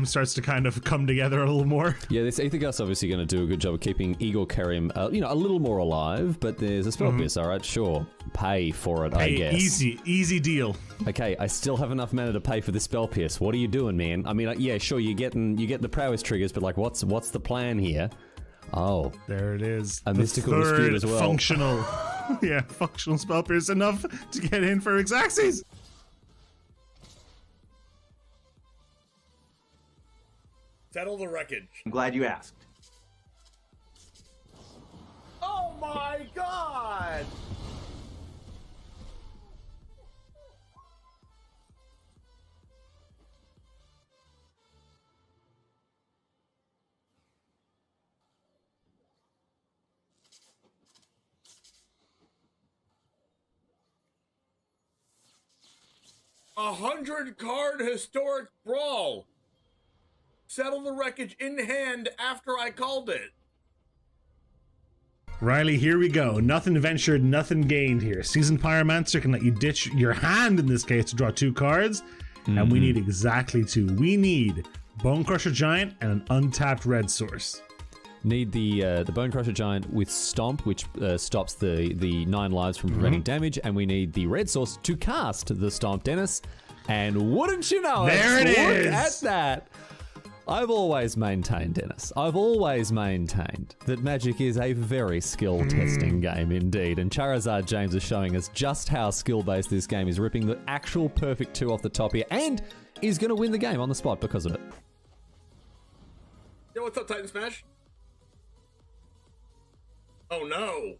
game starts to kind of come together a little more. Yeah, this Aether Gust obviously going to do a good job of keeping Igor Kerim, a little more alive, but there's a spell pierce, alright, sure. Pay for it, I guess. Easy deal. Okay, I still have enough mana to pay for the spell pierce. What are you doing, man? I mean, yeah, sure, you get the prowess triggers, but like, what's the plan here? Oh. There it is. A mystical dispute as well. Functional. Yeah, functional spell pierce enough to get in for Xaxes. Settle the wreckage. I'm glad you asked. Oh my god! A 100-card historic brawl. Settle the wreckage in hand after I called it. Riley, here we go. Nothing ventured, nothing gained here. Seasoned Pyromancer can let you ditch your hand, in this case, to draw 2 cards. And we need exactly 2. We need Bone Crusher Giant and an untapped red source. Need the Bone Crusher Giant with Stomp, which stops the 9 lives from preventing damage, and we need the red source to cast the Stomp, Dennis. And wouldn't you know there it is! Look at that! I've always maintained, Dennis, I've always maintained that Magic is a very skill-testing game indeed, and Charizard James is showing us just how skill-based this game is, ripping the actual perfect 2 off the top here, and is going to win the game on the spot because of it. Yo, what's up, Titan Smash? Oh no!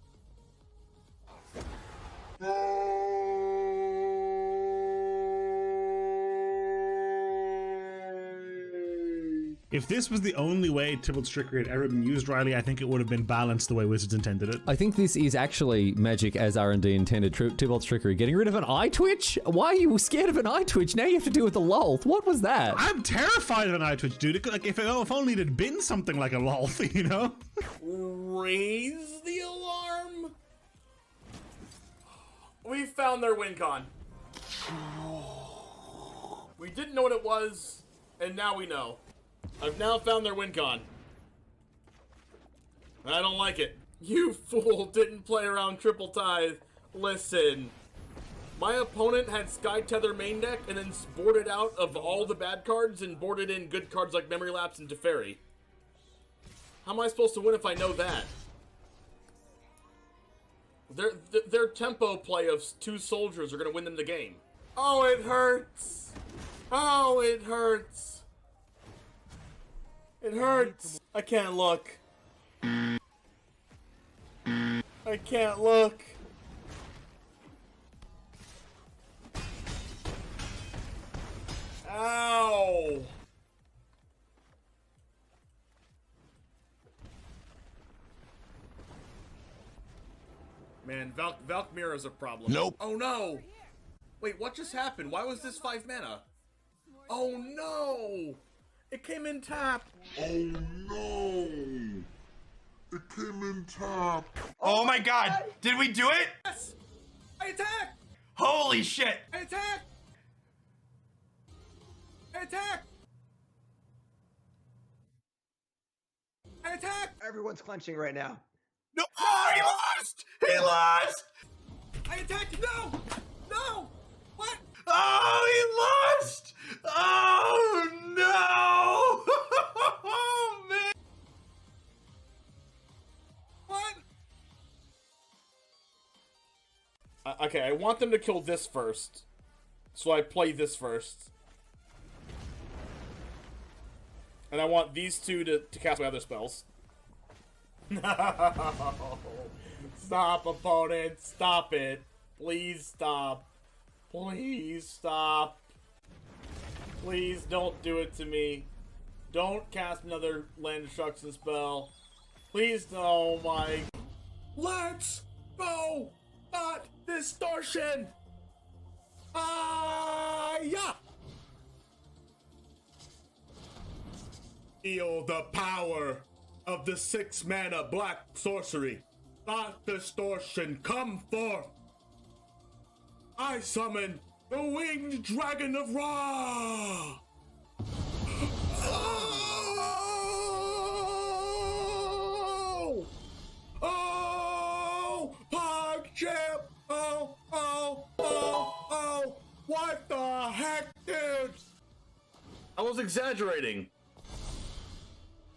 If this was the only way Tybalt's Trickery had ever been used, Riley, I think it would have been balanced the way Wizards intended it. I think this is actually Magic as R&D intended. Tybalt's Trickery. Getting rid of an eye twitch? Why are you scared of an eye twitch? Now you have to deal with the lolth. What was that? I'm terrified of an eye twitch, dude. Like, if only it had been something like a lolth, you know? Raise the alarm. We found their win con. We didn't know what it was, and now we know. I've now found their win con. I don't like it. You fool didn't play around Triple Tithe. Listen. My opponent had Sky Tether main deck and then boarded out of all the bad cards and boarded in good cards like Memory Lapse and Teferi. How am I supposed to win if I know that? Their tempo play of 2 soldiers are going to win them the game. Oh, it hurts. Oh, it hurts. It hurts. I can't look. I can't look. Ow. Man, Valkmira's a problem. Nope. Oh no. Wait, what just happened? Why was this 5 mana? Oh no. It came in tap. Oh no! It came in tap. Oh my god! Did we do it? Yes! I attack! Holy shit! I attack! I attack! I attack! Everyone's clenching right now. No! Oh, he lost! He lost! I attacked! No! No! What? Oh, he lost! Oh no! Oh man! What? Okay, I want them to kill this first. So I play this first. And I want these 2 to cast my other spells. No! Stop, opponent! Stop it! Please stop. Please stop. Please don't do it to me. Don't cast another land destruction spell. Please, oh my. Let's go! Not distortion! Yeah! Feel the power of the 6 mana black sorcery. Not distortion, come forth! I summon the winged dragon of Ra! exaggerating.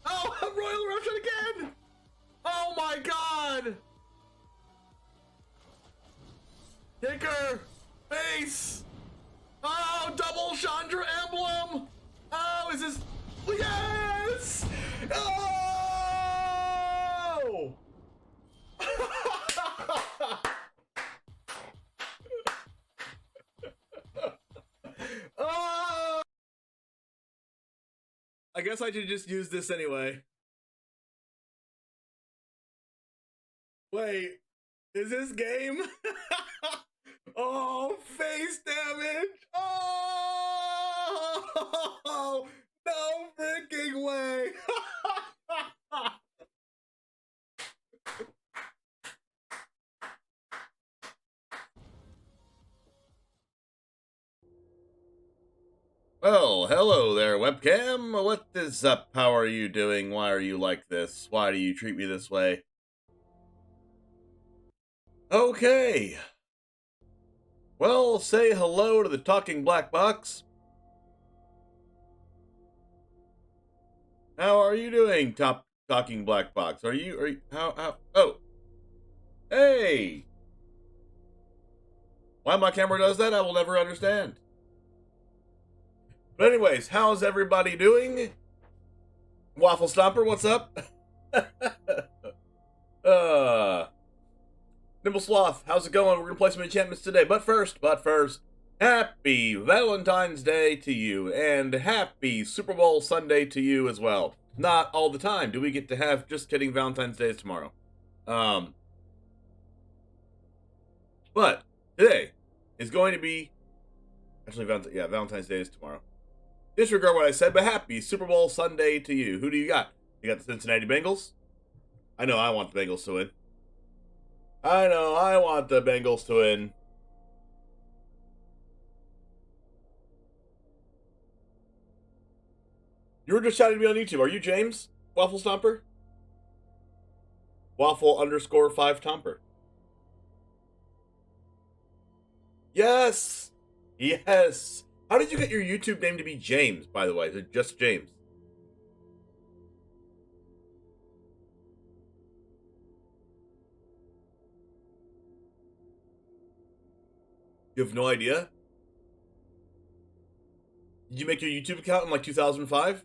Oh, Royal Russian again! Oh my god! Kicker! Base! Oh, double Chandra emblem! Oh, is this... Yes! Oh! Oh! I guess I should just use this anyway. Wait, is this game? Oh, face damage! Oh! No freaking way! Well, hello there, webcam. What is up? How are you doing? Why are you like this? Why do you treat me this way? Okay. Well, say hello to the talking black box. How are you doing, talking black box? Are you how oh. Hey. Why my camera does that, I will never understand. But anyways, how's everybody doing? Waffle Stomper, what's up? Nimble Sloth, how's it going? We're gonna play some enchantments today. But first, happy Valentine's Day to you, and happy Super Bowl Sunday to you as well. Not all the time do we get to have, just kidding, Valentine's Day is tomorrow. But today is going to be, actually, Valentine's Day is tomorrow. Disregard what I said, but happy Super Bowl Sunday to you. Who do you got? You got the Cincinnati Bengals? I know I want the Bengals to win. I know I want the Bengals to win. You were just shouting at me on YouTube. Are you James? Waffle Stomper? Waffle_5 Yes! Yes! How did you get your YouTube name to be James, by the way? Is it just James? You have no idea? Did you make your YouTube account in like 2005?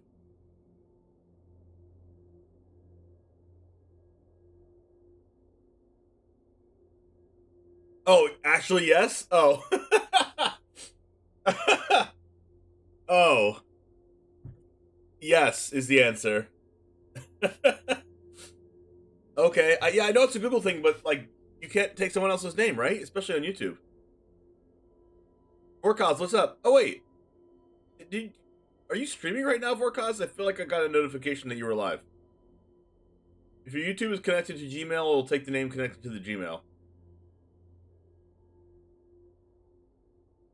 Oh, actually, yes? Oh. Oh. Yes is the answer. Okay, yeah, I know it's a Google thing, but like, you can't take someone else's name, right? Especially on YouTube. Crokeyz, what's up? Oh wait, are you streaming right now, Crokeyz? I feel like I got a notification that you were live. If your YouTube is connected to Gmail, it'll take the name connected to the Gmail.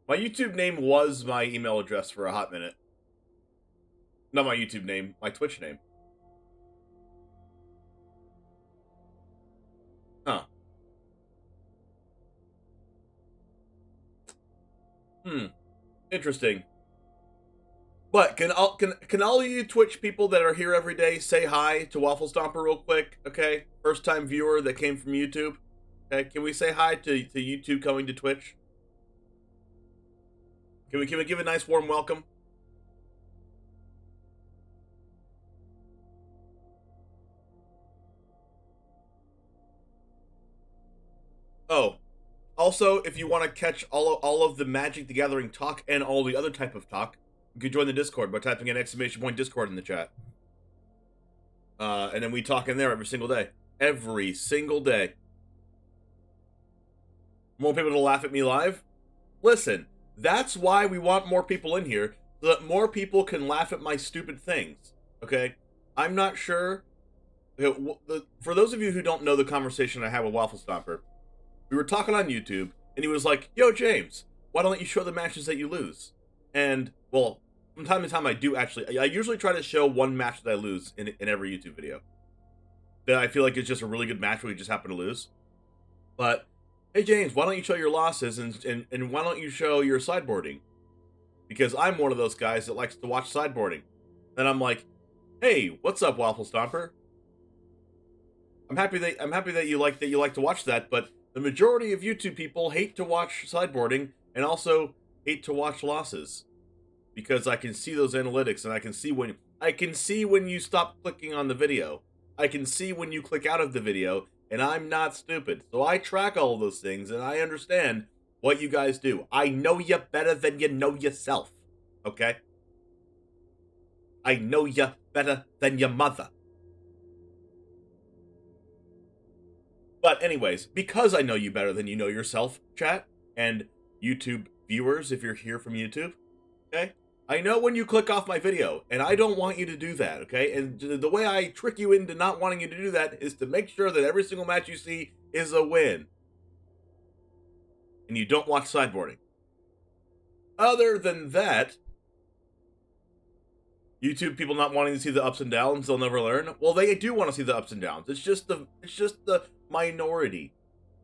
My YouTube name was my email address for a hot minute. Not my YouTube name, my Twitch name. Huh. Interesting. But can all you Twitch people that are here every day say hi to Waffle Stomper real quick? Okay, first time viewer that came from YouTube. Okay, can we say hi to YouTube coming to Twitch? Can we give a nice warm welcome? Oh, also, if you want to catch all of the Magic the Gathering talk and all the other type of talk, you can join the Discord by typing in !Discord in the chat. And then we talk in there every single day. Every single day. More people to laugh at me live? Listen, that's why we want more people in here, so that more people can laugh at my stupid things. Okay? I'm not sure. For those of you who don't know the conversation I had with Waffle Stomper, we were talking on YouTube, and he was like, "Yo, James, why don't you show the matches that you lose?" And, well, from time to time I do actually. I usually try to show one match that I lose in every YouTube video. That I feel like it's just a really good match where we just happen to lose. But, hey, James, why don't you show your losses, and why don't you show your sideboarding? because I'm one of those guys that likes to watch sideboarding. And I'm like, hey, what's up, Waffle Stomper? I'm happy that you like to watch that, but the majority of YouTube people hate to watch sideboarding and also hate to watch losses, because I can see those analytics and I can see when you stop clicking on the video. I can see when you click out of the video, and I'm not stupid. So I track all of those things and I understand what you guys do. I know you better than you know yourself. Okay? I know you better than your mother. But anyways, because I know you better than you know yourself, chat, and YouTube viewers, if you're here from YouTube, okay? I know when you click off my video, and I don't want you to do that, okay? And the way I trick you into not wanting you to do that is to make sure that every single match you see is a win. And you don't watch sideboarding. Other than that, YouTube people not wanting to see the ups and downs, they'll never learn. Well, they do want to see the ups and downs. It's just the minority.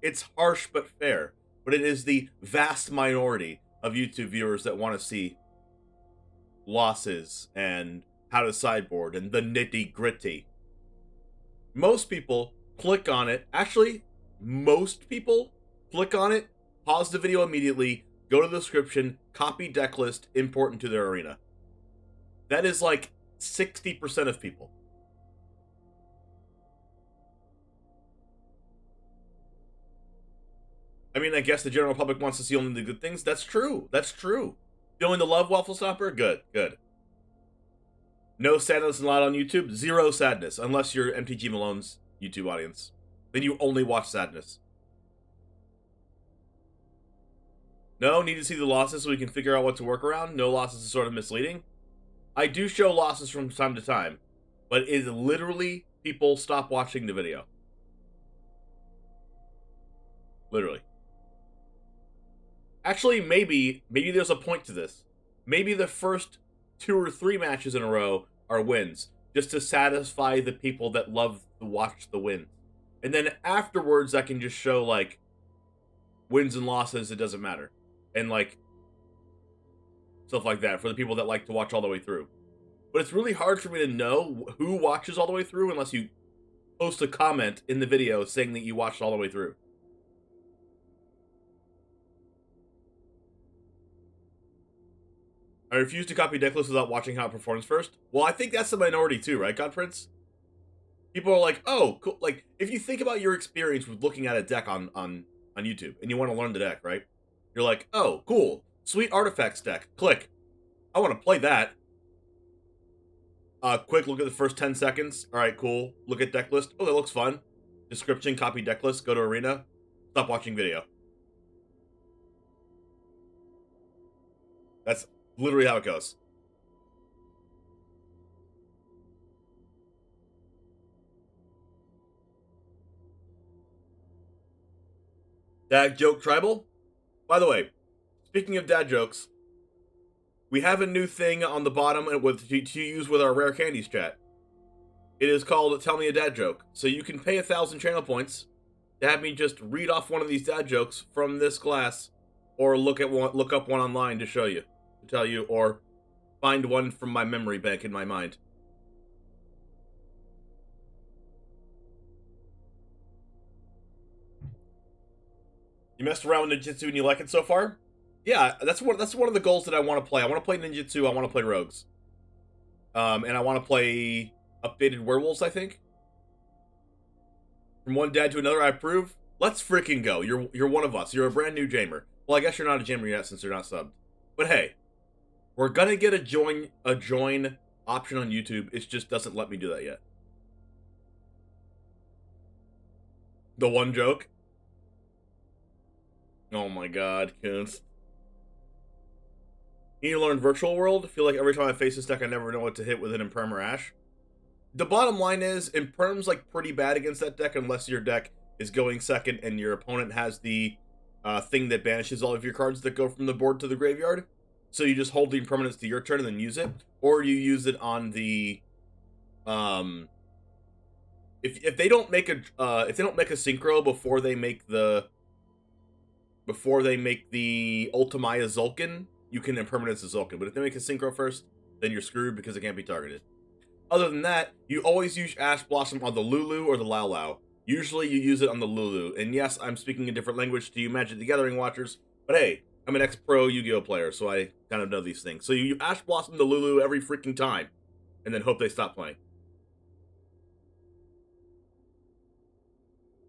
It's harsh but fair. But it is the vast minority of YouTube viewers that want to see losses and how to sideboard and the nitty-gritty. Most people click on it. Actually, most people click on it, pause the video immediately, go to the description, copy deck list, import into their arena. That is like 60% of people. I mean, I guess the general public wants to see only the good things. That's true. That's true. Feeling the love, Waffle Stopper? Good, good. No sadness allowed on YouTube? Zero sadness, unless you're MTG Malone's YouTube audience. Then you only watch sadness. No, need to see the losses so we can figure out what to work around. No losses is sort of misleading. I do show losses from time to time, but it is literally people stop watching the video. Literally. Actually, maybe there's a point to this. Maybe the first 2 or 3 matches in a row are wins, just to satisfy the people that love to watch the win. And then afterwards, I can just show, like, wins and losses, it doesn't matter. And, like, stuff like that for the people that like to watch all the way through. But it's really hard for me to know who watches all the way through unless you post a comment in the video saying that you watched all the way through. I refuse to copy deck lists without watching how it performs first. Well, I think that's the minority too, right, God Prince? People are like, oh, cool. Like, if you think about your experience with looking at a deck on YouTube and you want to learn the deck, right? You're like, oh, cool. Sweet artifacts deck. Click. I want to play that. Quick look at the first 10 seconds. All right, cool. Look at deck list. Oh, that looks fun. Description, copy deck list, go to arena. Stop watching video. That's literally how it goes. Dad joke tribal? By the way, speaking of dad jokes, we have a new thing on the bottom to use with our rare candies chat. It is called Tell Me a Dad Joke. So you can pay 1,000 channel points to have me just read off one of these dad jokes from this class, or look up one online to show you, to tell you, or find one from my memory bank in my mind. You messed around with Ninjutsu and you like it so far? Yeah, that's one of the goals that I want to play. I want to play Ninjutsu, I want to play Rogues. And I want to play updated Werewolves, I think. From one dad to another, I approve. Let's freaking go. You're one of us. You're a brand new Jamer. Well, I guess you're not a Jamer yet since you're not subbed. But hey, we're gonna get a join option on YouTube. It just doesn't let me do that yet. The one joke? Oh my god, Kunst. Need to learn Virtual World. I feel like every time I face this deck, I never know what to hit with an Imperm or Ash. The bottom line is, Imperm's like pretty bad against that deck unless your deck is going second and your opponent has the thing that banishes all of your cards that go from the board to the graveyard. So you just hold the impermanence to your turn and then use it, or you use it on the if they don't make a synchro before they make the Ultimaya Zulkin, you can impermanence the Zulkin. But if they make a synchro first, then you're screwed because it can't be targeted. Other than that, you always use Ash Blossom on the Lulu or the Lao Lao. Usually you use it on the Lulu. And yes, I'm speaking a different language to you Magic the Gathering watchers, but hey, I'm an ex-pro Yu-Gi-Oh player, so I kind of know these things. So you Ash Blossom the Lulu every freaking time, and then hope they stop playing.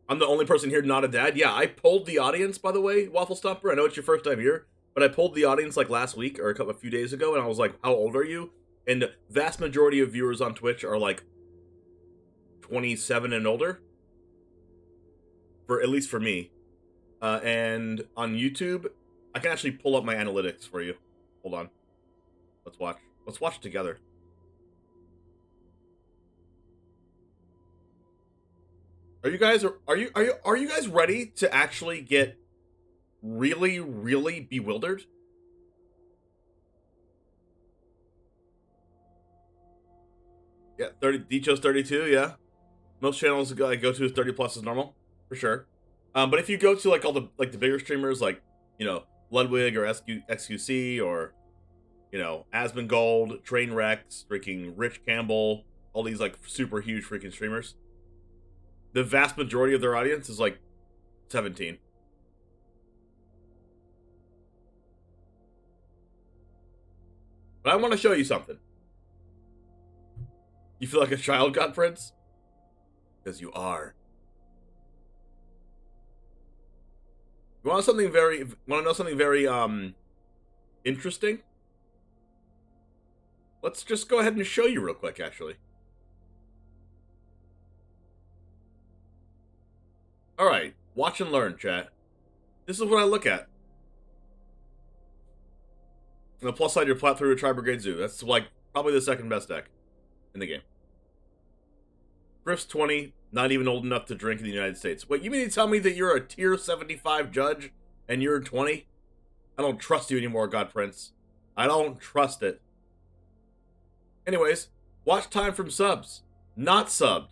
I'm the only person here not a dad. Yeah, I polled the audience, by the way, Waffle Stomper. I know it's your first time here, but I polled the audience like last week or a few days ago, and I was like, how old are you? And the vast majority of viewers on Twitch are like 27 and older. At least for me. And on YouTube, I can actually pull up my analytics for you. Hold on. Let's watch. Let's watch together. Are you guys ready to actually get really, really bewildered? Yeah, 30 Dicho's 32, yeah. Most channels I go to is 30 plus is normal, for sure. But if you go to like all the bigger streamers like, you know, Ludwig or XQC or, you know, Asmongold, Trainwreck, freaking Rich Campbell, all these like super huge freaking streamers, the vast majority of their audience is like 17. But I want to show you something. You feel like a child, God Prince? Because you are. You want to know something very interesting? Let's just go ahead and show you real quick, actually. Alright, watch and learn, chat. This is what I look at. On the plus side, you're flat through a Tri-Brigade Zoo. That's like probably the second best deck in the game. Griff's 20, not even old enough to drink in the United States. Wait, you mean to tell me that you're a tier 75 judge and you're 20? I don't trust you anymore, God Prince. I don't trust it. Anyways, watch time from subs. Not subbed,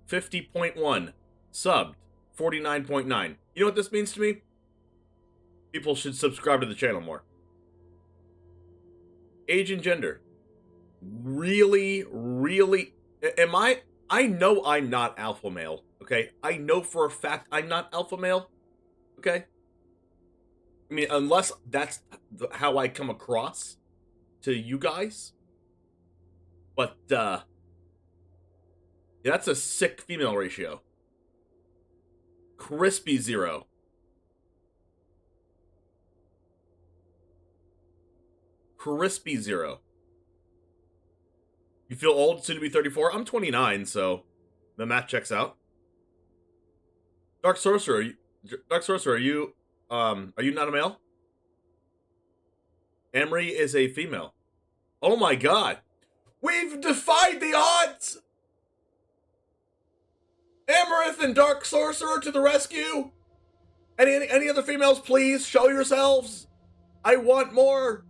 50.1. Subbed, 49.9. You know what this means to me? People should subscribe to the channel more. Age and gender. Really, really... I know I'm not alpha male, okay? I know for a fact I'm not alpha male, okay? I mean, unless that's how I come across to you guys. But, yeah, that's a sick female ratio. Crispy 0. Crispy 0. You feel old, soon to be 34? I'm 29, so the math checks out. Dark Sorcerer, are you not a male? Emery is a female. Oh my god. We've defied the odds! Amarith and Dark Sorcerer to the rescue! Any other females, please, show yourselves! I want more!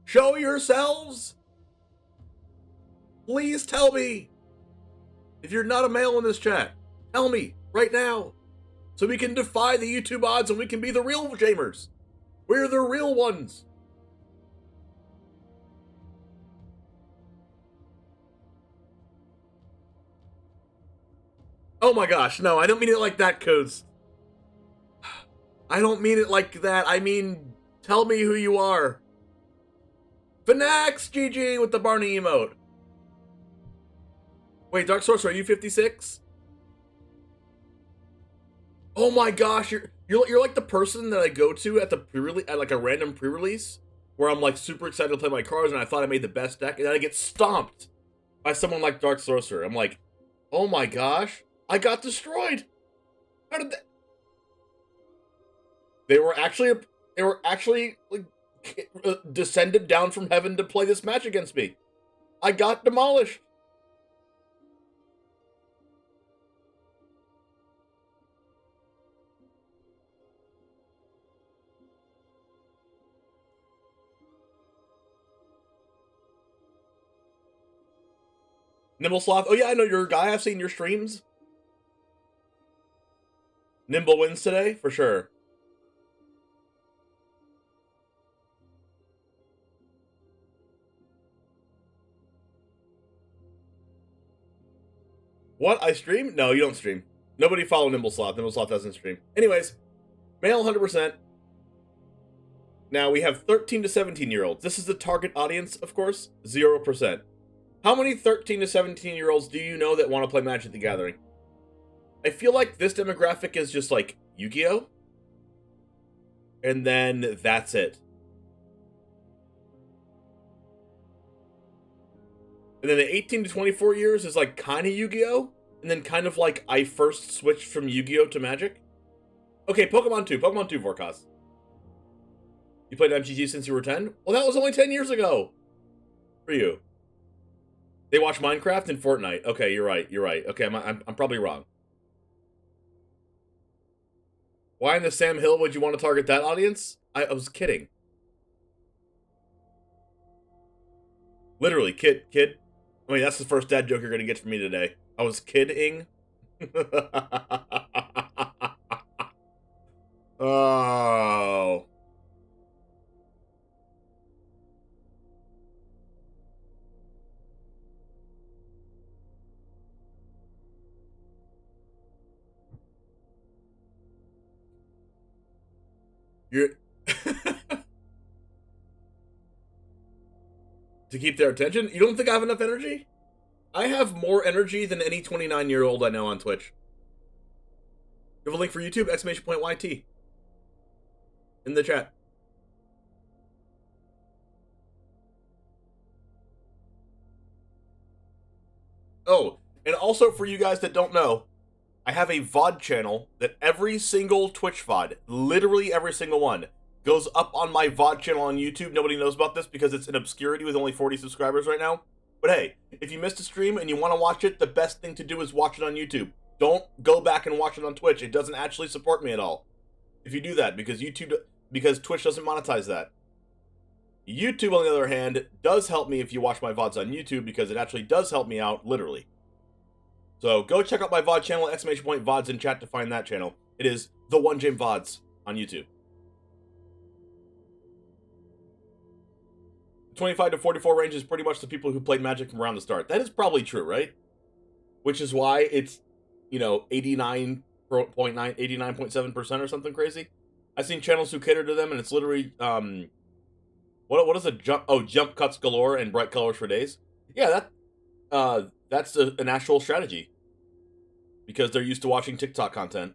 Show yourselves! Please tell me if you're not a male in this chat. Tell me right now so we can defy the YouTube odds and we can be the real gamers. We're the real ones. Oh my gosh, no, I don't mean it like that, Codes. I don't mean it like that. I mean, tell me who you are. Finax GG with the Barney emote. Wait, Dark Sorcerer, are you 56? Oh my gosh, you're like the person that I go to at the at like a random pre-release where I'm like super excited to play my cards and I thought I made the best deck and then I get stomped by someone like Dark Sorcerer. I'm like, oh my gosh, I got destroyed. How did that? They were actually like descended down from heaven to play this match against me. I got demolished. Nimble Sloth. Oh yeah, I know you're a guy. I've seen your streams. Nimble wins today, for sure. What? I stream? No, you don't stream. Nobody follow Nimblesloth. Nimblesloth doesn't stream. Anyways, male 100%. Now we have 13 to 17-year-olds. This is the target audience, of course. 0%. How many 13 to 17-year-olds do you know that want to play Magic the Gathering? I feel like this demographic is just like Yu-Gi-Oh! And then that's it. And then the 18 to 24 years is like kind of Yu-Gi-Oh! And then kind of like I first switched from Yu-Gi-Oh! To Magic. Okay, Pokemon 2. Pokemon 2, Vorkaz. You played MTG since you were 10? Well, that was only 10 years ago. For you. They watch Minecraft and Fortnite. Okay, you're right. You're right. Okay, I'm probably wrong. Why in the Sam Hill would you want to target that audience? I was kidding. Literally, kid. I mean, that's the first dad joke you're going to get from me today. I was kidding. Oh. You're to keep their attention? You don't think I have enough energy? I have more energy than any 29-year-old I know on Twitch. You have a link for YouTube, !YT. In the chat. Oh, and also for you guys that don't know, I have a VOD channel that every single Twitch VOD, literally every single one, goes up on my VOD channel on YouTube. Nobody knows about this because it's in obscurity with only 40 subscribers right now. But hey, if you missed a stream and you want to watch it, the best thing to do is watch it on YouTube. Don't go back and watch it on Twitch. It doesn't actually support me at all. If you do that, because Twitch doesn't monetize that. YouTube, on the other hand, does help me if you watch my VODs on YouTube because it actually does help me out, literally. So go check out my VOD channel, !VODs in chat to find that channel. It is The One Jim VODs on YouTube. 25 to 44 range is pretty much the people who played Magic from around the start. That is probably true, right? Which is why it's, 89.7% or something crazy. I've seen channels who cater to them, and it's literally, what is a jump? Oh, jump cuts galore and bright colors for days. Yeah, that's an actual strategy. Because they're used to watching TikTok content.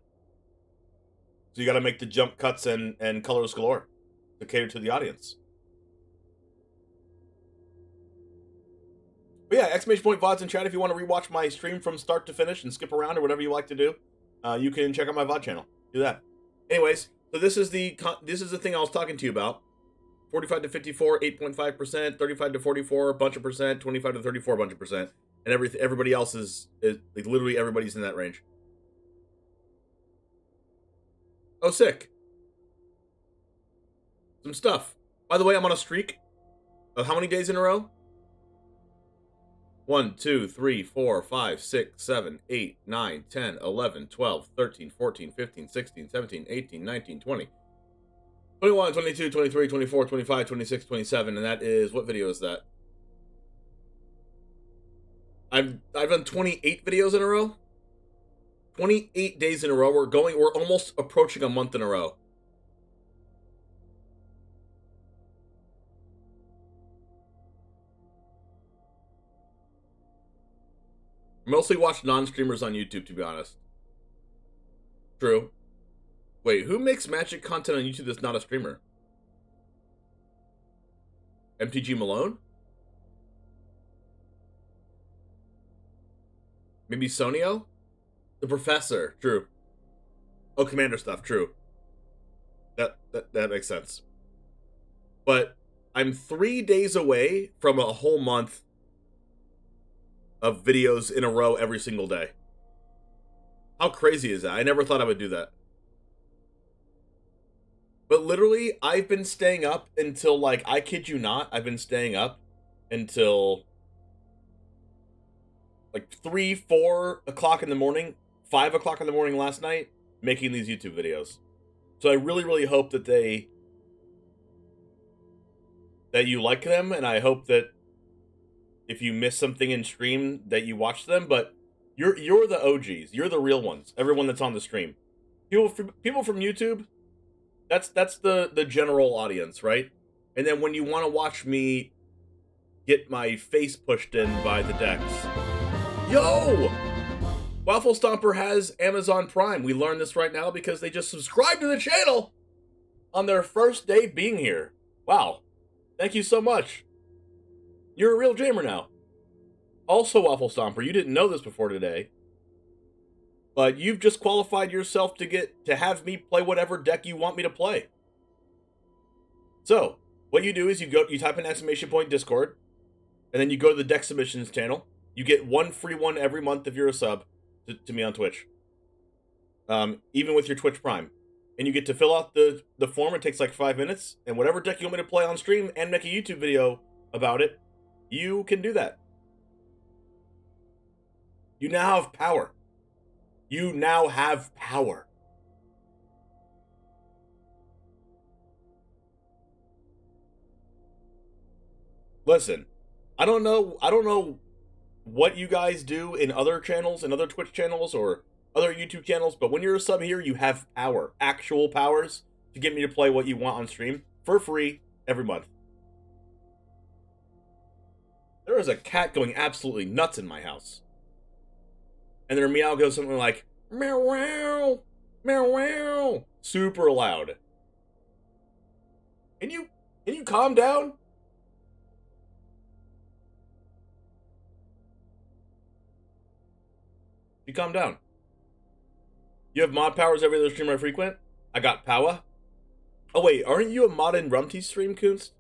So you gotta make the jump cuts and colors galore to cater to the audience. But yeah, !VODs in chat if you want to rewatch my stream from start to finish and skip around or whatever you like to do. You can check out my VOD channel. Do that. Anyways, so this is the thing I was talking to you about. 45 to 54, 8.5%, 35 to 44, bunch of percent, 25 to 34, bunch of percent. And everybody else is like literally everybody's in that range. Oh, sick. Some stuff. By the way, I'm on a streak of how many days in a row? 1, 2, 3, 4, 5, 6, 7, 8, 9, 10, 11, 12, 13, 14, 15, 16, 17, 18, 19, 20. 21, 22, 23, 24, 25, 26, 27, and that is, what video is that? I've done 28 videos in a row. 28 days in a row. We're almost approaching a month in a row. Mostly watch non-streamers on YouTube, to be honest. True. Wait, who makes Magic content on YouTube that's not a streamer? MTG Malone? Maybe Sonio? The Professor, true. Oh, Commander stuff, true. That makes sense. But I'm 3 days away from a whole month of videos in a row every single day. How crazy is that? I never thought I would do that. But literally, I've been staying up until, like, I kid you not, I've been staying up until like 3, 4 o'clock in the morning, 5 o'clock in the morning last night, making these YouTube videos. So I really, really hope that you like them, and I hope that if you miss something in stream that you watch them, but You're the OGs. You're the real ones. Everyone that's on the stream. People from YouTube, that's the general audience, right? And then when you want to watch me get my face pushed in by the decks, yo, Waffle Stomper has Amazon Prime. We learned this right now because they just subscribed to the channel on their first day being here. Wow. Thank you so much. You're a real gamer now. Also, Waffle Stomper, you didn't know this before today, but you've just qualified yourself to have me play whatever deck you want me to play. So, what you do is you type an exclamation point Discord, and then you go to the deck submissions channel. You get one free one every month if you're a sub to me on Twitch. Even with your Twitch Prime. And you get to fill out the form. It takes like 5 minutes. And whatever deck you want me to play on stream and make a YouTube video about it, you can do that. You now have power. You now have power. Listen, I don't know what you guys do in other channels, in other Twitch channels or other YouTube channels, but when you're a sub here, you have power, actual powers, to get me to play what you want on stream for free every month. There is a cat going absolutely nuts in my house. And their meow goes something like, meow wow, meow wow, super loud. Can you calm down? You calm down. You have mod powers every other stream I frequent? I got power. Oh wait, aren't you a mod in Rumty's stream, Kunst?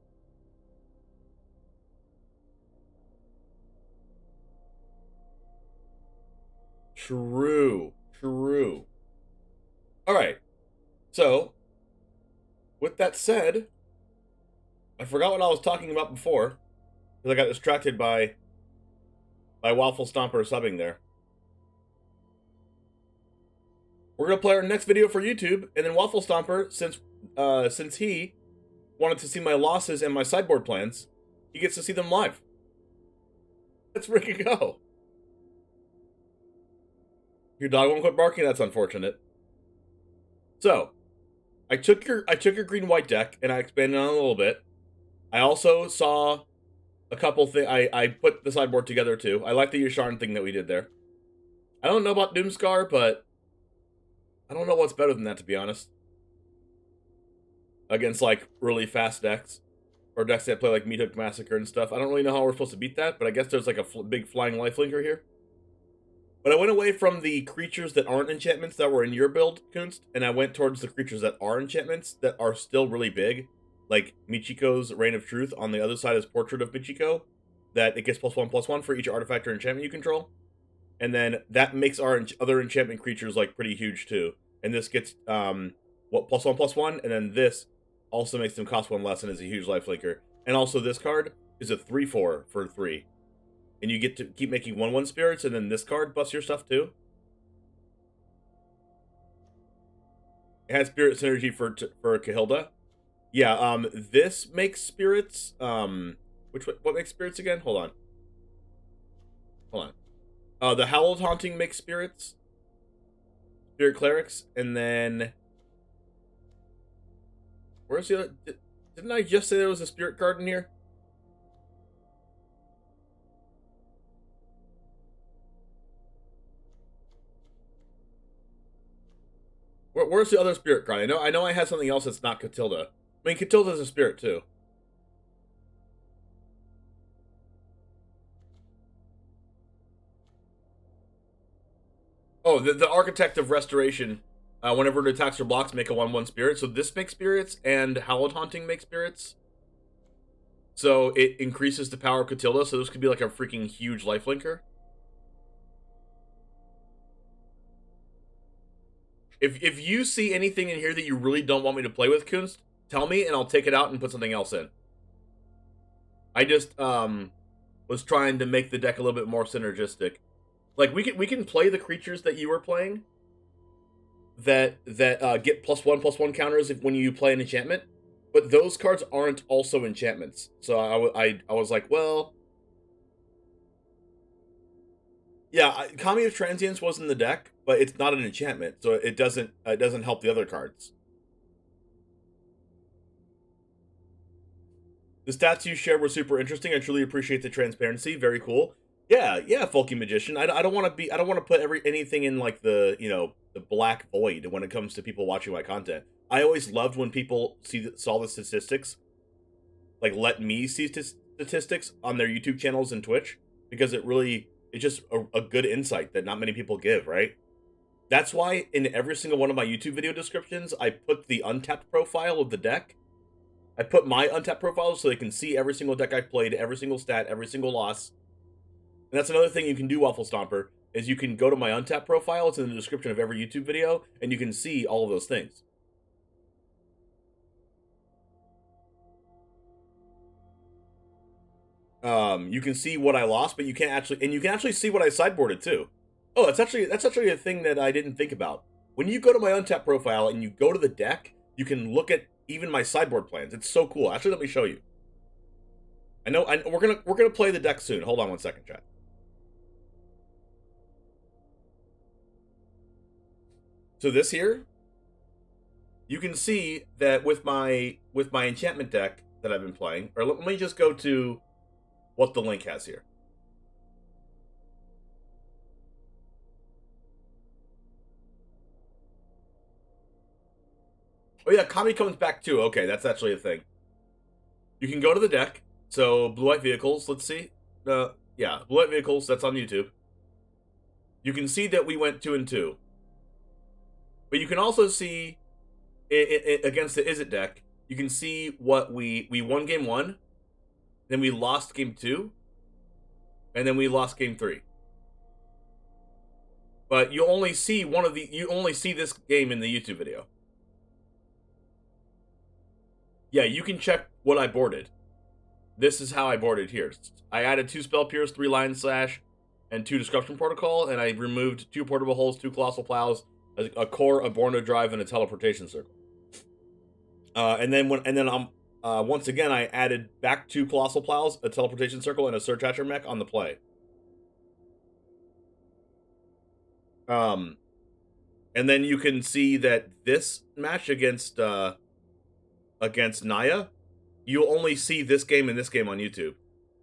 True. Alright. So, with that said, I forgot what I was talking about before, because I got distracted by Waffle Stomper subbing there. We're going to play our next video for YouTube, and then Waffle Stomper, since he wanted to see my losses and my sideboard plans, he gets to see them live. Let's freaking go. Your dog won't quit barking? That's unfortunate. So, I took your green-white deck, and I expanded on it a little bit. I also saw a couple things. I put the sideboard together, too. I like the Yasharn thing that we did there. I don't know about Doomscar, but I don't know what's better than that, to be honest. Against, like, really fast decks. Or decks that play, like, Meat Hook Massacre and stuff. I don't really know how we're supposed to beat that, but I guess there's, like, a big flying lifelinker here. But I went away from the creatures that aren't enchantments that were in your build, Kunst, and I went towards the creatures that are enchantments that are still really big. Like Michiko's Reign of Truth. On the other side is Portrait of Michiko. That it gets +1/+1 for each artifact or enchantment you control. And then that makes our other enchantment creatures, like, pretty huge, too. And this gets, +1/+1, and then this also makes them cost 1 less and is a huge lifelinker. And also this card is a 3/4 for 3. And you get to keep making 1/1 spirits, and then this card busts your stuff too. It has spirit synergy for Kahilda. Yeah, this makes spirits. What makes spirits again? Hold on. The Howled Haunting makes spirits. Spirit Clerics, and then where's the other? Didn't I just say there was a spirit card in here? Where's the other spirit card? I know I had something else that's not Catilda. I mean, Catilda's a spirit too. Oh, the Architect of Restoration. Whenever it attacks or blocks, make a 1/1 spirit. So this makes spirits, and Hallowed Haunting makes spirits. So it increases the power of Catilda. So this could be like a freaking huge lifelinker. If you see anything in here that you really don't want me to play with, Kunst, tell me and I'll take it out and put something else in. I just was trying to make the deck a little bit more synergistic. Like we can play the creatures that you were playing that get +1/+1 counters when you play an enchantment, but those cards aren't also enchantments. So I was like, well, Yeah, Kami of Transience was in the deck, but it's not an enchantment, so it doesn't help the other cards. The stats you shared were super interesting. I truly appreciate the transparency. Very cool. Yeah, Folky Magician. I don't want to put anything in like the the black void when it comes to people watching my content. I always loved when people saw the statistics, like let me see statistics on their YouTube channels and Twitch, because it's just a good insight that not many people give, right? That's why in every single one of my YouTube video descriptions, I put the untapped profile of the deck. I put my untapped profile so they can see every single deck I've played, every single stat, every single loss. And that's another thing you can do, Waffle Stomper, is you can go to my untapped profile. It's in the description of every YouTube video, and you can see all of those things. You can see what I lost, but you can actually see what I sideboarded too. Oh, that's actually a thing that I didn't think about. When you go to my untapped profile and you go to the deck, you can look at even my sideboard plans. It's so cool. Actually, let me show you. We're gonna play the deck soon. Hold on one second, chat. So this here, you can see that with my enchantment deck that I've been playing, or let me just go to what the link has here. Oh yeah, Kami comes back too. Okay, that's actually a thing. You can go to the deck. So Blue-White Vehicles, let's see. Yeah, Blue-White Vehicles, that's on YouTube. You can see that we went 2-2. But you can also see, against the Izzet deck, you can see what we won game 1, then we lost game 2, and then we lost game 3. But you only see this game in the YouTube video. Yeah, you can check what I boarded. This is how I boarded here. I added 2 Spell Pierce, 3 Lion Slash, and 2 Disruption Protocol, and I removed 2 Portable Holes, 2 Colossal Plows, a Core, a Born to Drive, and a Teleportation Circle. Once again, I added back 2 Colossal Plows, a Teleportation Circle, and a Surge Hatcher mech on the play. And then you can see that this match against Naya, you'll only see this game and this game on YouTube.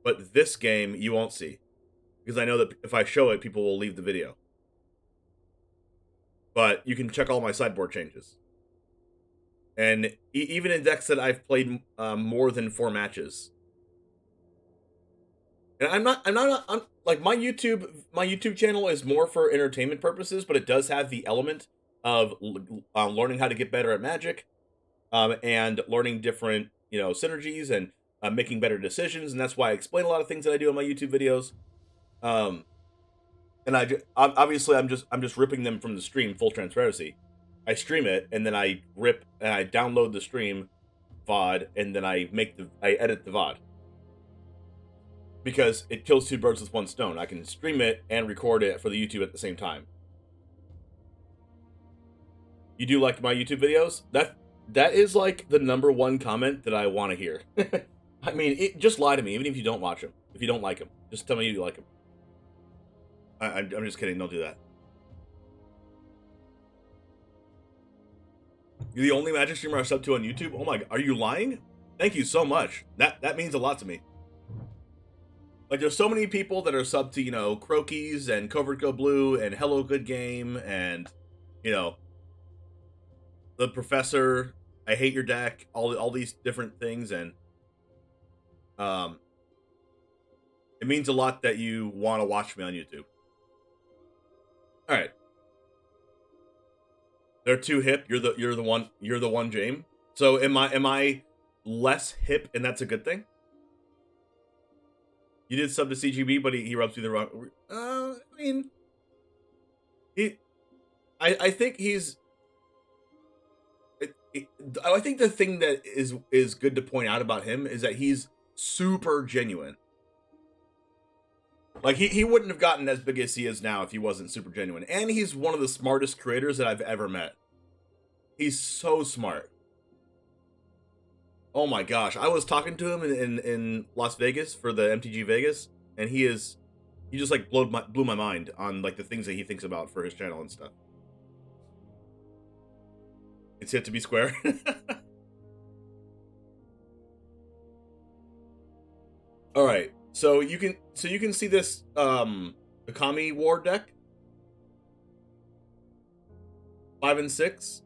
But this game, you won't see. Because I know that if I show it, people will leave the video. But you can check all my sideboard changes. And even in decks that I've played more than 4 matches. And I'm like, my YouTube channel is more for entertainment purposes, but it does have the element of learning how to get better at Magic, and learning different, synergies and making better decisions. And that's why I explain a lot of things that I do on my YouTube videos. And obviously I'm just ripping them from the stream, full transparency. I stream it, and then I rip and I download the stream VOD, and then I edit the VOD. Because it kills 2 birds with 1 stone. I can stream it and record it for the YouTube at the same time. You do like my YouTube videos? That is like the #1 comment that I want to hear. I mean, just lie to me, even if you don't watch them. If you don't like them, just tell me you like them. I'm just kidding. Don't do that. You're the only Magic streamer I sub to on YouTube? Oh my god, are you lying? Thank you so much. That means a lot to me. Like, there's so many people that are sub to, Crokeyz and CovertGoBlue and HelloGoodGame and, the Professor, I Hate Your Deck, all these different things, and it means a lot that you want to watch me on YouTube. All right. They're too hip. You're the one, James. So am I less hip, and that's a good thing? You did sub to CGB, but he rubs you the wrong. I mean, I think he's. I think the thing that is good to point out about him is that he's super genuine. Like, he wouldn't have gotten as big as he is now if he wasn't super genuine. And he's one of the smartest creators that I've ever met. He's so smart. Oh my gosh. I was talking to him in Las Vegas for the MTG Vegas, and he is he just like blew my mind on like the things that he thinks about for his channel and stuff. It's yet to be square. All right, so you can see this Akami War deck, 5 and 6,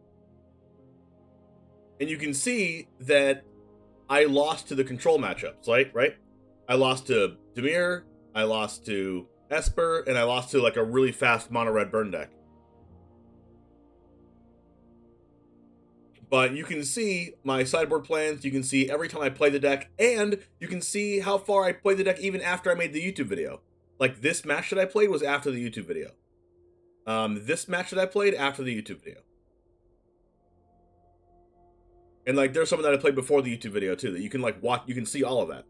and you can see that I lost to the control matchups, right? I lost to Dimir, I lost to Esper, and I lost to like a really fast mono red burn deck. But you can see my sideboard plans, you can see every time I play the deck, and you can see how far I played the deck even after I made the YouTube video. Like, this match that I played was after the YouTube video. This match that I played after the YouTube video. And, like, there's some that I played before the YouTube video, too, that you can, like, watch, you can see all of that.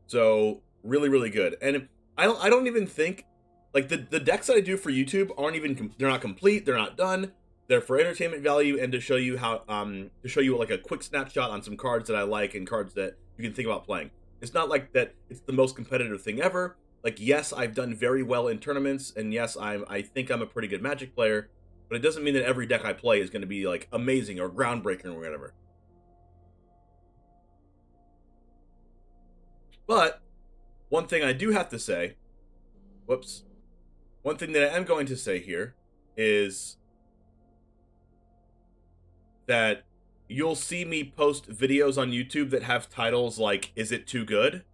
So, really, really good. And I don't even think, like, the decks that I do for YouTube aren't even, they're not complete, they're not done. They're for entertainment value and to show you how, to show you like a quick snapshot on some cards that I like and cards that you can think about playing. It's not like that it's the most competitive thing ever. Like, yes, I've done very well in tournaments, and yes, I think I'm a pretty good Magic player, but it doesn't mean that every deck I play is going to be like amazing or groundbreaking or whatever. But one thing I do have to say, one thing that I am going to say here is that you'll see me post videos on YouTube that have titles like, is it too good?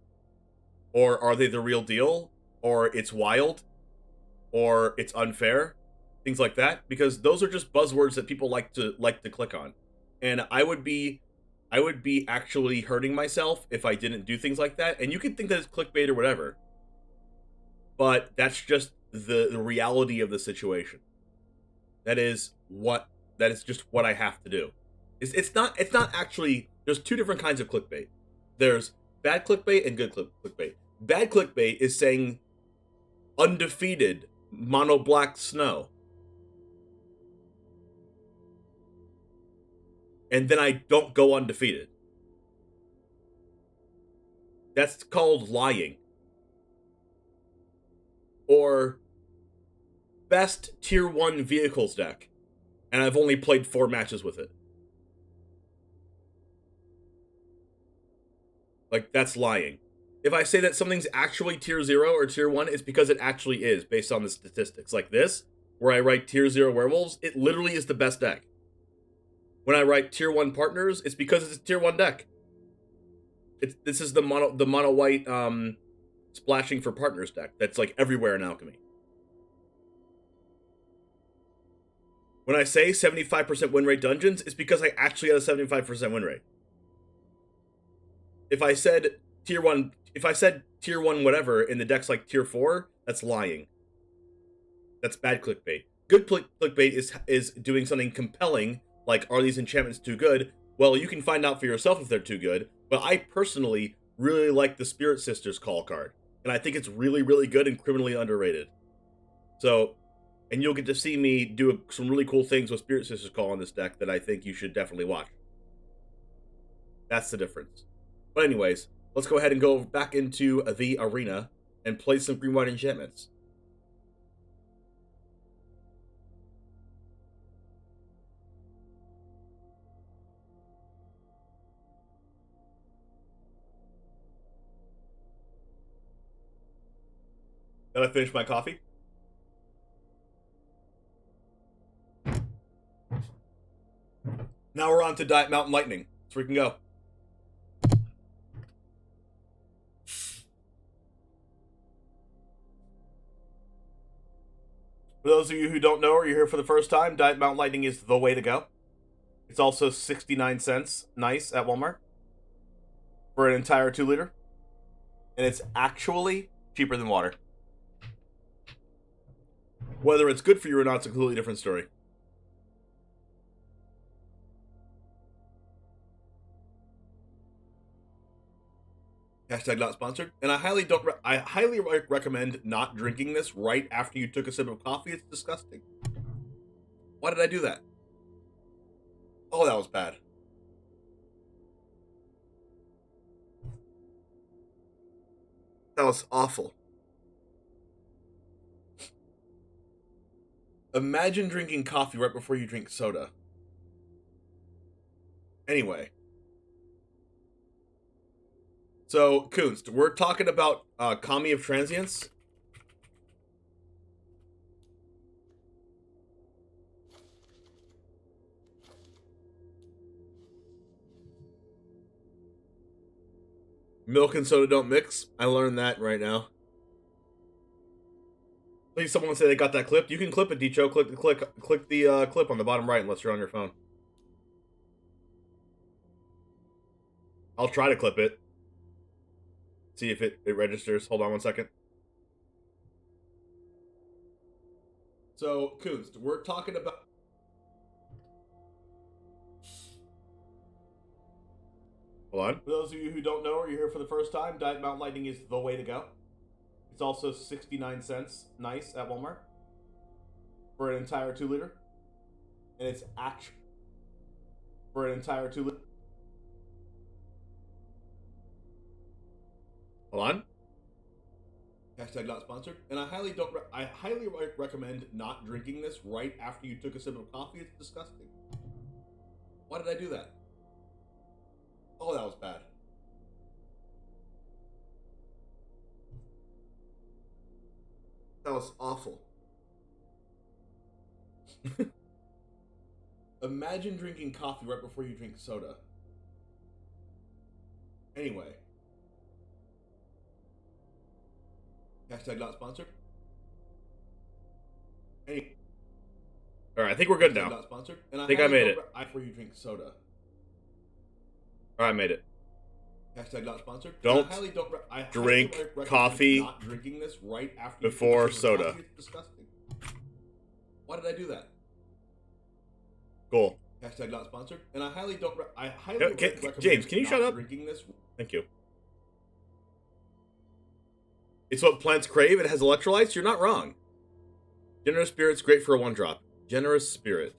Or are they the real deal? Or it's wild? Or it's unfair? Things like that. Because those are just buzzwords that people like to click on. And I would be actually hurting myself if I didn't do things like that. And you can think that it's clickbait or whatever. But that's just the reality of the situation. That is just what I have to do. It's not actually, there's two different kinds of clickbait. There's bad clickbait and good clickbait. Bad clickbait is saying undefeated mono black snow. And then I don't go undefeated. That's called lying. Or best tier 1 vehicles deck. And I've only played 4 matches with it. Like, that's lying. If I say that something's actually tier 0 or tier 1, it's because it actually is, based on the statistics. Like this, where I write tier 0 werewolves, it literally is the best deck. When I write tier 1 partners, it's because it's a tier 1 deck. This is the mono white splashing for partners deck that's like everywhere in Alchemy. When I say 75% win rate dungeons, it's because I actually had a 75% win rate. If I said tier 1 whatever in the decks like tier 4, that's lying. That's bad clickbait. Good clickbait is doing something compelling, like, are these enchantments too good? Well, you can find out for yourself if they're too good, but I personally really like the Spirit Sisters call card, and I think it's really, really good and criminally underrated. So, and you'll get to see me do some really cool things with Spirit Sisters call on this deck that I think you should definitely watch. That's the difference. But anyways, let's go ahead and go back into the arena and play some green-white enchantments. Did I finish my coffee? Now we're on to Diet Mountain Lightning. So we can go. For those of you who don't know or you're here for the first time, Diet Mountain Lightning is the way to go. It's also 69 cents nice at Walmart for an entire 2-liter. And it's actually cheaper than water. Whether it's good for you or not, it's a completely different story. Hashtag not sponsored. And I highly recommend not drinking this right after you took a sip of coffee. It's disgusting. Why did I do that? Oh, that was bad. That was awful. Imagine drinking coffee right before you drink soda. Anyway. So, Kunst, we're talking about Kami of Transience. Milk and soda don't mix. I learned that right now. Please, someone say they got that clip. You can clip it, Dicho. Click the clip on the bottom right, unless you're on your phone. I'll try to clip it. See if it registers. Hold on one second. So, Kunst, we're talking about... Hold on. For those of you who don't know or you're here for the first time, Diet Mountain Lightning is the way to go. It's also 69 cents nice at Walmart for an entire 2 liter. And it's actually for an entire 2 liter. Hold on. Hashtag not sponsored. And I highly recommend not drinking this right after you took a sip of coffee. It's disgusting. Why did I do that? Oh, that was bad. That was awful. Imagine drinking coffee right before you drink soda. Anyway. Hashtag not sponsored. Alright, I think we're good now. Not sponsored. And I think I made it. Before you drink soda. Alright, I made it. Hashtag not sponsored. Don't drink coffee not drinking this right after before soda. It's disgusting. Why did I do that? Cool. Hashtag not sponsored. And I highly recommend James, can you shut up? Drinking this. Thank you. It's what plants crave. It has electrolytes. You're not wrong. Generous Spirit's great for a 1-drop. Generous Spirit.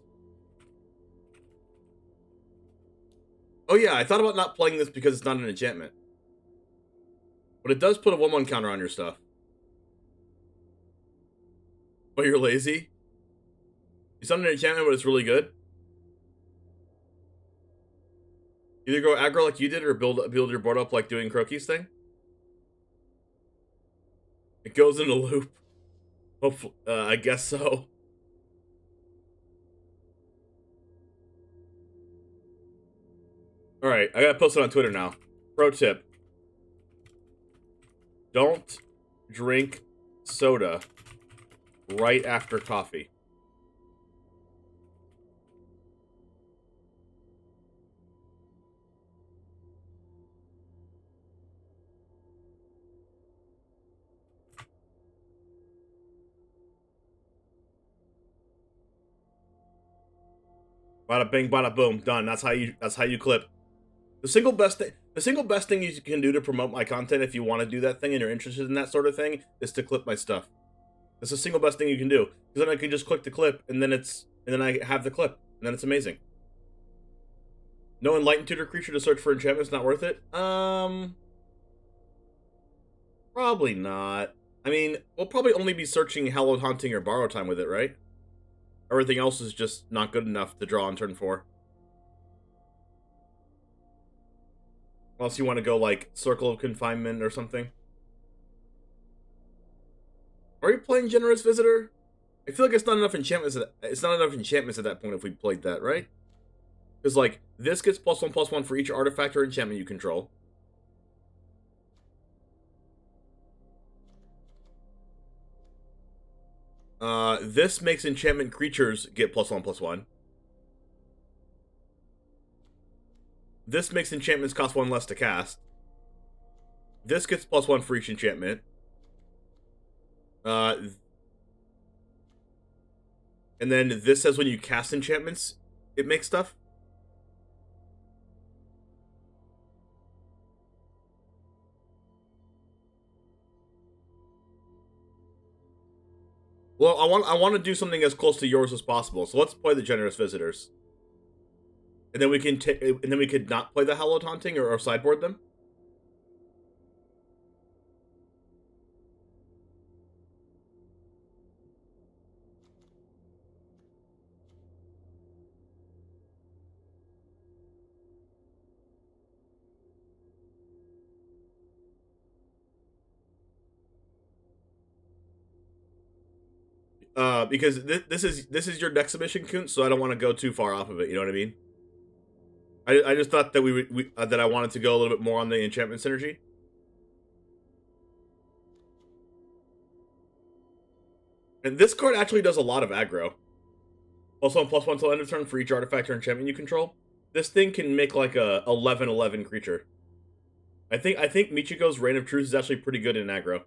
Oh yeah, I thought about not playing this because it's not an enchantment. But it does put a 1/1 counter on your stuff. But you're lazy? It's not an enchantment, but it's really good. Either go aggro like you did or build your board up like doing Crokeyz thing. It goes in a loop. Hopefully, I guess so. Alright, I gotta post it on Twitter now. Pro tip. Don't drink soda right after coffee. Bada bing, bada boom, done. That's how you clip. The single best thing you can do to promote my content if you want to do that thing and you're interested in that sort of thing is to clip my stuff. That's the single best thing you can do. Because then I can just click the clip and then I have the clip. And then it's amazing. No enlightened tutor creature to search for enchantments, not worth it? Probably not. I mean, we'll probably only be searching Hallowed Haunting or Borrow Time with it, right? Everything else is just not good enough to draw on turn 4. Unless you want to go like Circle of Confinement or something. Are you playing Generous Visitor? I feel like it's not enough enchantments. It's not enough enchantments at that point if we played that, right? Because like this gets +1/+1 for each artifact or enchantment you control. This makes enchantment creatures get +1/+1. This makes enchantments cost 1 less to cast. This gets +1 for each enchantment. And then this says when you cast enchantments, it makes stuff. Well, I want to do something as close to yours as possible. So let's play the Generous Visitors. And then we can we could not play the Hallowed Haunting or sideboard them. because this is your next submission, Kunt, so I don't want to go too far off of it. You know what I mean? I just thought that that I wanted to go a little bit more on the enchantment synergy. And this card actually does a lot of aggro. Also on +1 till end of turn for each artifact or enchantment you control. This thing can make like a 11/11 creature. I think Michiko's Reign of Truth is actually pretty good in aggro.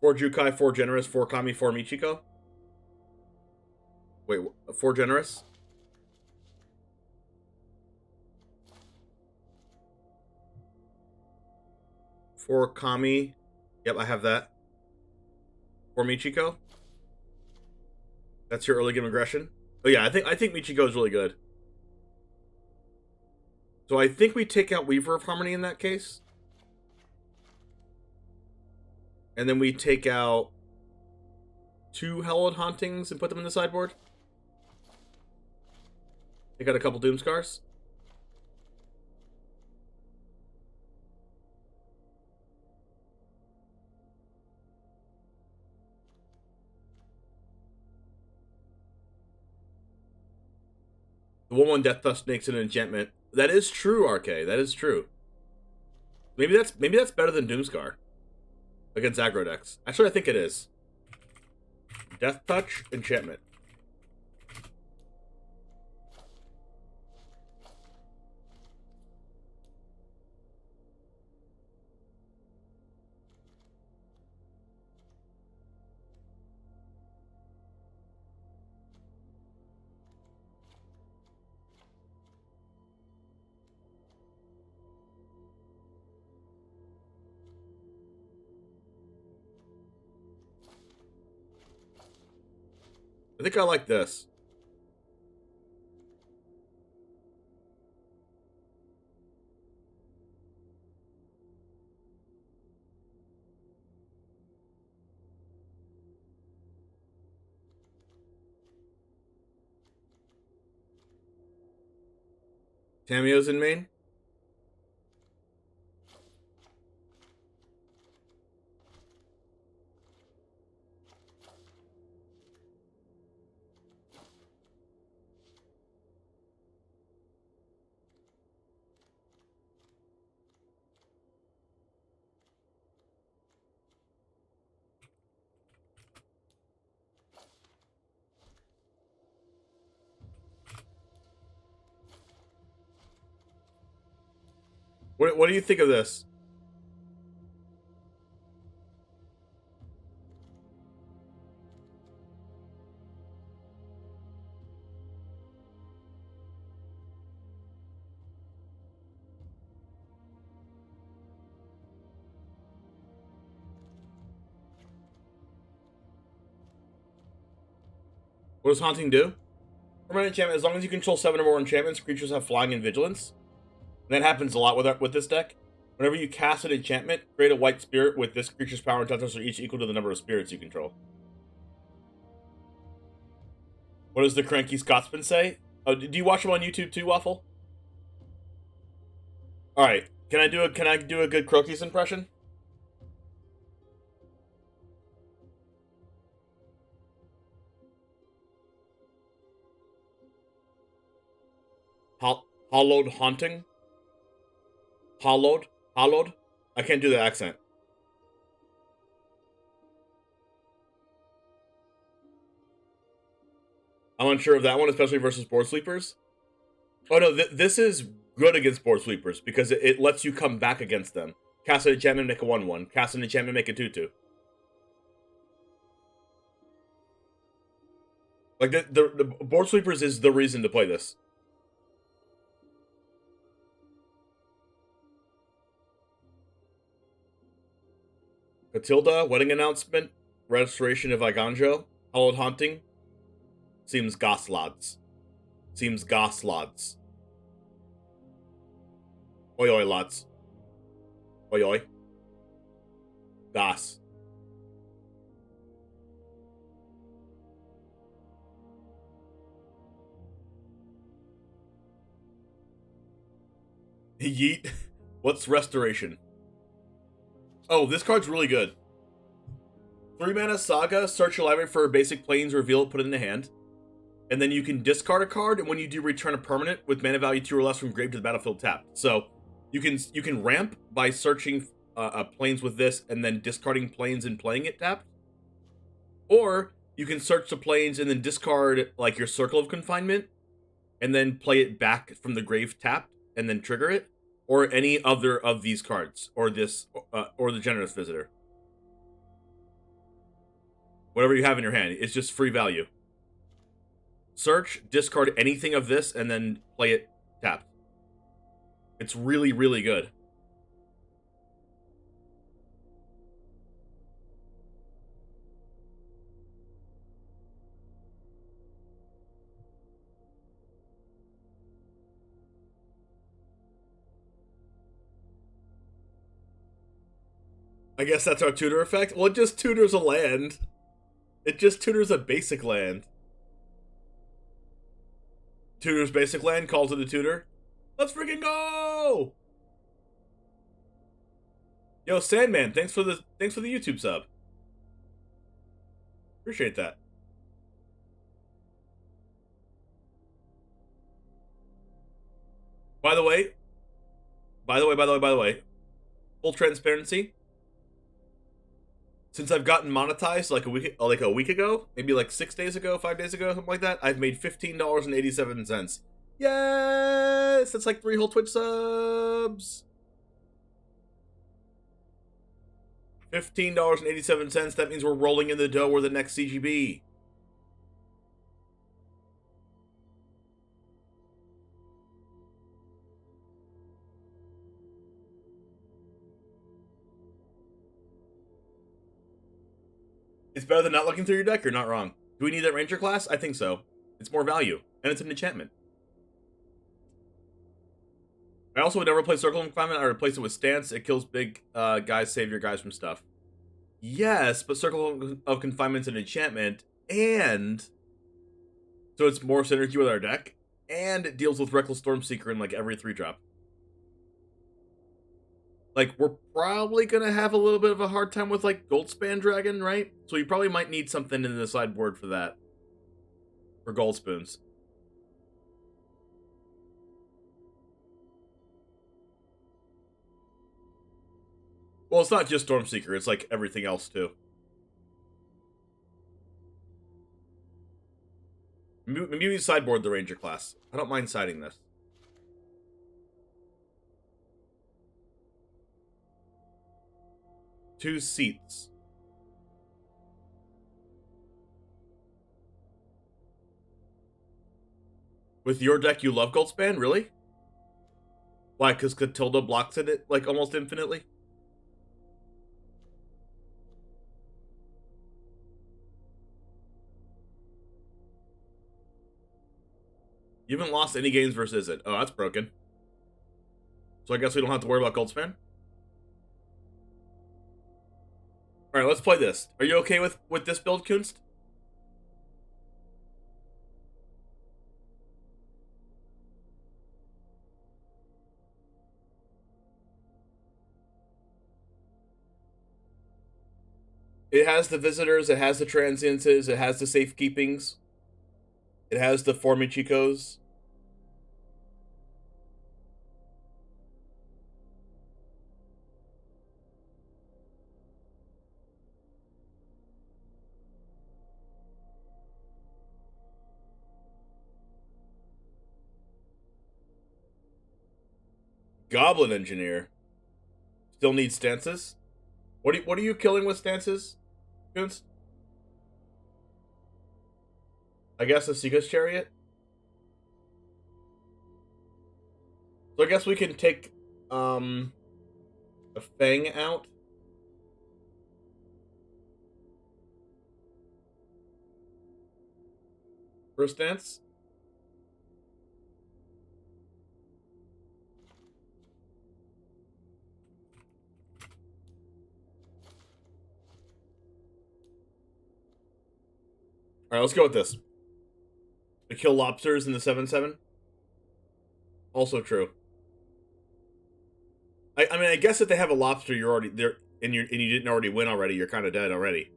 Four Jukai, 4 Generous, 4 Kami, 4 Michiko. Wait, 4 Generous? For Kami. Yep, I have that. For Michiko. That's your early game aggression. Oh yeah, I think Michiko is really good. So I think we take out Weaver of Harmony in that case. And then we take out 2 Hallowed Hauntings and put them in the sideboard. Take out a couple Doomskars. The 1/1 Death Touch makes an enchantment. That is true, RK. That is true. Maybe that's better than Doomskar against aggro decks. Actually, I think it is. Death Touch, enchantment. I think I like this. Tameo's in main. What do you think of this? What does Haunting do? Permanent enchantment. As long as you control 7 or more enchantments, creatures have flying and vigilance. And that happens a lot with this deck. Whenever you cast an enchantment, create a white spirit with this creature's power and toughness are each equal to the number of spirits you control. What does the Cranky Scotsman say? Oh, do you watch him on YouTube too, Waffle? All right, can I do a good Crokeyz impression? Hollowed Haunting? Hollowed? I can't do the accent. I'm unsure of that one, especially versus board sweepers. Oh no, this is good against board sweepers because it lets you come back against them. Cast an enchantment, make a 1/1. Cast an enchantment, make a 2/2. Like the board sweepers is the reason to play this. Catilda, Wedding Announcement, Restoration of Iganjo, Hallowed Haunting. Seems Goslods. Oi oi lots. Oi oi. Gos. Yeet. What's Restoration? Oh, this card's really good. 3 mana Saga, search your library for basic planes, reveal it, put it in the hand. And then you can discard a card, and when you do, return a permanent with mana value 2 or less from grave to the battlefield tapped. So you can ramp by searching planes with this and then discarding planes and playing it tapped. Or you can search the planes and then discard like your Circle of Confinement and then play it back from the grave tapped and then trigger it. Or any other of these cards, or this, or the Generous Visitor. Whatever you have in your hand, it's just free value. Search, discard anything of this, and then play it tapped. It's really, really good. I guess that's our tutor effect. Well, it just tutors a land. It just tutors a basic land. Tutors basic land, calls it a tutor. Let's freaking go! Yo, Sandman, thanks for the YouTube sub. Appreciate that. By the way, full transparency. Since I've gotten monetized like a week ago, maybe like 6 days ago, 5 days ago, something like that, I've made $15.87. Yes! That's like 3 whole Twitch subs. $15.87. That means we're rolling in the dough. We're the next CGB. It's better than not looking through your deck. You're not wrong. Do we need that Ranger class? I think so. It's more value. And it's an enchantment. I also would never play Circle of Confinement. I replace it with Stance. It kills big guys, save your guys from stuff. Yes, but Circle of Confinement's an enchantment. And so it's more synergy with our deck. And it deals with Reckless Stormseeker in like every 3-drop. Like, we're probably going to have a little bit of a hard time with, like, Goldspan Dragon, right? So you probably might need something in the sideboard for that. For Gold Spoons. Well, it's not just Stormseeker. It's, like, everything else, too. Maybe we sideboard the Ranger class. I don't mind siding this. Two seats. With your deck, you love Goldspan? Really? Why? Because Catilda blocks it like almost infinitely? You haven't lost any games versus it. Oh, that's broken. So I guess we don't have to worry about Goldspan? Alright, let's play this. Are you okay with this build, Kunst? It has the visitors, it has the transiences, it has the safekeepings. It has the Formichicos. Goblin Engineer. Still needs stances? What are you killing with stances, Kunst? I guess a Seaga's Chariot? So I guess we can take a Fang out. For a stance? Alright, let's go with this. To kill lobsters in the 7/7? Also true. I mean, I guess if they have a lobster, you're already there. and you didn't already win already, you're kind of dead already.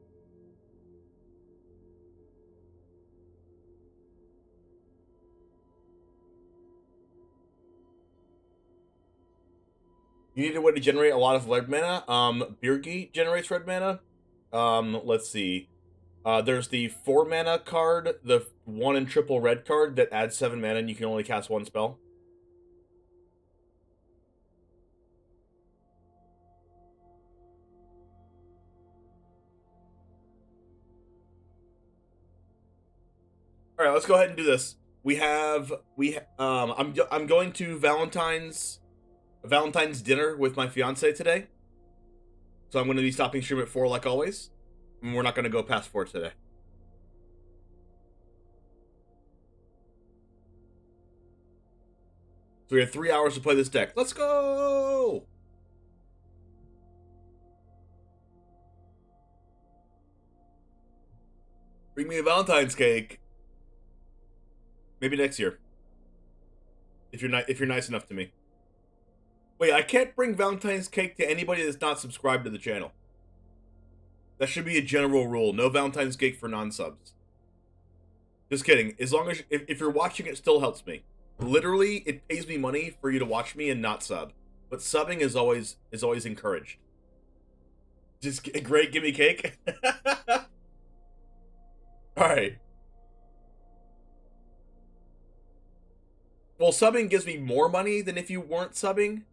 You need a way to generate a lot of red mana. Birgi generates red mana. Let's see. There's the 4 mana card, the 1 and triple red card that adds 7 mana and you can only cast 1 spell. All right, let's go ahead and do this. I'm going to Valentine's dinner with my fiance today. So I'm going to be stopping stream at 4 like always. And we're not going to go past 4 today. So we have 3 hours to play this deck. Let's go! Bring me a Valentine's cake. Maybe next year. If you're nice enough to me. Wait, I can't bring Valentine's cake to anybody that's not subscribed to the channel. That should be a general rule. No Valentine's cake for non-subs. Just kidding. As long as if you're watching, it still helps me. Literally, it pays me money for you to watch me and not sub. But subbing is always encouraged. Just great, give me cake. All right. Well, subbing gives me more money than if you weren't subbing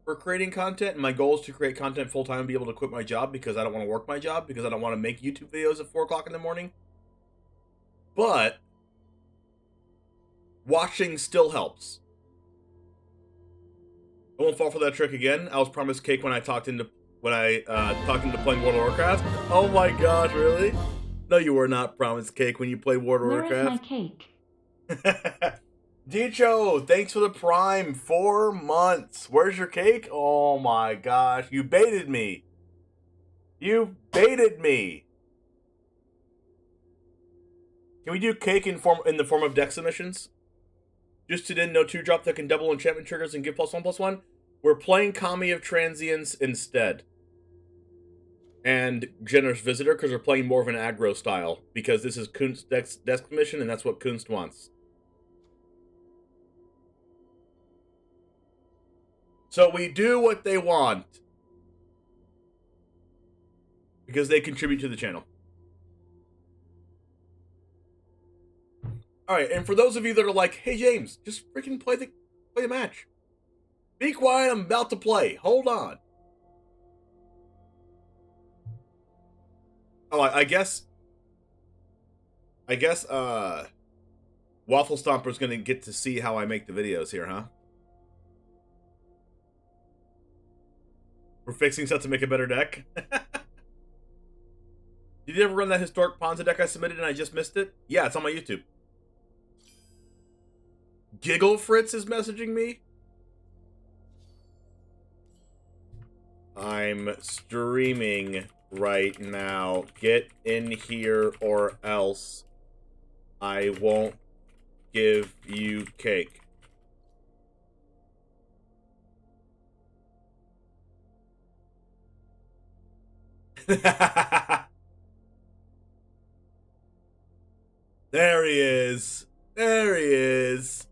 for creating content. And my goal is to create content full-time and be able to quit my job because I don't want to work my job, because I don't want to make YouTube videos at 4 o'clock in the morning. But watching still helps. I won't fall for that trick again. I was promised cake when I talked into playing World of Warcraft. Oh my gosh, really? No, you were not promised cake when you played World of Warcraft. Where is my cake? Dicho, thanks for the Prime. 4 months. Where's your cake? Oh my gosh, you baited me. You baited me. Can we do cake in the form of deck submissions? Just to then no 2-drop that can double enchantment triggers and give +1/+1. We're playing Kami of Transience instead. And Generous Visitor, because we're playing more of an aggro style. Because this is Kunst's deck submission, and that's what Kunst wants. So we do what they want. Because they contribute to the channel. Alright, and for those of you that are like, hey James, just freaking play the match. Be quiet, I'm about to play. Hold on. Oh, I guess Waffle Stomper's gonna get to see how I make the videos here, huh? We're fixing stuff to make a better deck. Did you ever run that historic Ponza deck I submitted and I just missed it? Yeah, it's on my YouTube. Giggle Fritz is messaging me. I'm streaming right now. Get in here or else I won't give you cake. There he is. There he is.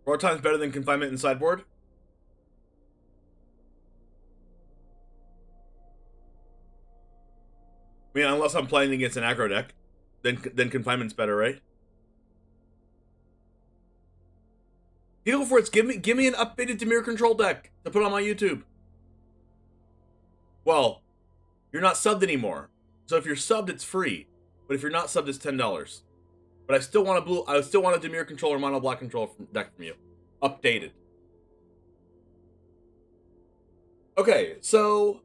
More times better than confinement and sideboard? I mean, unless I'm playing against an aggro deck, then confinement's better, right? Giggle for it. Give me an updated Dimir control deck to put on my YouTube. Well, you're not subbed anymore. So if you're subbed, it's free. But if you're not subbed, it's $10. But I still want a Dimir controller, mono black control deck from you. Updated. Okay, so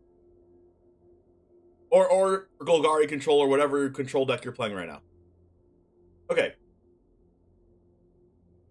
or Golgari controller, whatever control deck you're playing right now. Okay.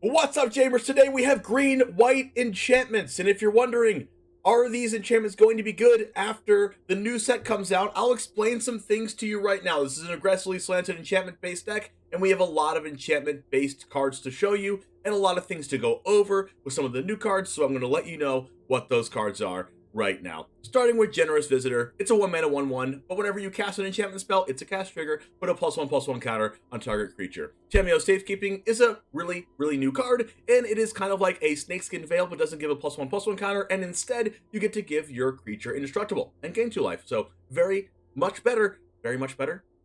What's up, Jamers? Today we have green-white enchantments, and if you're wondering, Are these enchantments going to be good after the new set comes out? I'll explain some things to you right now. This is an aggressively slanted enchantment-based deck, and we have a lot of enchantment-based cards to show you, and a lot of things to go over with some of the new cards, so I'm going to let you know what those cards are right now. Starting with Generous Visitor, it's a 1-mana 1/1, but whenever you cast an enchantment spell, it's a cast trigger, put a +1/+1 counter on target creature. Tameo Safekeeping is a really new card, and it is kind of like a Snakeskin Veil, but doesn't give a +1/+1 counter, and instead, you get to give your creature indestructible and gain 2 life. So, very much better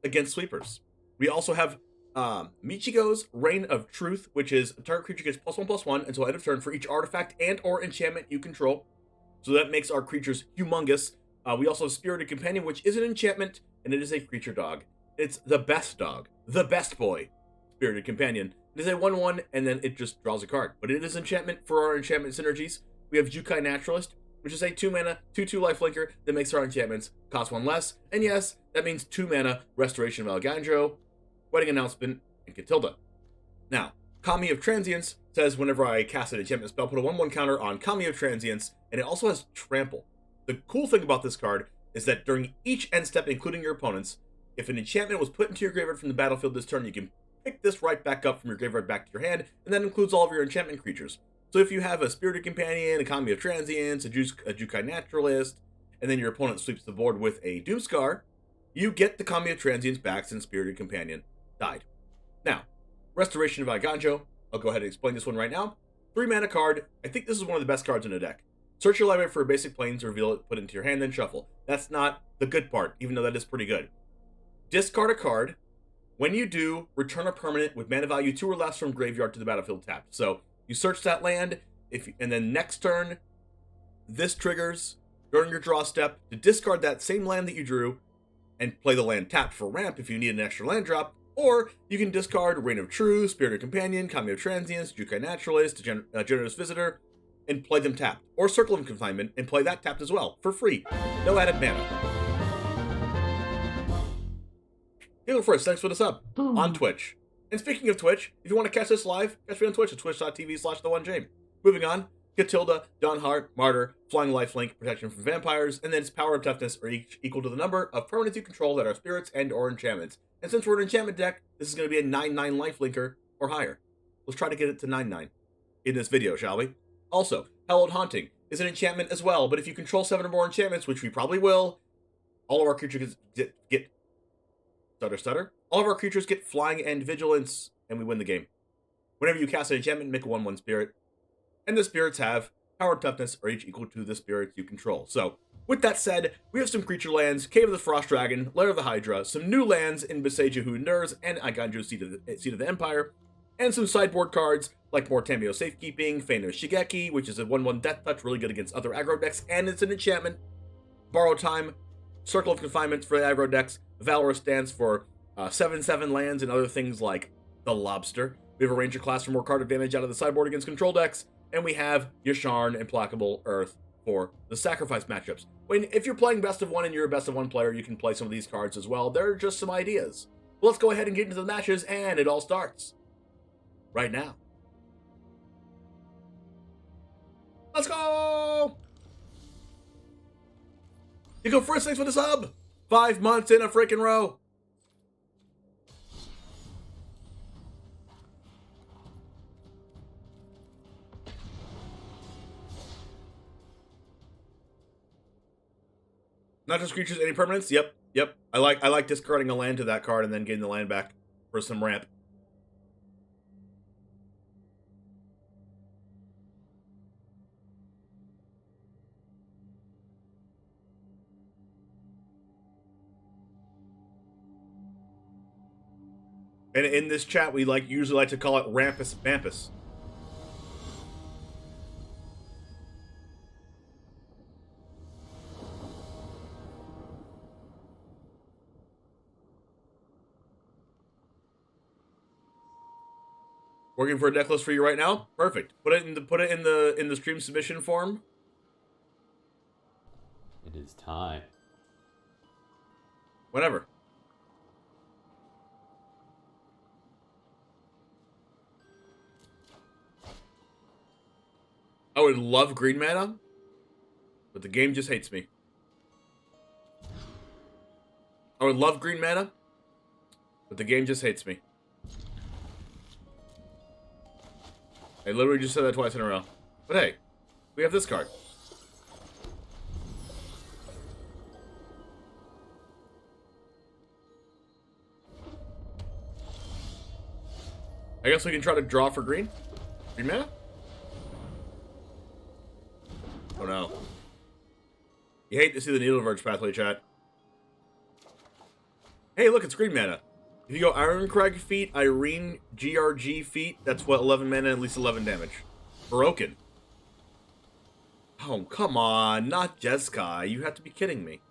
against sweepers. We also have Michigo's Reign of Truth, which is a target creature gets +1/+1 until end of turn for each artifact and or enchantment you control. So that makes our creatures humongous. We also have Spirited Companion, which is an enchantment, and it is a creature dog. It's the best dog, the best boy, Spirited Companion. It is a 1/1, and then it just draws a card. But it is enchantment for our enchantment synergies. We have Jukai Naturalist, which is a 2-mana, 2/2 lifelinker that makes our enchantments cost 1 less. And yes, that means 2-mana Restoration of Alejandro, Wedding Announcement, and Catilda. Now, Kami of Transience says whenever I cast an enchantment spell, put a 1/1 counter on Kami of Transience, and it also has Trample. The cool thing about this card is that during each end step, including your opponent's, if an enchantment was put into your graveyard from the battlefield this turn, you can pick this right back up from your graveyard back to your hand, and that includes all of your enchantment creatures. So if you have a Spirited Companion, a Kami of Transience, a Jukai Naturalist, and then your opponent sweeps the board with a Doomscar, you get the Kami of Transience back since Spirited Companion died. Now, Restoration of Alejandro, I'll go ahead and explain this one right now. 3-mana card. I think this is one of the best cards in the deck. Search your library for a basic plains, reveal it, put it into your hand, then shuffle. That's not the good part, even though that is pretty good. Discard a card. When you do, return a permanent with mana value 2 or less from graveyard to the battlefield tapped. So you search that land, and then next turn, this triggers during your draw step to discard that same land that you drew and play the land tapped for ramp if you need an extra land drop. Or you can discard Reign of Truth, Spirited Companion, Kami of Transience, Jukai Naturalist, Generous Visitor, and play them tapped. Or Circle of Confinement, and play that tapped as well, for free. No added mana. You go first, thanks for the sub. On Twitch. And speaking of Twitch, if you want to catch this live, catch me on Twitch at twitch.tv/TheOneJame. Moving on, Catilda, Dawnheart, Martyr, Flying Lifelink, Protection from Vampires, and then its power and toughness are each equal to the number of permanents you control that are spirits and or enchantments. And since we're an enchantment deck, this is going to be a 9/9 lifelinker or higher. Let's try to get it to 9/9 in this video, shall we? Also, Hallowed Haunting is an enchantment as well, but if you control 7 or more enchantments, which we probably will, all of our creatures get stutter. All of our creatures get Flying and Vigilance, and we win the game. Whenever you cast an enchantment, make a 1/1 spirit. And the spirits have power and toughness are each equal to the spirits you control. So, with that said, we have some creature lands, Cave of the Frost Dragon, Lair of the Hydra, some new lands in Beseja Who Endures and Alejandro's Seat of the Empire, and some sideboard cards like more Tameo Safekeeping, Feign of Shigeki, which is a 1/1 Death Touch, really good against other aggro decks, and it's an enchantment. Borrow Time, Circle of Confinement for aggro decks, Valorous stands for 7/7 lands and other things like the Lobster. We have a Ranger class for more card advantage out of the sideboard against control decks, and we have Yasharn, Implacable Earth for the sacrifice matchups. If you're playing best of one and you're a best of one player, you can play some of these cards as well. They're just some ideas. Well, let's go ahead and get into the matches, and it all starts right now. Let's go! You go first, thanks for the sub! 5 months in a freaking row. Not just creatures, any permanents? Yep. I like discarding a land to that card and then getting the land back for some ramp. And in this chat, we usually like to call it Rampus Bampus. Working for a deck list for you right now? Perfect. Put it in the stream submission form. It is time. Whatever. I would love green mana. But the game just hates me. I would love green mana, but the game just hates me. I literally just said that twice in a row. But hey, we have this card. I guess we can try to draw for green. Green mana? Oh no. You hate to see the needle verge pathway, chat. Hey, look, it's green mana. If you go Ironcrag feat, Irene, GRG feat, that's what, 11 mana and at least 11 damage. Broken. Oh, come on, not Jeskai. You have to be kidding me.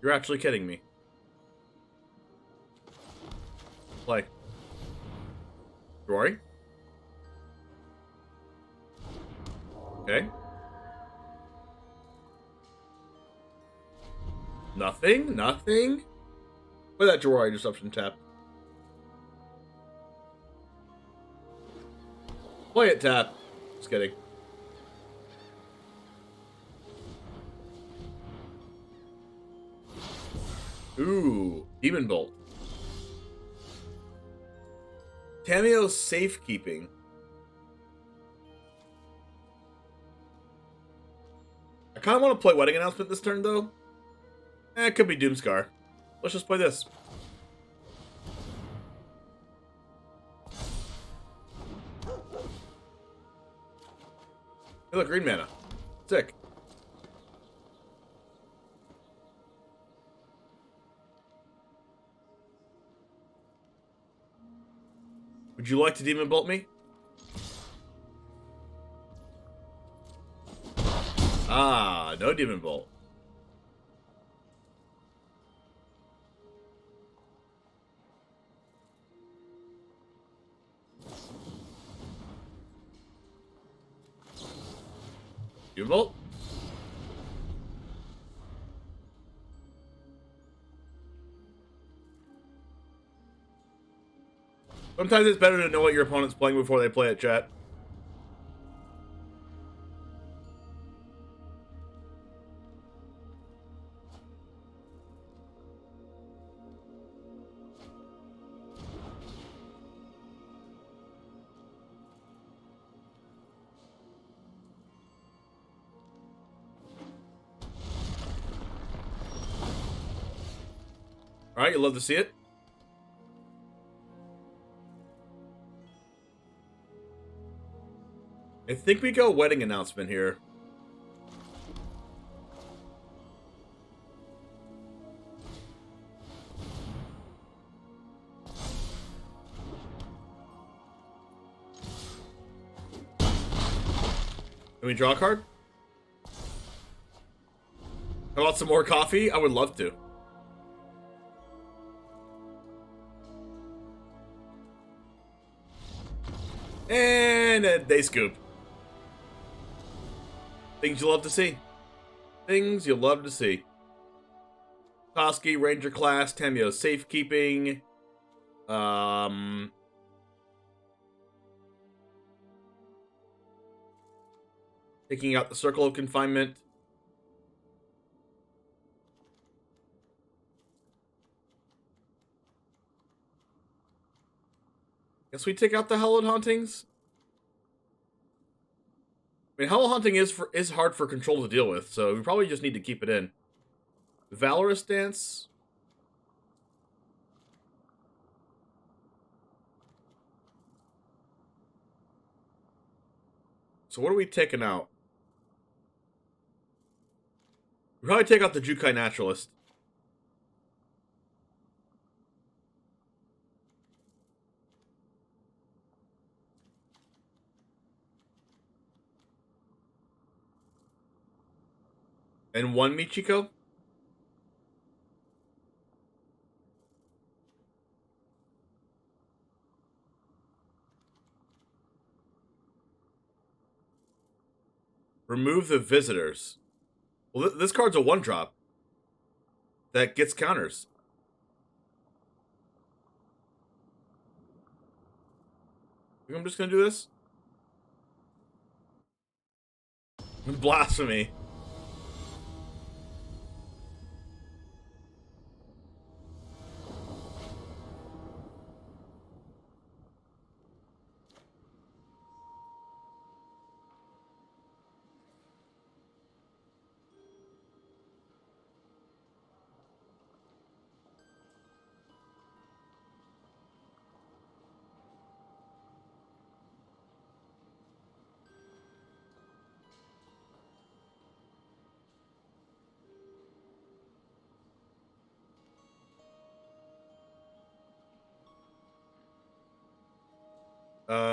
You're actually kidding me. Play. Rory? Okay. Nothing? Nothing? Play that Jiraiya Disruption tap. Play it, tap. Just kidding. Ooh, Demon Bolt. Tameo's Safekeeping. I kind of want to play Wedding Announcement this turn, though. It could be Doomscar. Let's just play this. Hey, look, green mana. Sick. Would you like to Demon Bolt me? Ah, no Demon Bolt. Demon Bolt? Sometimes it's better to know what your opponent's playing before they play it, chat. Alright, you love to see it. I think we go Wedding Announcement here. Can we draw a card? How about some more coffee? I would love to. And they scoop. Things you love to see. Things you love to see. Toski, Ranger class, Tameo, Safekeeping. Taking out the Circle of Confinement. Guess we take out the Hallowed Hauntings. I mean, Hallowed Haunting is hard for Control to deal with, so we probably just need to keep it in. Valorous Dance. So what are we taking out? We probably take out the Jukai Naturalist. And one Michiko? Remove the visitors. Well, this card's a 1-drop. That gets counters. I'm just gonna do this. Blasphemy.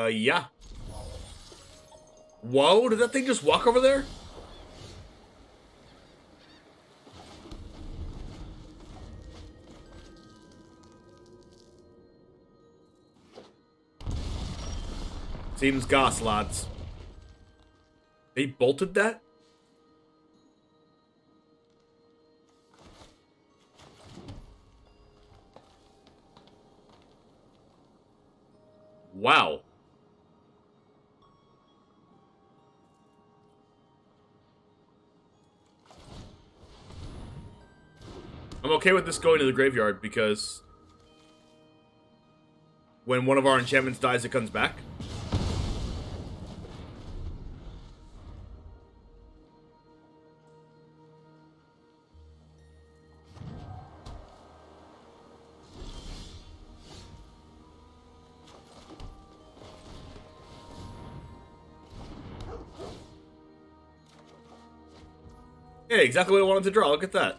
Yeah. Whoa, did that thing just walk over there? Seems goss, lads. They bolted that? Wow. I'm okay with this going to the graveyard because when one of our enchantments dies, it comes back. Yeah, exactly what I wanted to draw. Look at that.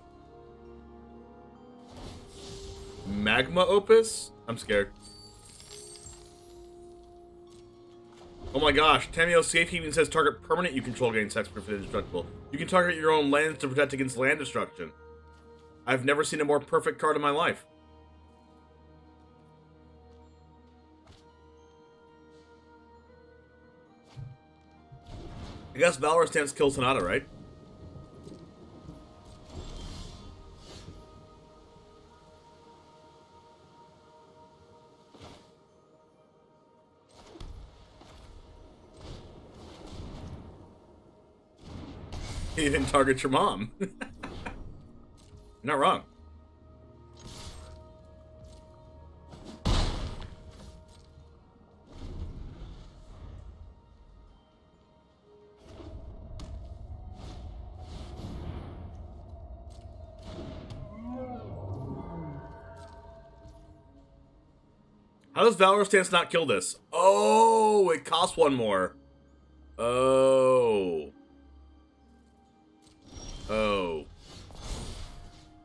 Magma Opus? I'm scared. Oh my gosh, Tamio Safekeeping says target permanent you control gains hexproof and indestructible. You can target your own lands to protect against land destruction. I've never seen a more perfect card in my life. I guess Valor Stance kills Sonata, right? You didn't target your mom. You're not wrong. How does Valor Stance not kill this? Oh, it costs one more. Oh. Oh.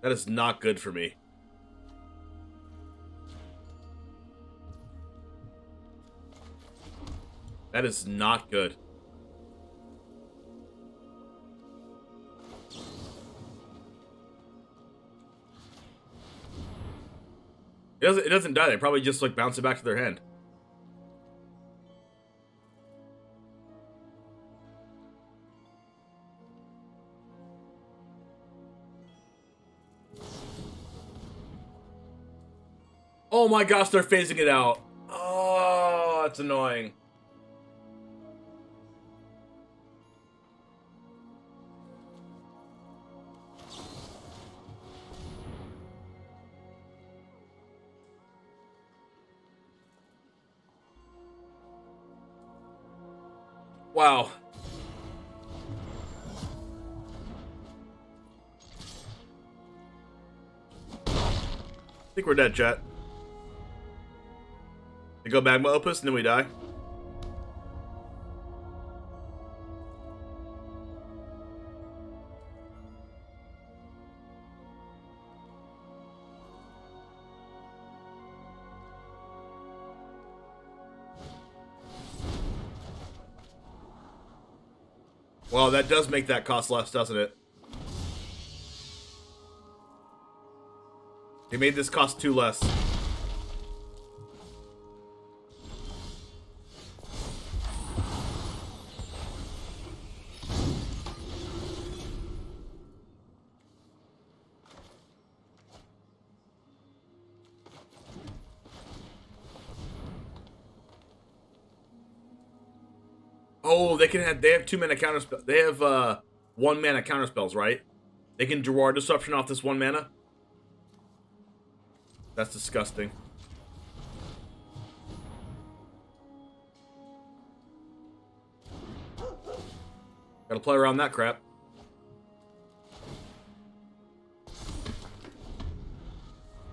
That is not good for me. That is not good. It doesn't die. They probably just like bounce it back to their hand. Oh my gosh, they're phasing it out. Oh, that's annoying. Wow. I think we're dead, chat. We go Magma Opus and then we die. Well, that does make that cost less, doesn't it? He made this cost 2 less. Oh, they have 2 mana counter spell. They have 1 mana counter spells, right? They can draw disruption off this 1 mana. That's disgusting. Gotta play around that crap.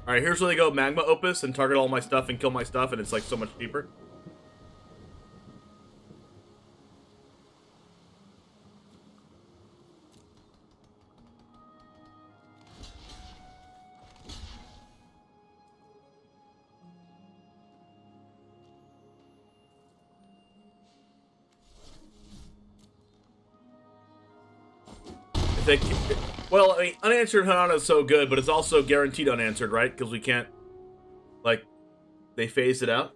Alright, here's where they go Magma Opus and target all my stuff and kill my stuff, and it's like so much cheaper. Well, I mean, unanswered Hanana is so good, but it's also guaranteed unanswered, right? Because we can't, like, they phased it out.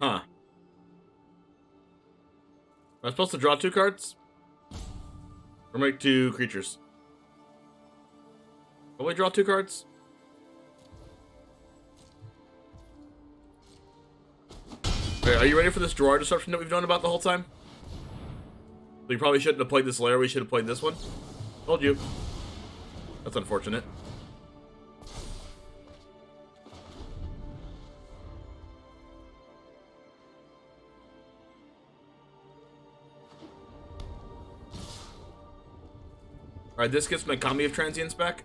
Huh. Am I supposed to draw 2 cards? Or make 2 creatures? Will we draw 2 cards? Okay, are you ready for this draw disruption that we've known about the whole time? So you probably shouldn't have played this layer, we should have played this one. Told you. That's unfortunate. Alright, this gets my Kami of Transience back.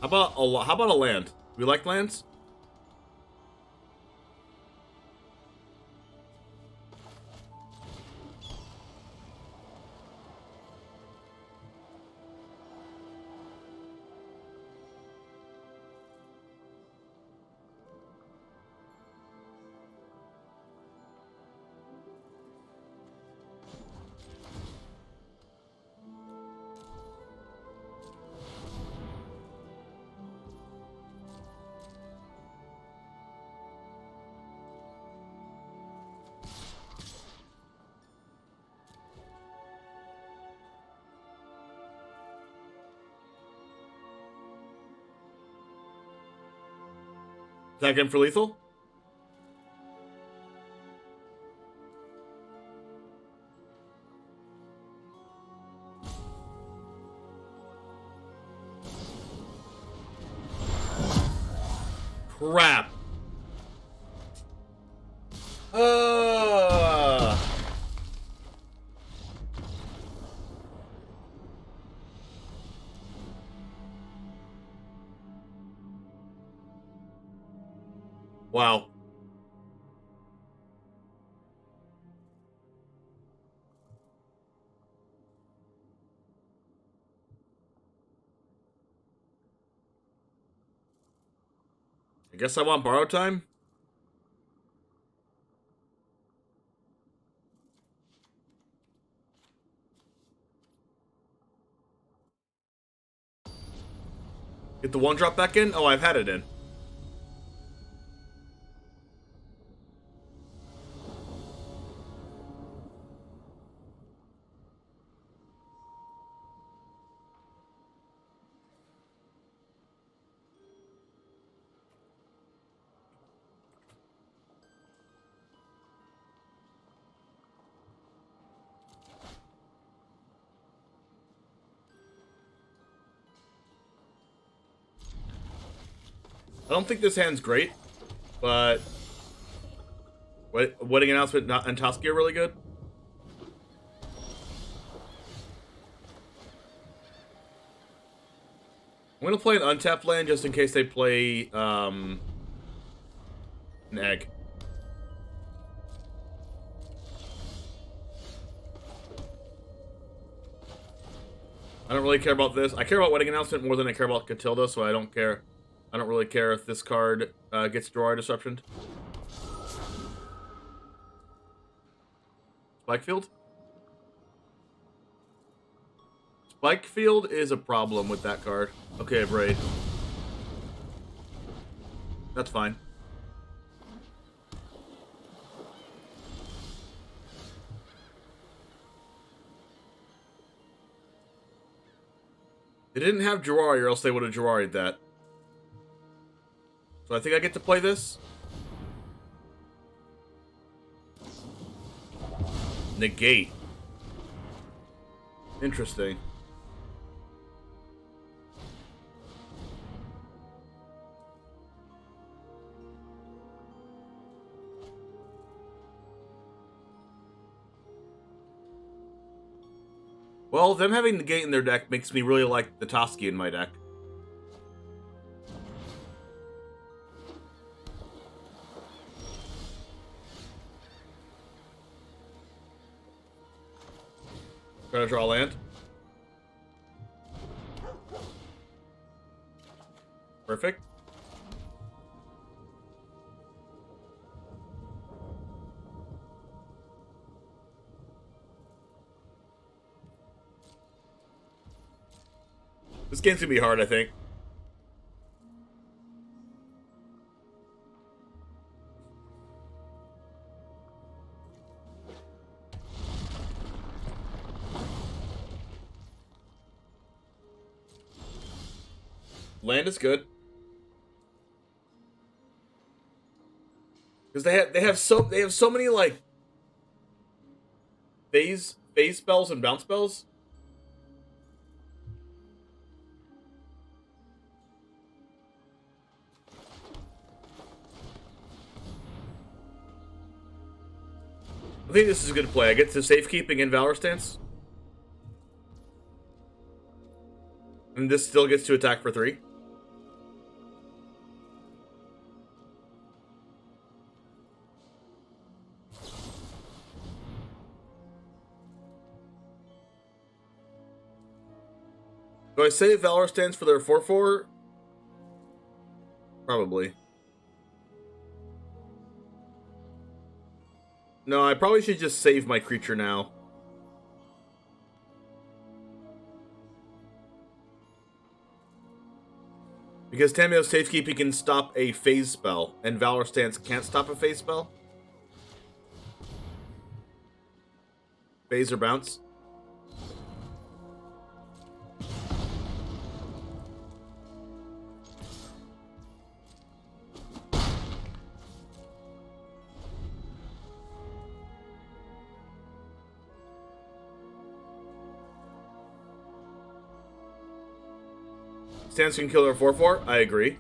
How about a land? We like lands? Attack him for lethal? Crap. Wow. I guess I want borrow time. Get the 1-drop back in? Oh, I've had it in. don't think this hand's great, but Wedding Announcement and Toski are really good. I'm gonna play an untapped land just in case they play an egg. I don't really care about this. I care about Wedding Announcement more than I care about Catilda, so I don't care. I don't really care if this card gets Drawer Disruption. Spikefield? Spikefield is a problem with that card. Okay, Braid. That's fine. They didn't have Jirari, or else they would have Jirari'd that. So I think I get to play this. Negate. Interesting. Well, them having Negate in their deck makes me really like the Toski in my deck. Trying to draw land. Perfect. This game's gonna be hard, I think. Land is good. Because they have so many like phase spells and bounce spells. I think this is a good play. I get to safekeeping in Valor Stance. And this still gets to attack for 3. Do I save Valor Stance for their 4/4? Probably. No, I probably should just save my creature now. Because Tamiyo's Safekeeping can stop a phase spell, and Valor Stance can't stop a phase spell. Phase or bounce. Stance can kill her 4/4. I agree.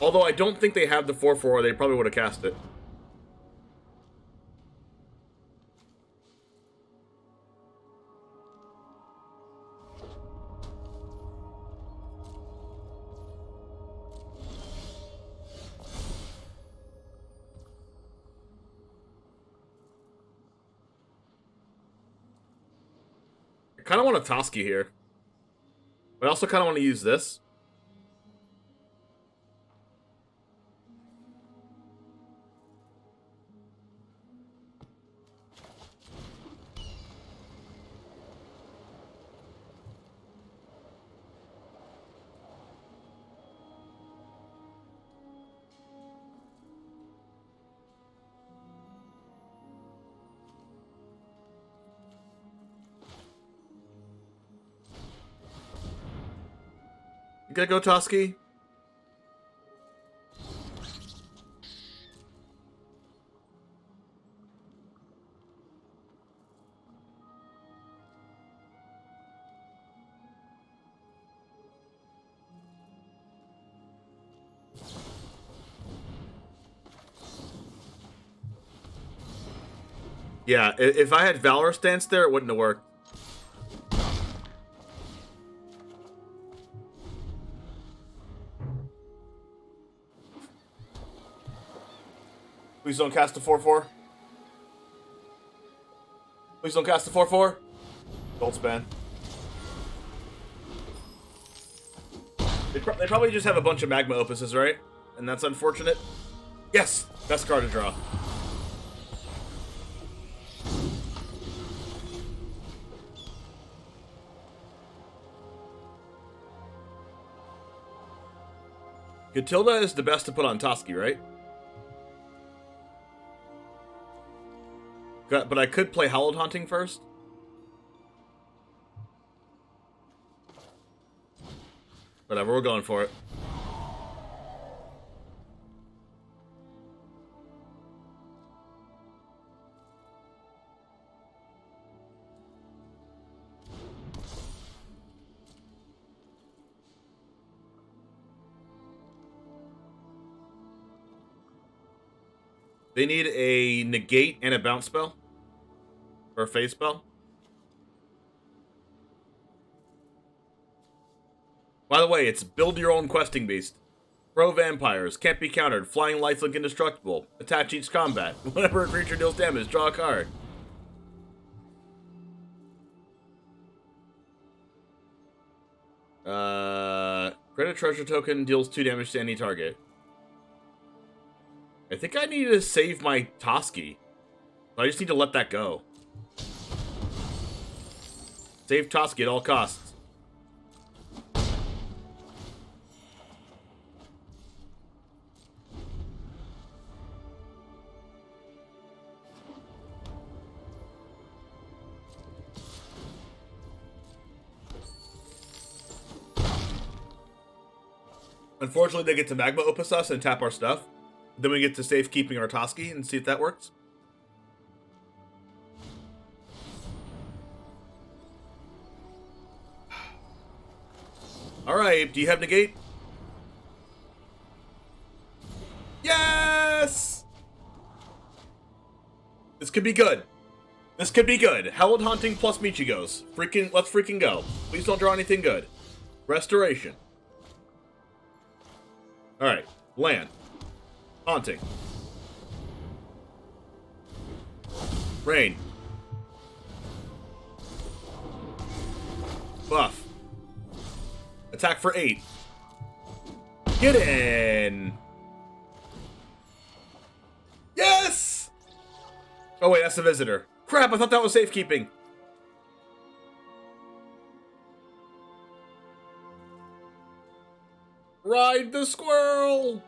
Although I don't think they have the 4/4, they probably would have cast it. I kind of want a Toski here. But I also kind of want to use this. You gotta go, Toski. Yeah, if I had Valor stance there, it wouldn't have worked. Please don't cast a 4/4. Please don't cast a 4/4. Gold span. They probably just have a bunch of Magma Opuses, right? And that's unfortunate. Yes! Best card to draw. Catilda is the best to put on Toski, right? But I could play Hallowed Haunting first. Whatever, we're going for it. They need a negate and a bounce spell. Or a phase spell. By the way, it's build your own questing beast. Pro vampires, can't be countered, flying lifelink indestructible. Attach each combat. Whenever a creature deals damage, draw a card. Credit treasure token deals 2 damage to any target. I think I need to save my Toski. I just need to let that go. Save Toski at all costs. Unfortunately, they get to Magma Opus us and tap our stuff. Then we get to safe keeping our Toski and see if that works. Alright, do you have negate? Yes! This could be good. This could be good. Hallowed Haunting plus Michigos. Let's freaking go. Please don't draw anything good. Restoration. Alright, land. Haunting. Rain. Buff. Attack for 8. Get in! Yes! Oh wait, that's the visitor. Crap, I thought that was safekeeping. Ride the squirrel!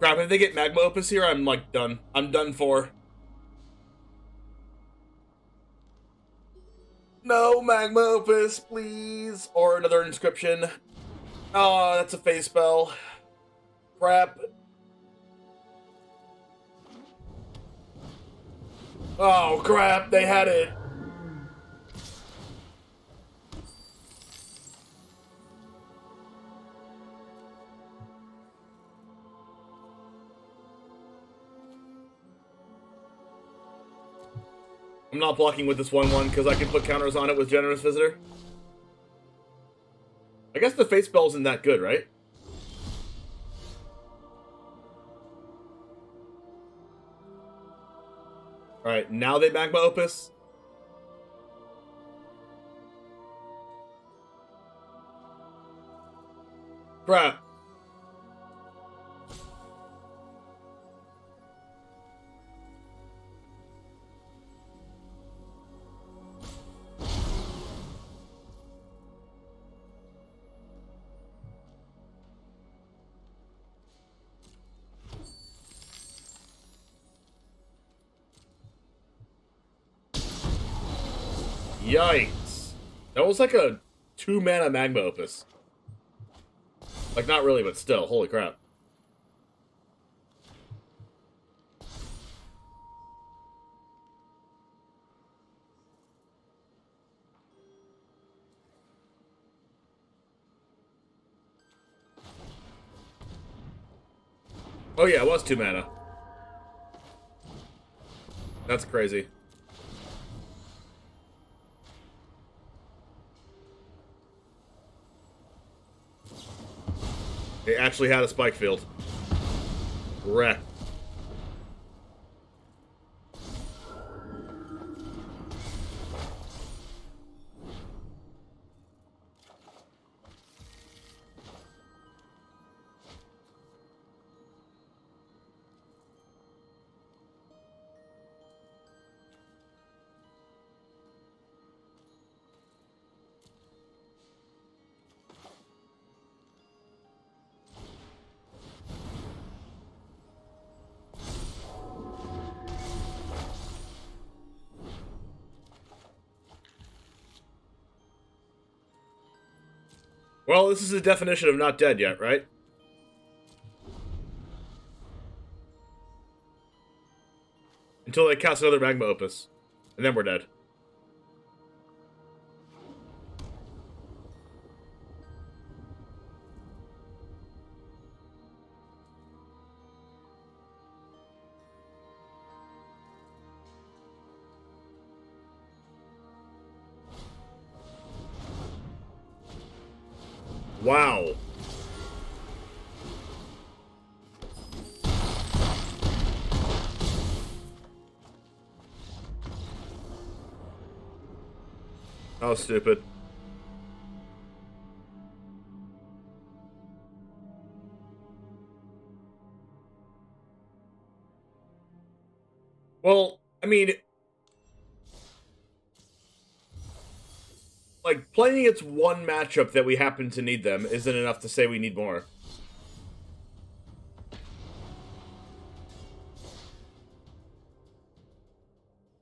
Crap, if they get Magma Opus here, I'm like done. I'm done for. No Magma Opus, please. Or another inscription. Oh, that's a phase spell. Crap. Oh, crap, they had it. I'm not blocking with this 1/1 because I can put counters on it with Generous Visitor. I guess the Fate spell isn't that good, right? Alright, now they Magma Opus. Crap. Yikes. That was like a 2-mana Magma Opus. Like, not really, but still. Holy crap. Oh yeah, it was 2 mana. That's crazy. It actually had a spike field. Wreck. Well, this is the definition of not dead yet, right? Until they cast another Magma Opus. And then we're dead. Wow. That was stupid. Well, I mean, like, playing it's one matchup that we happen to need them isn't enough to say we need more.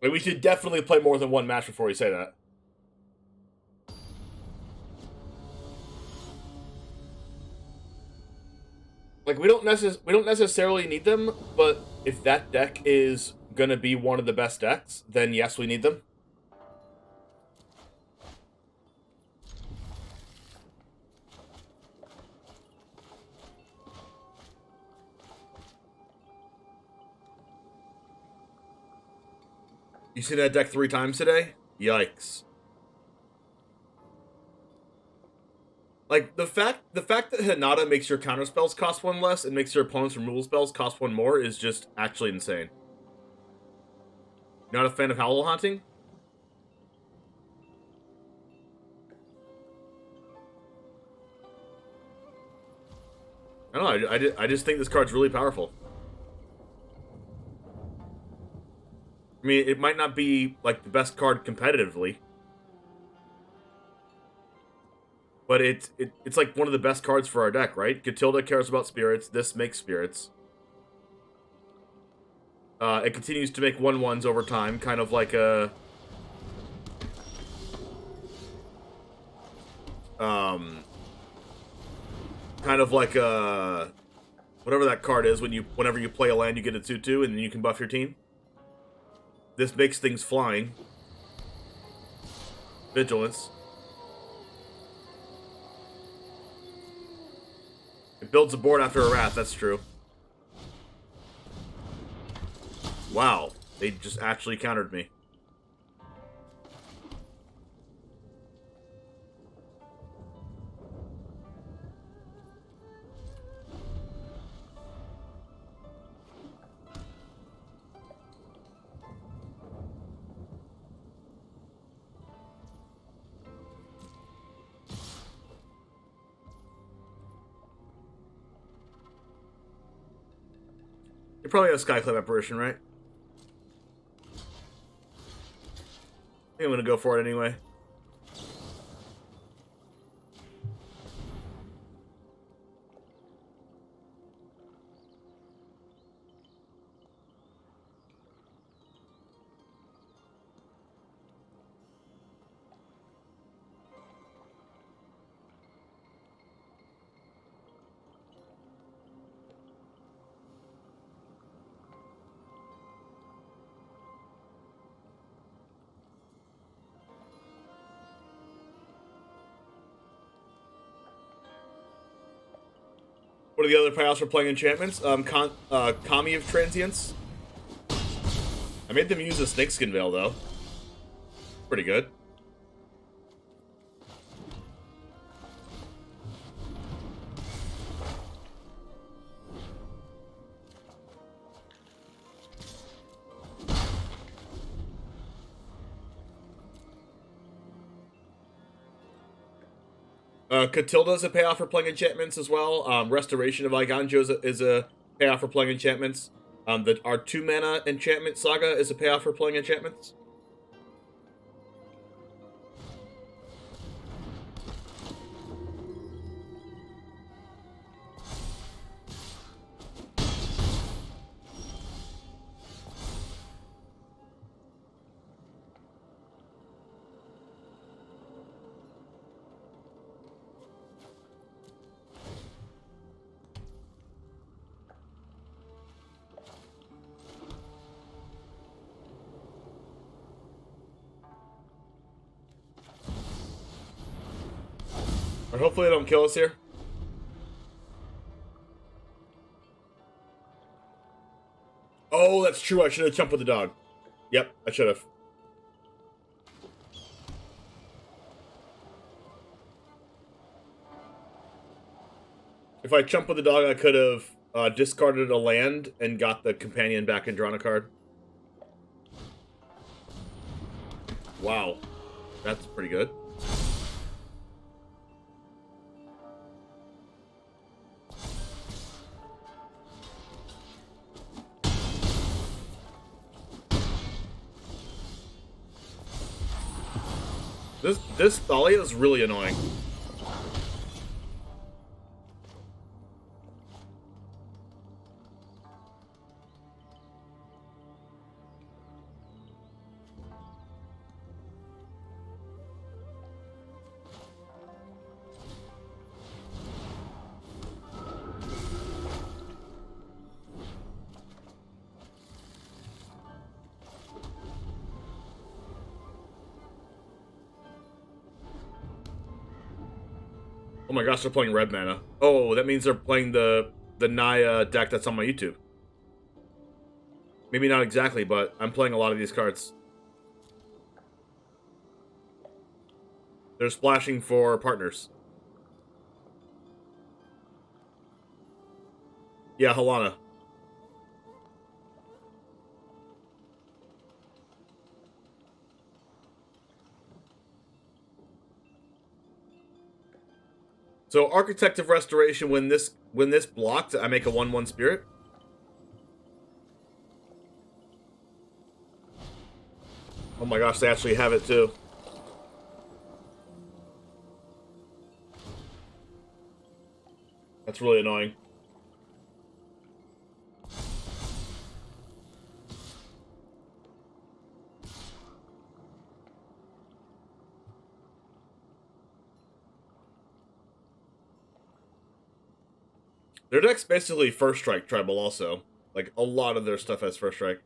Like, we should definitely play more than one match before we say that. Like, we don't necessarily need them, but if that deck is gonna be one of the best decks, then yes, we need them. You see that deck 3 times today? Yikes. Like, the fact that Hinata makes your counter spells cost 1 less and makes your opponent's removal spells cost 1 more is just actually insane. Not a fan of Howl Haunting? I don't know, I just think this card's really powerful. I mean, it might not be, like, the best card competitively. But it's like one of the best cards for our deck, right? Catilda cares about spirits. This makes spirits. It continues to make 1/1s over time, kind of like a... kind of like a... whatever that card is, whenever you play a land, you get a 2/2, and then you can buff your team. This makes things flying. Vigilance. It builds a board after a wrath, that's true. Wow, they just actually countered me. You're probably a Skyclave Apparition, right? I think I'm gonna go for it anyway. What are the other payoffs for playing enchantments? Kami of Transience. I made them use a snakeskin veil though. Pretty good. Catilda is a payoff for playing enchantments as well. Restoration of Iganjo is a payoff for playing enchantments. Our 2-mana enchantment saga is a payoff for playing enchantments. Or hopefully they don't kill us here. Oh, that's true. I should have jumped with the dog. Yep, I should have. If I jumped with the dog, I could have discarded a land and got the companion back and drawn a card. Wow. That's pretty good. This Thalia is really annoying. Oh my gosh, they're playing red mana. Oh, that means they're playing the Naya deck that's on my YouTube. Maybe not exactly, but I'm playing a lot of these cards. They're splashing for partners. Yeah, Halana. So Architect of Restoration, when this blocked, I make a 1/1 spirit. Oh my gosh, they actually have it too. That's really annoying. Their deck's basically First Strike Tribal also. Like, a lot of their stuff has First Strike.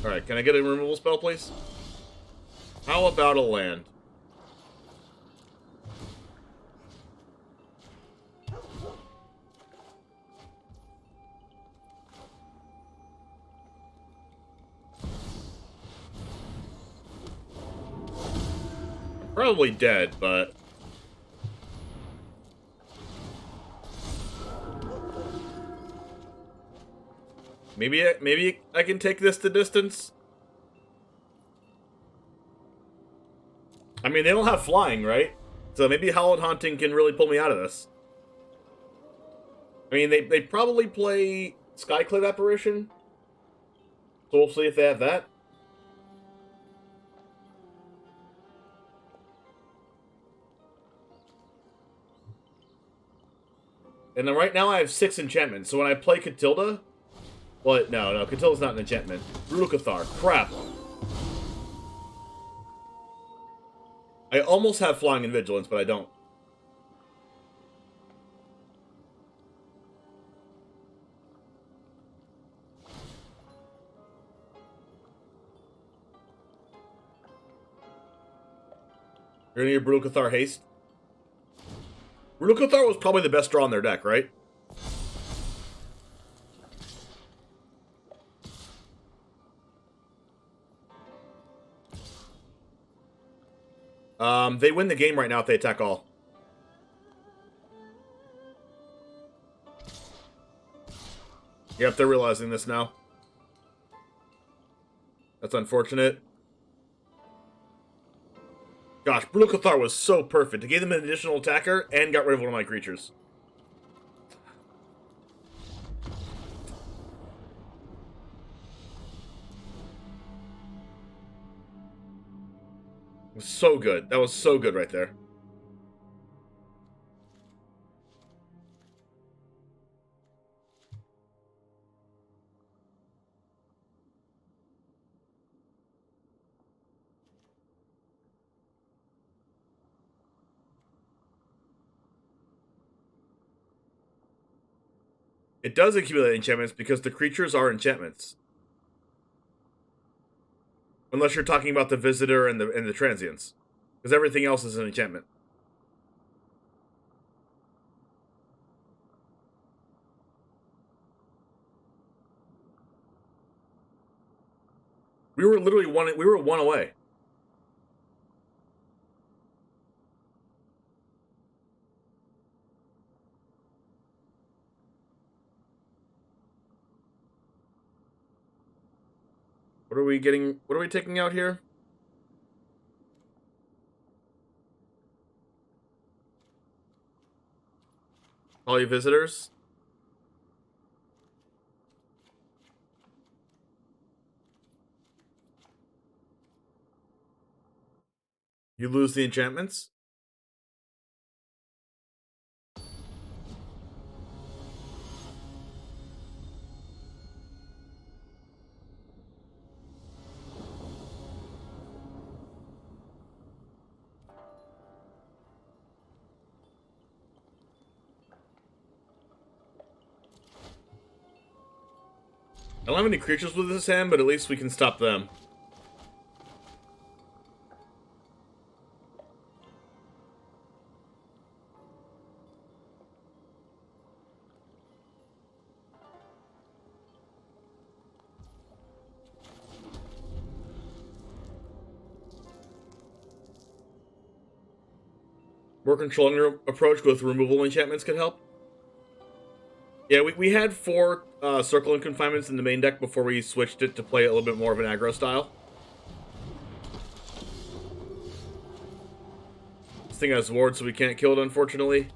Alright, can I get a removal spell, please? How about a land? Probably dead, but... Maybe I can take this to distance? I mean, they don't have flying, right? So maybe Hallowed Haunting can really pull me out of this. I mean, they probably play Skyclave Apparition. So we'll see if they have that. And then right now I have 6 enchantments. So when I play Catilda... Well, no, Catilda's not an enchantment. Rukathar, crap. I almost have Flying and Vigilance, but I don't. You're gonna get Brutal Cathar Haste. Brutal Cathar was probably the best draw in their deck, right? They win the game right now if they attack all. Yep, they're realizing this now. That's unfortunate. Gosh, Brutal Cathar was so perfect. It gave them an additional attacker and got rid of one of my creatures. It was so good. That was so good right there. It does accumulate enchantments because the creatures are enchantments. Unless you're talking about the visitor and the transients. Because everything else is an enchantment. We were literally one away. What are we getting? What are we taking out here? All you visitors? You lose the enchantments? I don't have any creatures with this hand, but at least we can stop them. More controlling approach with removal enchantments could help. Yeah, we had 4 Circle and Confinements in the main deck before we switched it to play a little bit more of an aggro style. This thing has ward, so we can't kill it, unfortunately.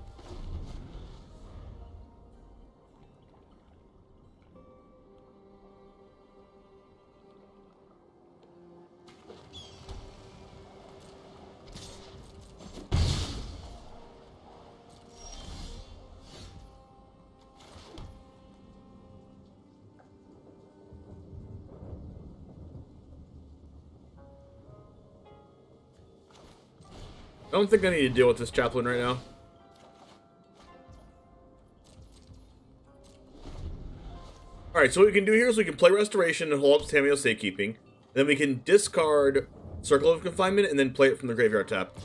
I don't think I need to deal with this chaplain right now. Alright, so what we can do here is we can play Restoration and hold up Tamiyo Safekeeping. Then we can discard Circle of Confinement and then play it from the graveyard tap.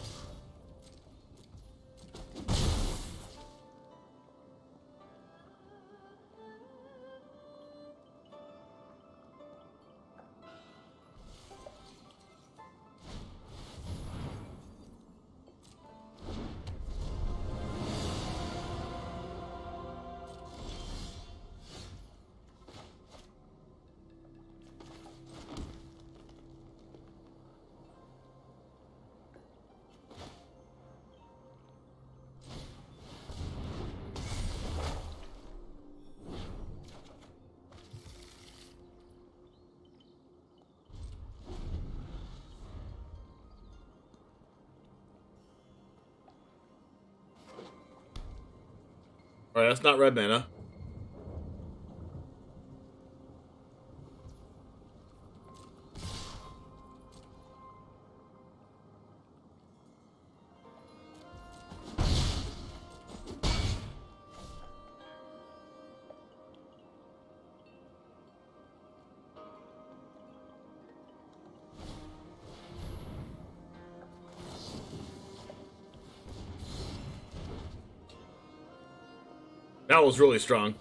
Alright, that's not red mana. That was really strong.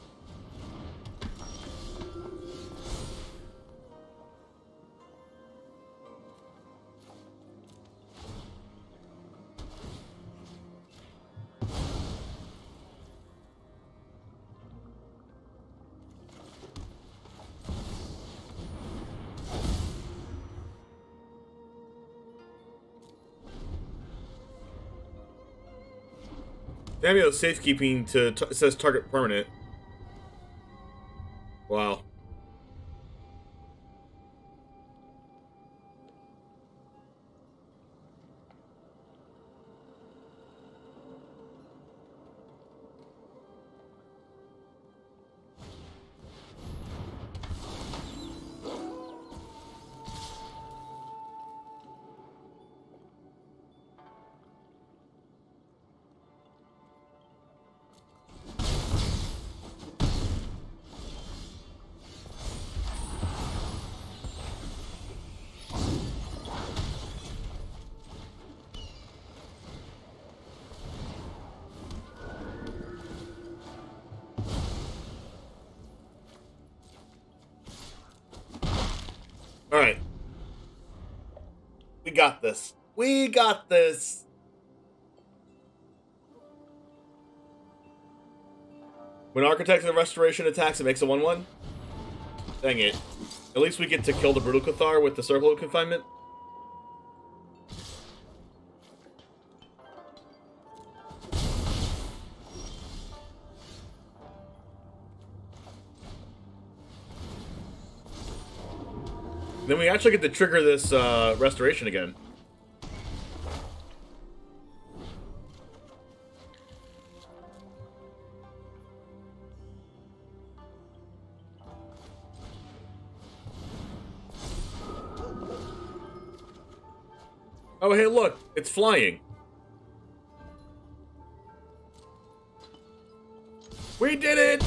Damio safekeeping it says target permanent. Wow. Alright. We got this. We got this. When Architect of the Restoration attacks, it makes a 1/1. Dang it. At least we get to kill the Brutal Cathar with the Circle of Confinement. Then we actually get to trigger this restoration again. Oh, hey, look, it's flying. We did it!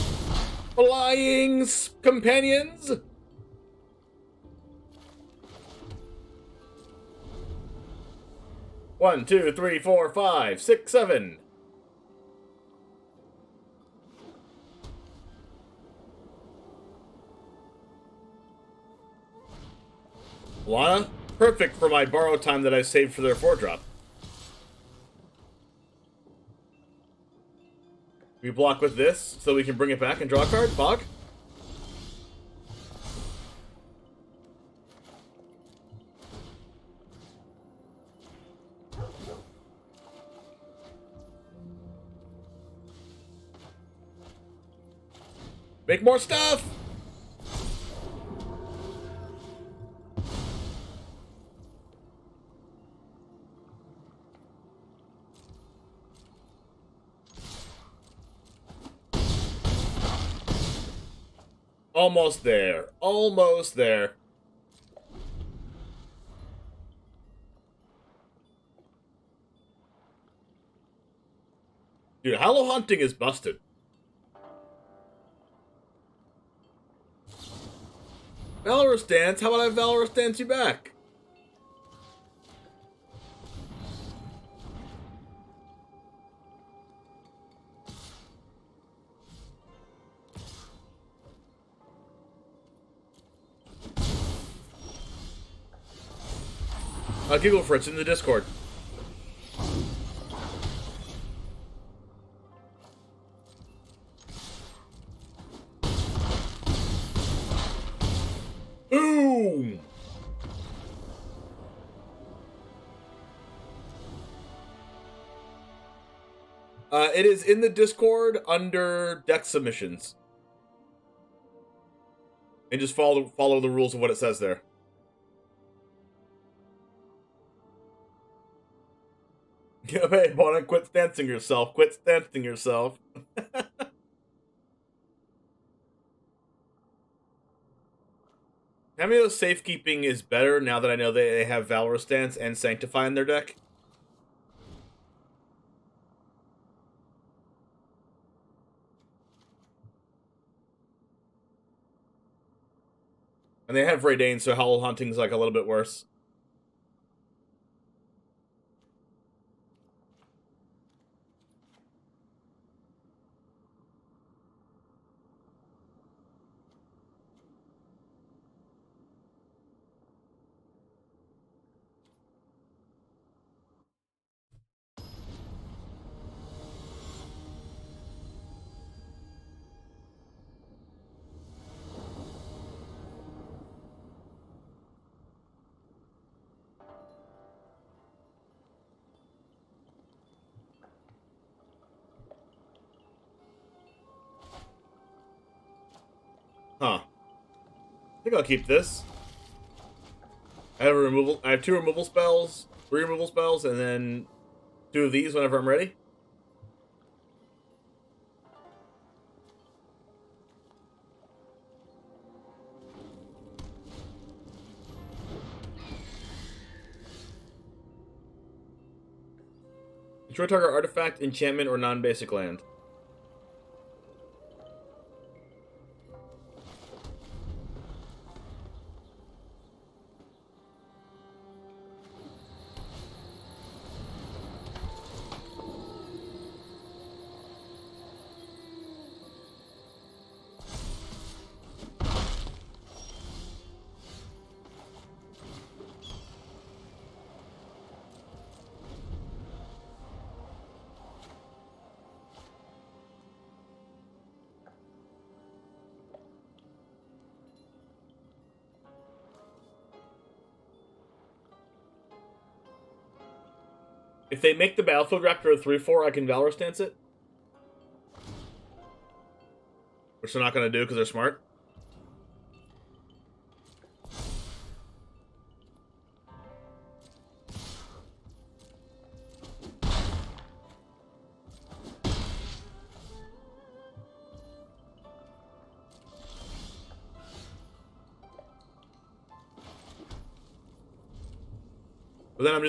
Flying companions! One, two, three, four, five, six, seven. Lana? Perfect for my borrow time that I saved for their 4-drop. We block with this so we can bring it back and draw a card. Bog? Make more stuff! Almost there. Almost there. Dude, Hollow Hunting is busted. Valorous Dance? How about I Valorous Dance you back? Giggle Fritz in the Discord. Boom! It is in the Discord under deck submissions. And just follow the rules of what it says there. Hey, Bona, quit stancing yourself. Quit stancing yourself. Camio's safekeeping is better now that I know they have Valorous Stance and Sanctify in their deck. And they have Raydane, so Hollow Hunting's like a little bit worse. think I'll keep this. I have I have 2 removal spells, 3 removal spells, and then 2 of these whenever I'm ready. Destroy target artifact, enchantment, or non-basic land. If they make the Battlefield Raptor a 3/4, I can Valor Stance it. Which they're not going to do because they're smart. But then I'm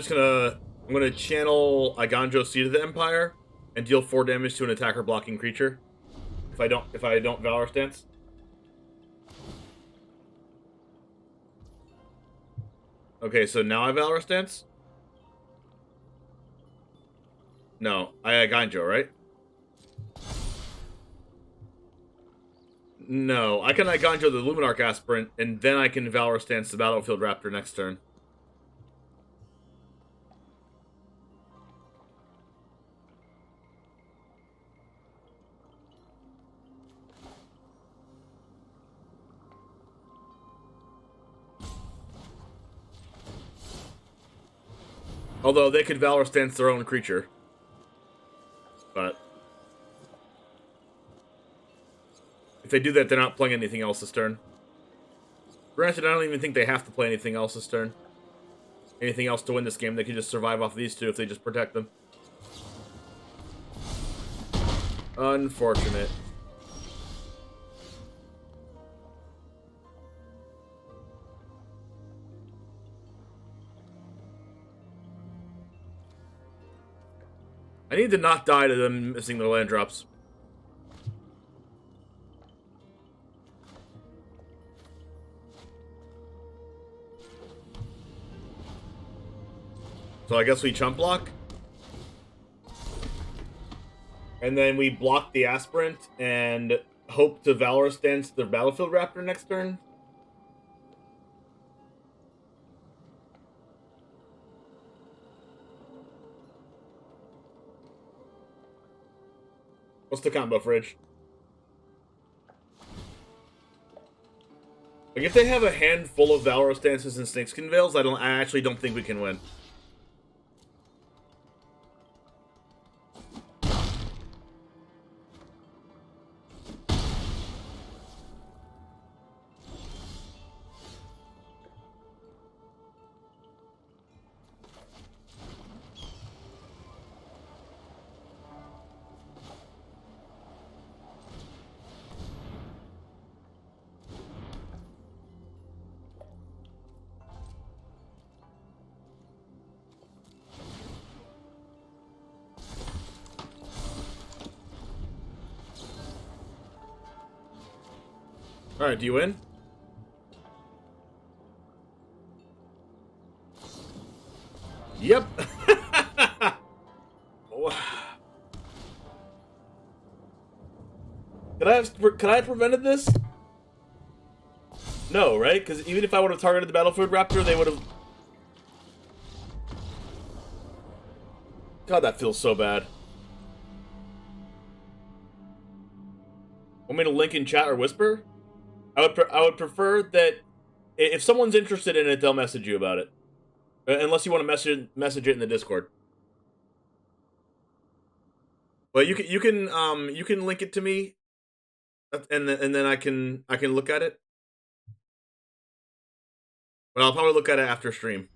gonna channel Iganjo, Seed of the Empire, and deal 4 damage to an attacker blocking creature. If I don't Valor Stance. Okay, so now I Valor Stance? No, I Iganjo, right? No, I can Iganjo the Luminarch Aspirant, and then I can Valor Stance the Battlefield Raptor next turn. Although they could Valor Stance their own creature. But if they do that, they're not playing anything else this turn. Granted, I don't even think they have to play anything else this turn. Anything else to win this game, they can just survive off these 2 if they just protect them. Unfortunate. I need to not die to them missing their land drops. So I guess we chump block. And then we block the Aspirant and hope to Valor Stance the Battlefield Raptor next turn. What's the combo, Fridge? Like, if they have a handful of Valor Stances and Snakeskin Veils, I actually don't think we can win. Alright, do you win? Yep. Could I have prevented this? No, right? Because even if I would have targeted the Battlefield Raptor, they would have... God, that feels so bad. Want me to link in chat or whisper? I would prefer that if someone's interested in it, they'll message you about it. Unless you want to message it in the Discord. But you can link it to me, and then I can look at it. But I'll probably look at it after stream.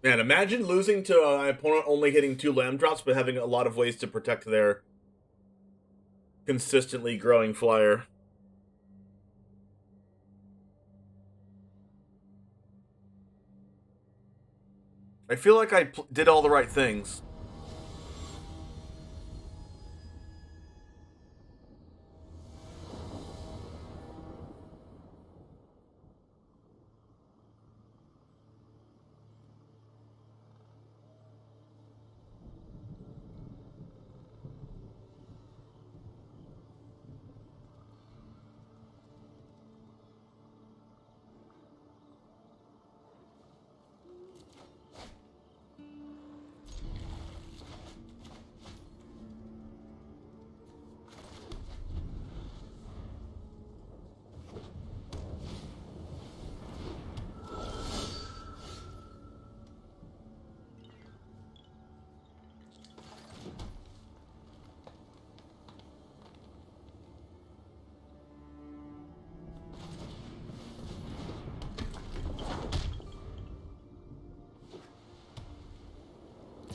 Man, imagine losing to an opponent only hitting 2 lamb drops, but having a lot of ways to protect their consistently growing flyer. I feel like I did all the right things.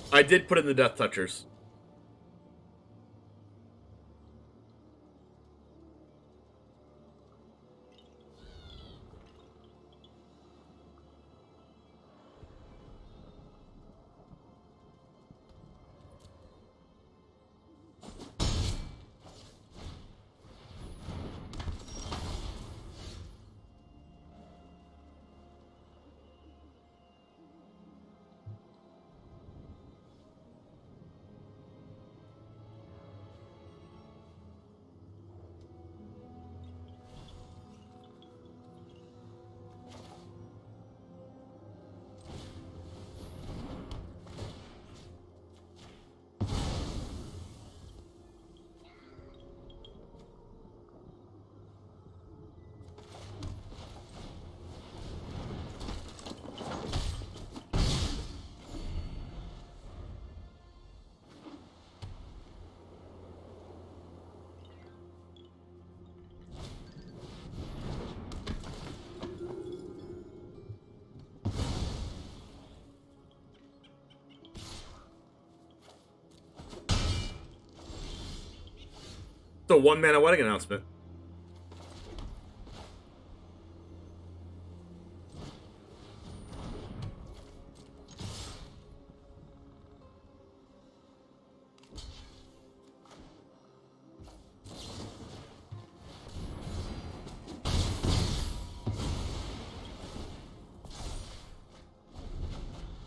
I did put in the Death Touchers. It's a 1-mana wedding announcement.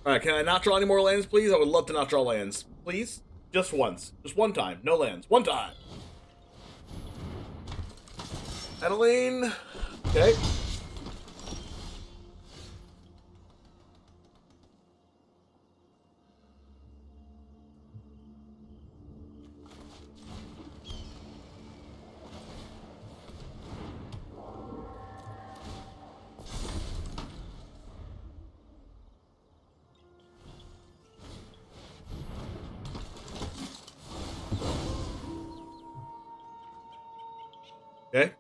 Alright, can I not draw any more lands, please? I would love to not draw lands. Please? Just once. Just one time. No lands. One time. Adeline. Okay. Okay.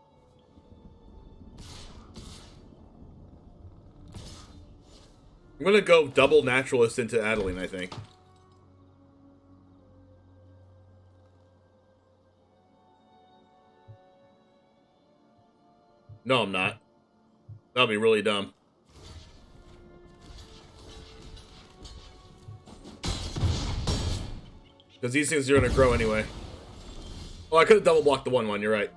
I'm gonna go double Naturalist into Adeline, I think. No, I'm not. That'll be really dumb. Because these things are gonna grow anyway. Oh, I could have double blocked the 1/1, you're right.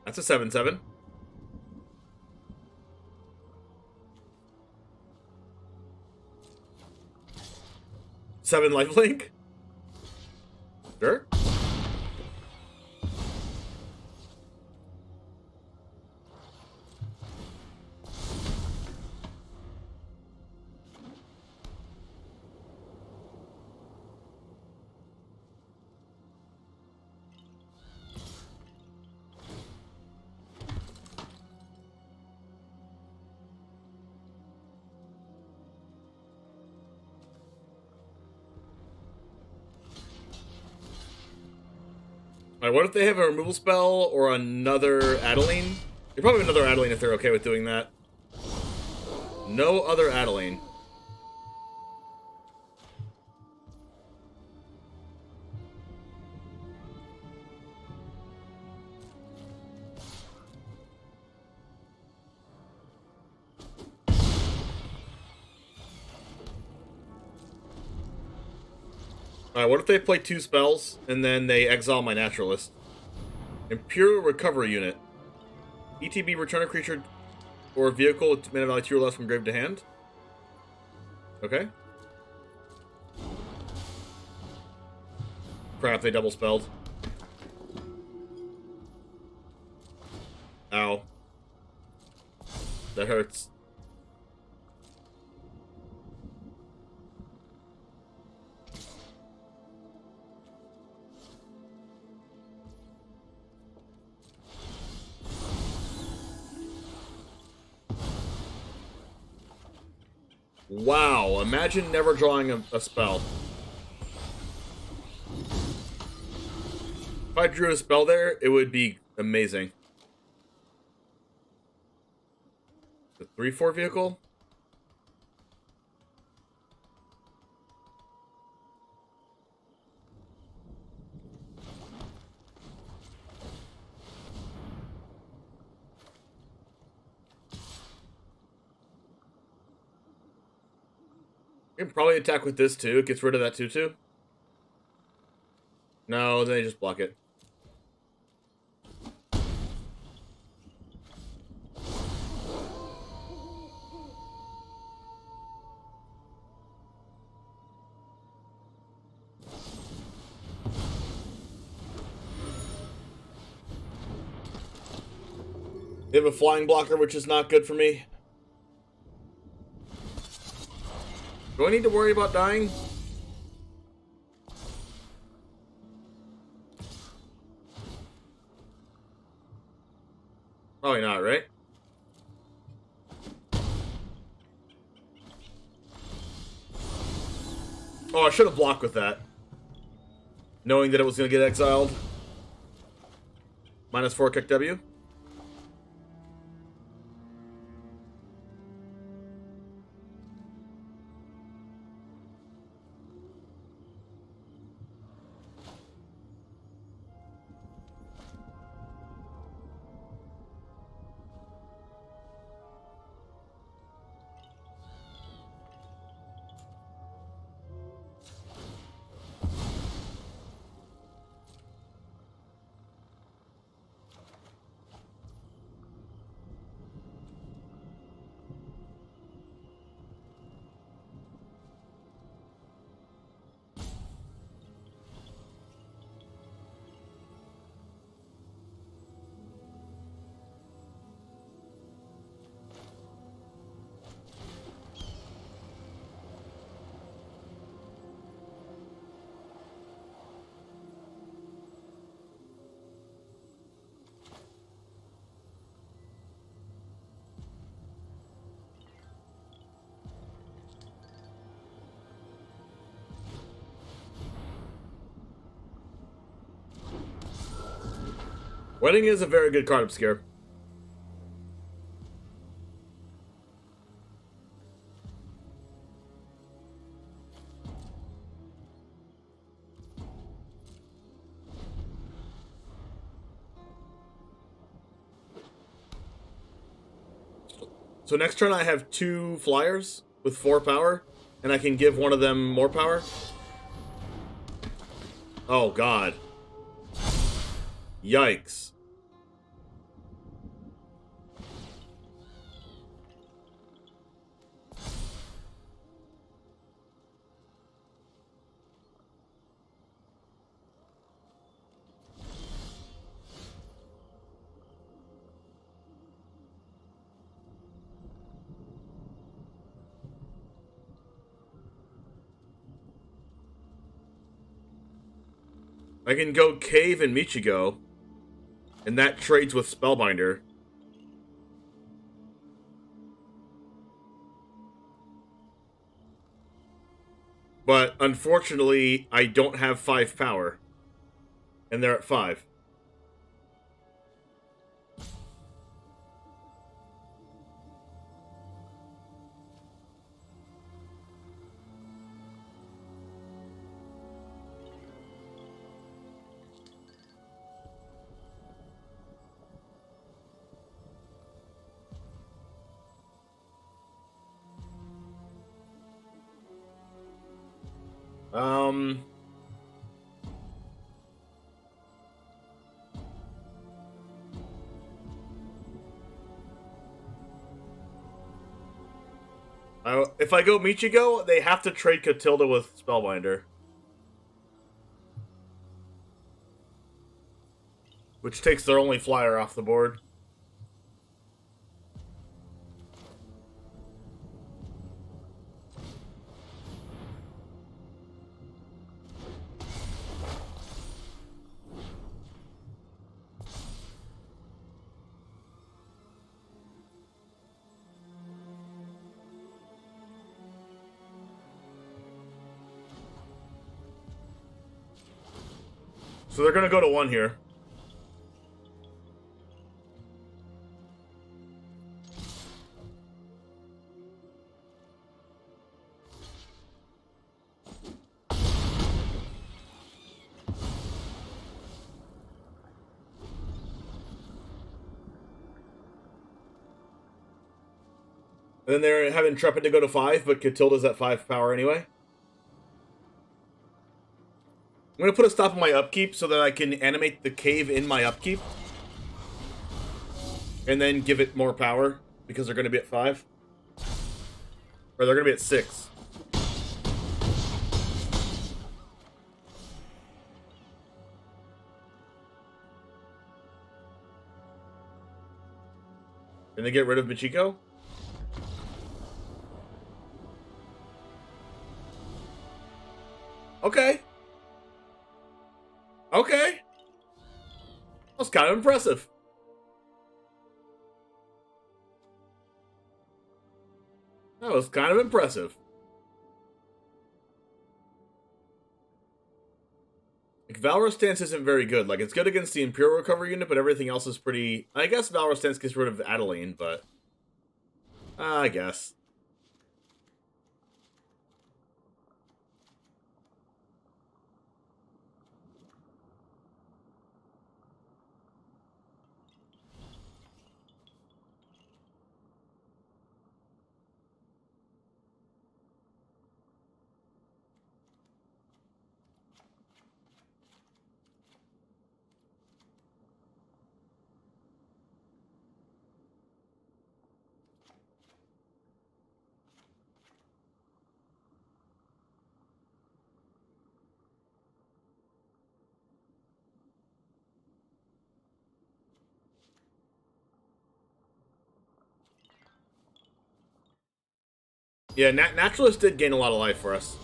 That's a 7/7. Seven lifelink? Sure. Alright, what if they have a removal spell or another Adeline? They probably have another Adeline if they're okay with doing that. No other Adeline. Alright, what if they play 2 spells, and then they exile my Naturalist? Imperial Recovery Unit. ETB, return a creature or vehicle with mana value 2 or less from grave to hand. Okay. Crap, they double spelled. Ow. That hurts. Wow, imagine never drawing a spell. If I drew a spell there, it would be amazing. The 3/4 vehicle? You can probably attack with this too. It gets rid of that 2/2. No, then they just block it. They have a flying blocker, which is not good for me. Do I need to worry about dying? Probably not, right? Oh, I should have blocked with that. Knowing that it was going to get exiled. -4 kick W. Wedding is a very good card obscure. So next turn I have 2 flyers with 4 power, and I can give one of them more power. Oh god. Yikes. I can go Cave and Michigo, and that trades with Spellbinder. But unfortunately, I don't have 5 power, and they're at 5. Um... if I go Michigo, they have to trade Catilda with Spellbinder. Which takes their only flyer off the board. So they're gonna go to 1 here. And then they're having Intrepid to go to 5, but Catilda's at 5 power anyway. I'm going to put a stop on my upkeep so that I can animate the cave in my upkeep. And then give it more power, because they're going to be at 5. Or they're going to be at 6. Can they get rid of Michiko? Okay. Okay. That was kind of impressive. That was kind of impressive. Like, Valorous Stance isn't very good. Like, it's good against the Imperial Recovery unit, but everything else is pretty... I guess Valorous Stance gets rid of Adeline, but... I guess. Yeah, Naturalist did gain a lot of life for us.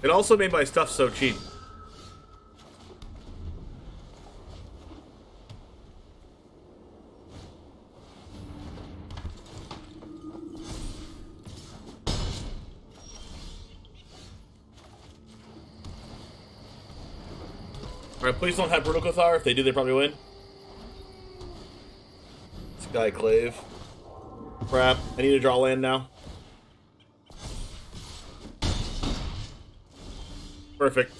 It also made my stuff so cheap. Alright, please don't have Brutal Cathar. If they do, they probably win. Skyclave. Crap. I need to draw land now. Perfect.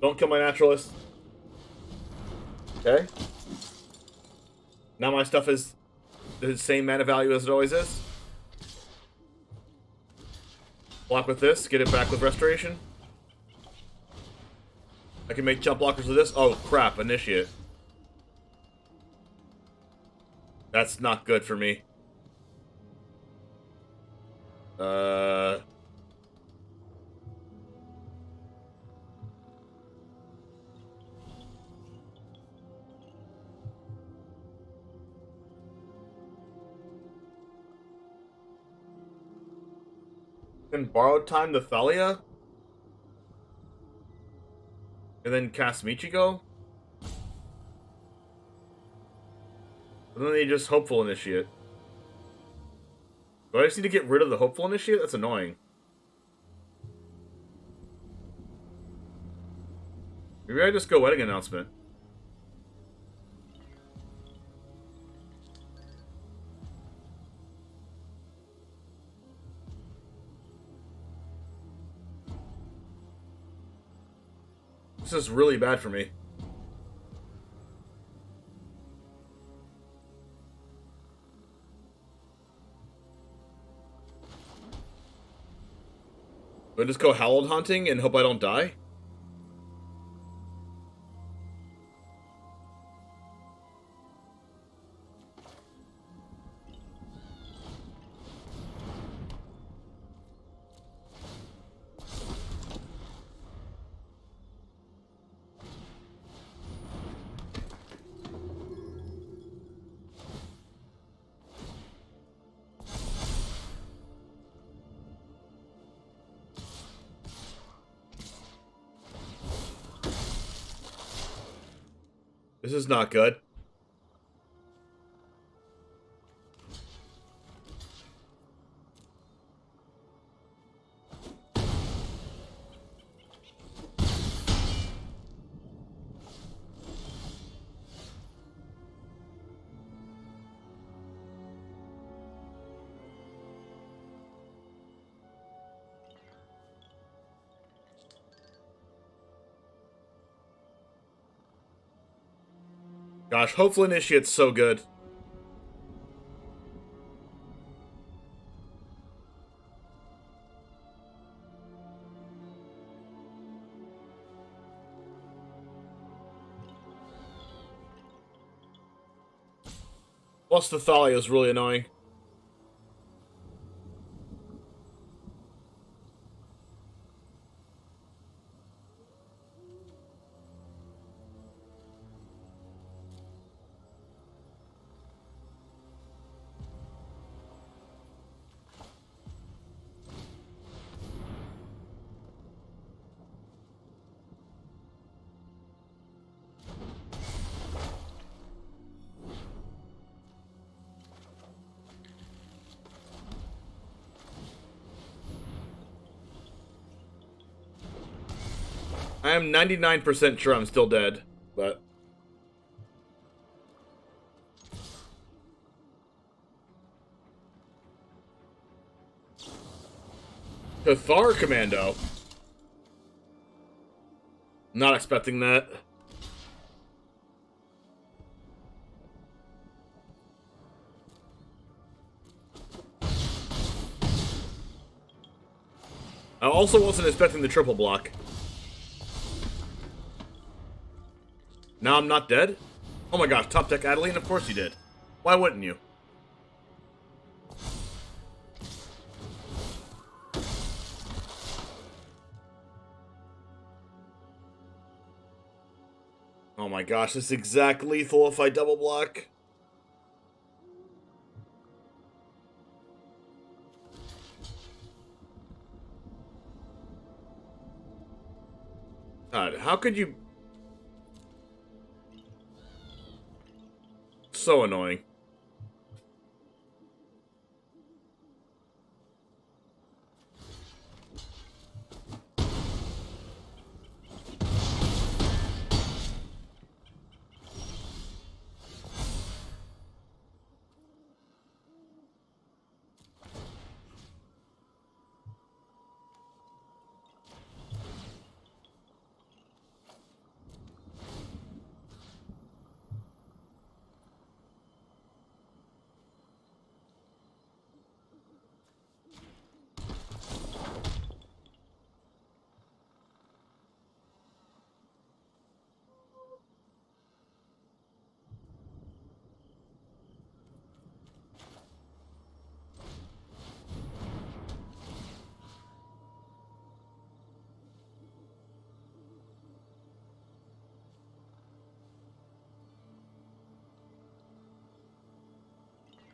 Don't kill my Naturalist. Okay. Now my stuff is the same mana value as it always is. Block with this, get it back with Restoration. I can make jump blockers with this. Oh crap, Initiate. That's not good for me. Can Borrowed Time the Thalia? And then cast Michiko? And then they just Hopeful Initiate. Do I just need to get rid of the Hopeful Initiate? That's annoying. Maybe I just go Wedding Announcement. This is really bad for me. Do I just go Hallowed Haunting and hope I don't die? This is not good. Gosh, Hopeful Initiate's so good. Plus the Thalia is really annoying. I am 99% sure I'm still dead, but... Cathar Commando. Not expecting that. I also wasn't expecting the triple block. Now I'm not dead? Oh my gosh, top deck Adeline? Of course you did. Why wouldn't you? Oh my gosh, this is exact lethal if I double block. God, how could you... So annoying.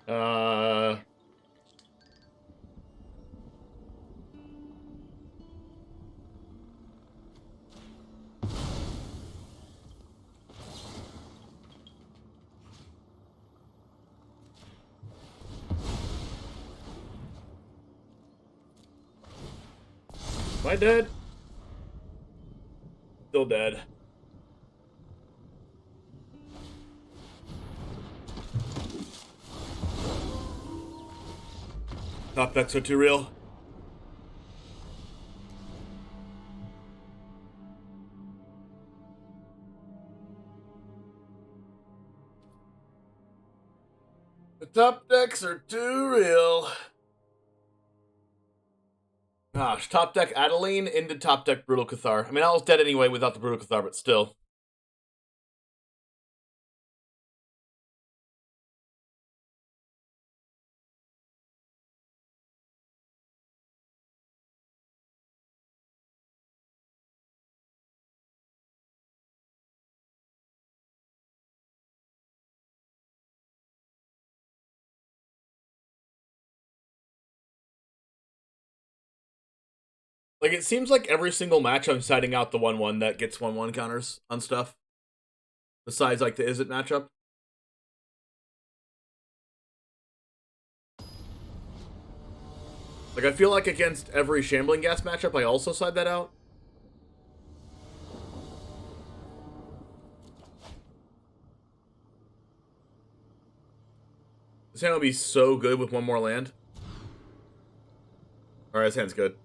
Uh... Am I dead? Still dead. Top decks are too real. The top decks are too real. Gosh, top deck Adeline into top deck Brutal Cathar. I mean, I was dead anyway without the Brutal Cathar, but still. Like, it seems like every single match I'm siding out the 1-1 that gets 1-1 counters on stuff. Besides, like, the Is It matchup. Like, I feel like against every Shambling Gas matchup, I also side that out. This hand will be so good with one more land. Alright, this hand's good.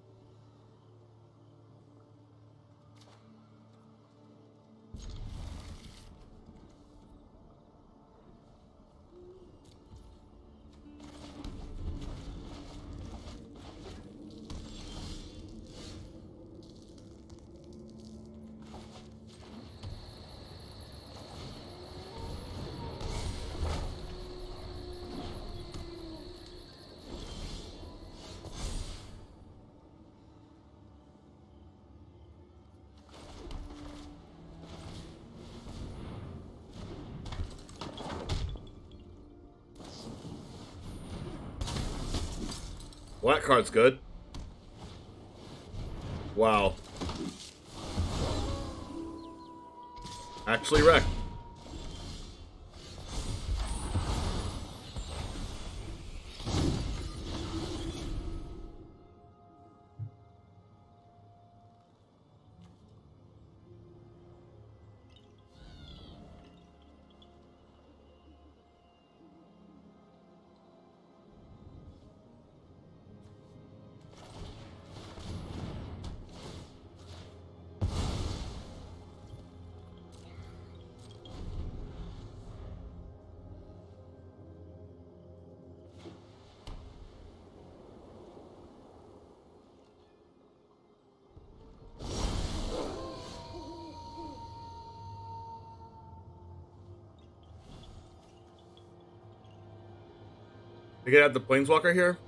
Well, that card's good. Wow. Actually wrecked. We could have the Planeswalker here.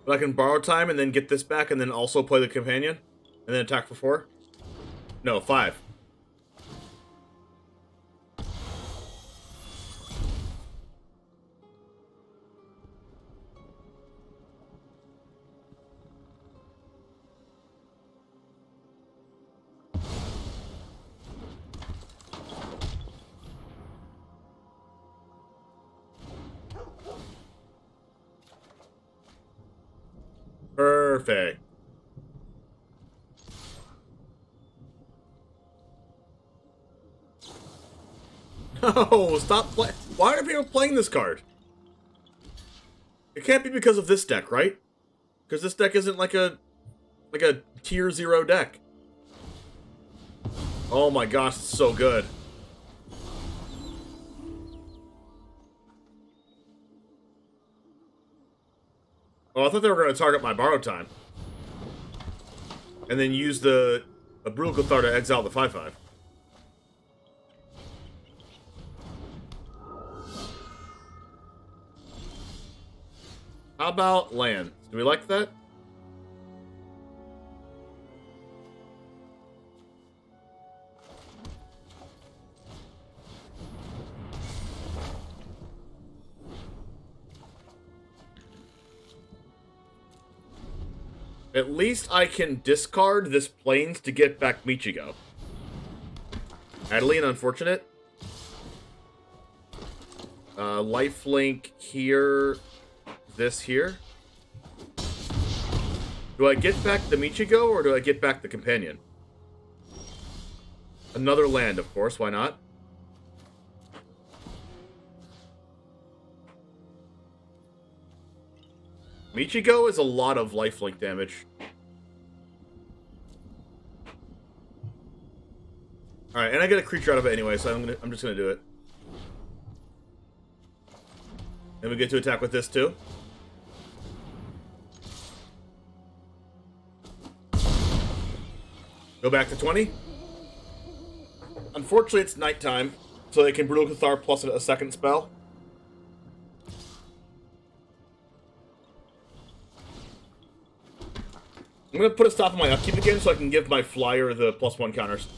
But I can borrow time and then get this back and then also play the companion. And then attack for 4? No, 5. Perfect. No, stop playing. Why are people playing this card? It can't be because of this deck, right? Because this deck isn't like a tier 0 deck. Oh my gosh, it's so good. Oh, I thought they were going to target my borrow time. And then use a Brutal Cathar to exile the 5/5. How about land? Do we like that? At least I can discard this Plains to get back Michigo. Adeline, unfortunate. Lifelink here. This here. Do I get back the Michigo, or do I get back the companion? Another land, of course. Why not? Michigo is a lot of lifelink damage. Alright, and I get a creature out of it anyway, so I'm just gonna do it. And we get to attack with this too. Go back to 20. Unfortunately, it's nighttime, so they can Brutal Cathar plus a second spell. I'm gonna put a stop on my upkeep again so I can give my flyer the +1 counters.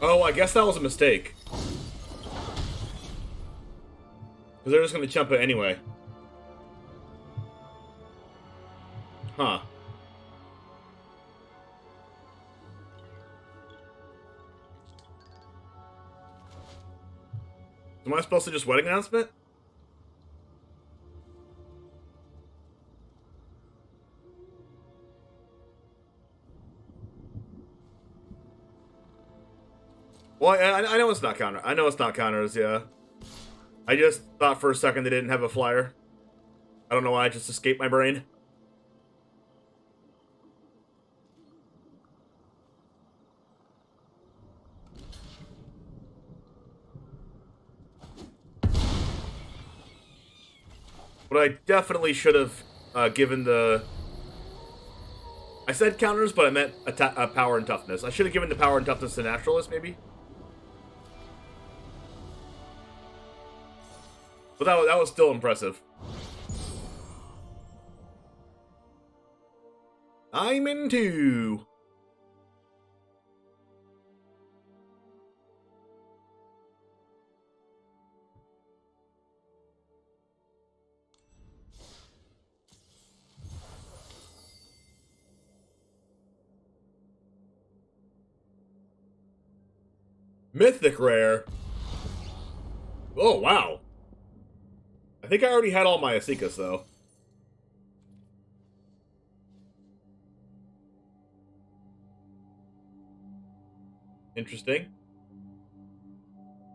Oh, I guess that was a mistake. Because they're just gonna jump it anyway. Huh. Am I supposed to just wedding announcement? Well, I know it's not counter. I know it's not counters, yeah. I just thought for a second they didn't have a flyer. I don't know why, it just escaped my brain. But I definitely should have given the... I said counters, but I meant power and toughness. I should have given the power and toughness to Naturalist, maybe? But that was still impressive. I'm into... Mythic Rare. Oh, wow. I think I already had all my Asikas, though. Interesting.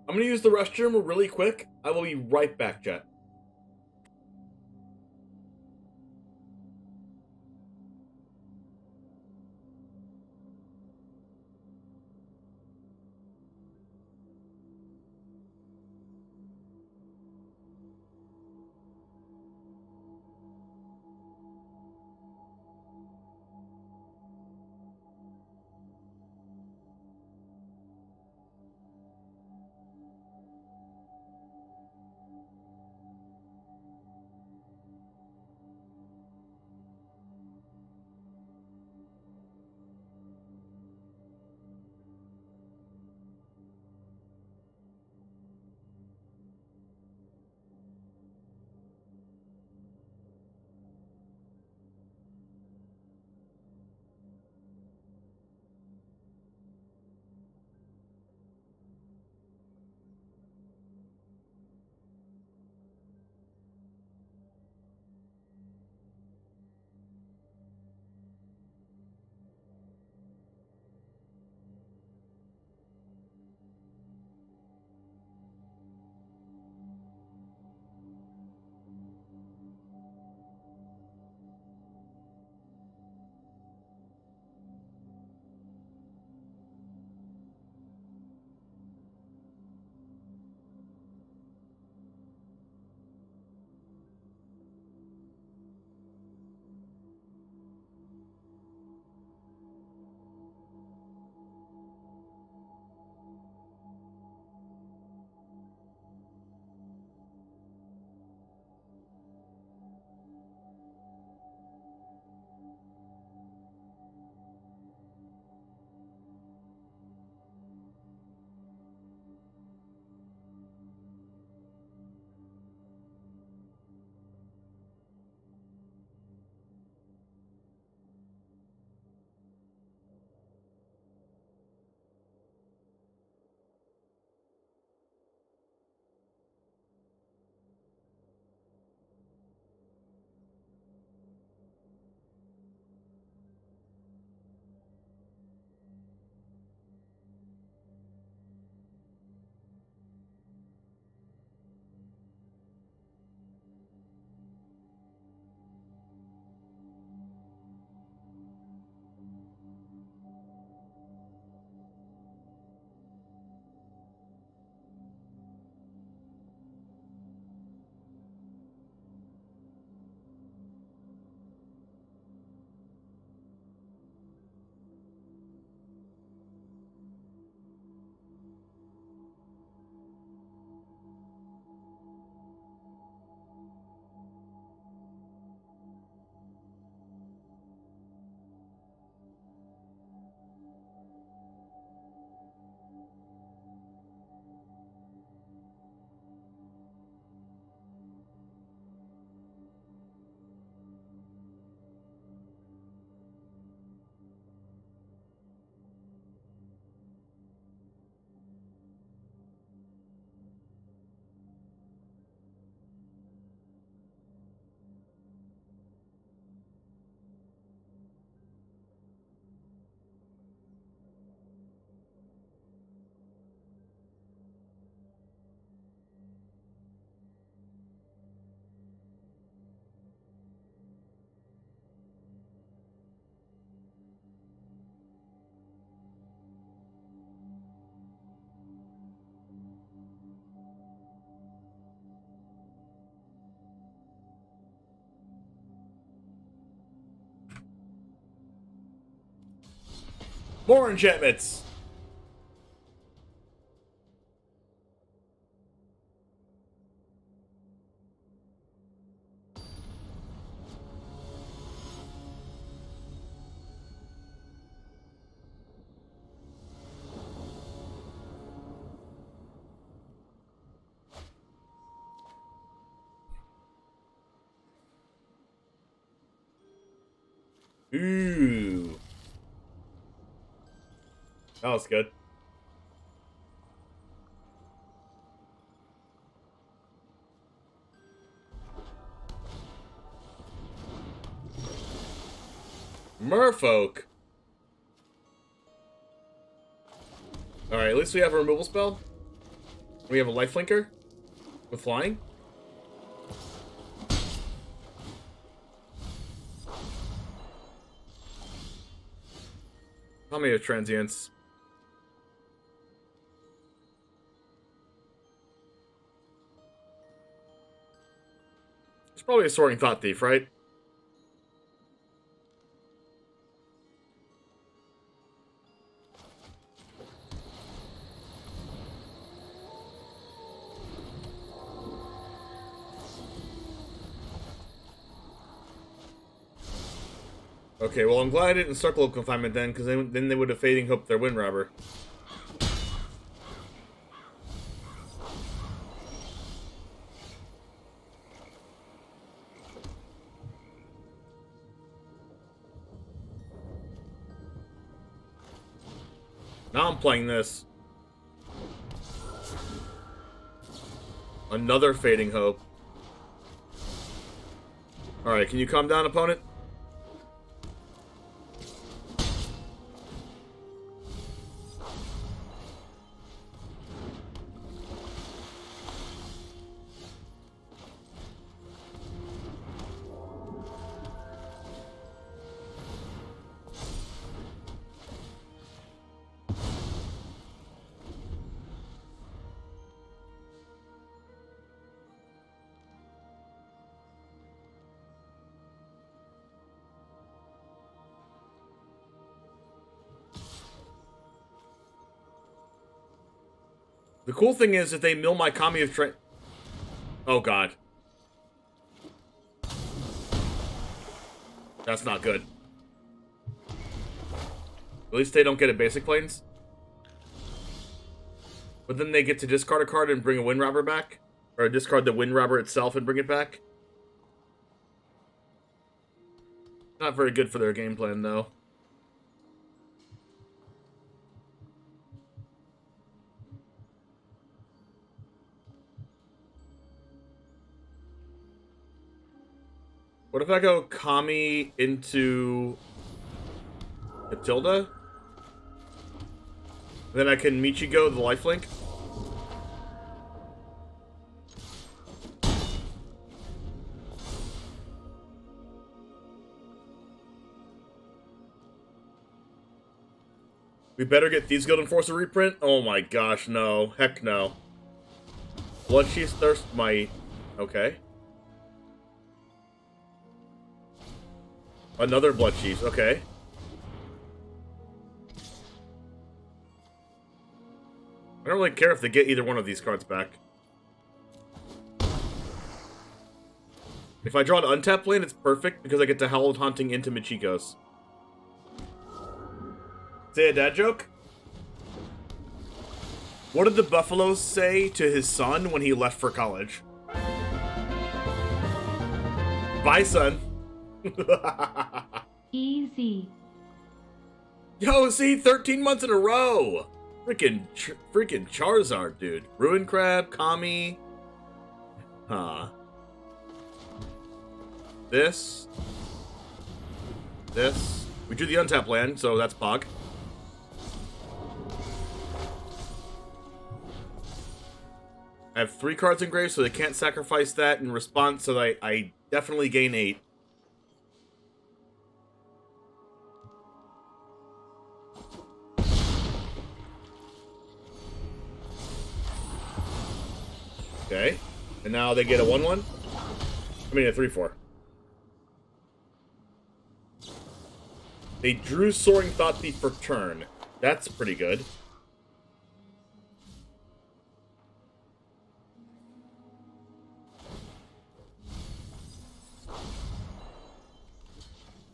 I'm gonna use the restroom really quick. I will be right back, chat. More enchantments. Ooh. That was good. Merfolk. Alright, at least we have a removal spell. We have a lifelinker with flying. How many of transients? It's probably a Soaring Thought Thief, right? Okay, well, I'm glad I didn't Circle of Confinement then, because then they would have Fading Hope their Wind Robber. Now I'm playing this. Another Fading Hope. Alright, can you calm down, opponent? The cool thing is if they mill my Kami of Trent. Oh god. That's not good. At least they don't get a basic planes. But then they get to discard a card and bring a Wind Robber back. Or discard the Wind Robber itself and bring it back. Not very good for their game plan, though. What if I go Kami into Matilda? Then I can Michigo the lifelink? We better get Thieves Guild Enforcer reprint? Oh my gosh, no. Heck no. Bloodchief's Thirst might... Okay. Another Bloodchief's, okay. I don't really care if they get either one of these cards back. If I draw an untapped land, it's perfect because I get to Howled Haunting into Michigos. Say a dad joke? What did the Buffaloes say to his son when he left for college? Bye, son. Easy. Yo, see, 13 months in a row. Freaking Charizard, dude. Ruin Crab, Kami. Huh. This. We drew the untapped land, so that's Pog. I have 3 cards engraved, so they can't sacrifice that in response, so I definitely gain 8. Okay, and now they get a 1/1. I mean a 3/4. They drew Soaring Thought Thief for turn. That's pretty good.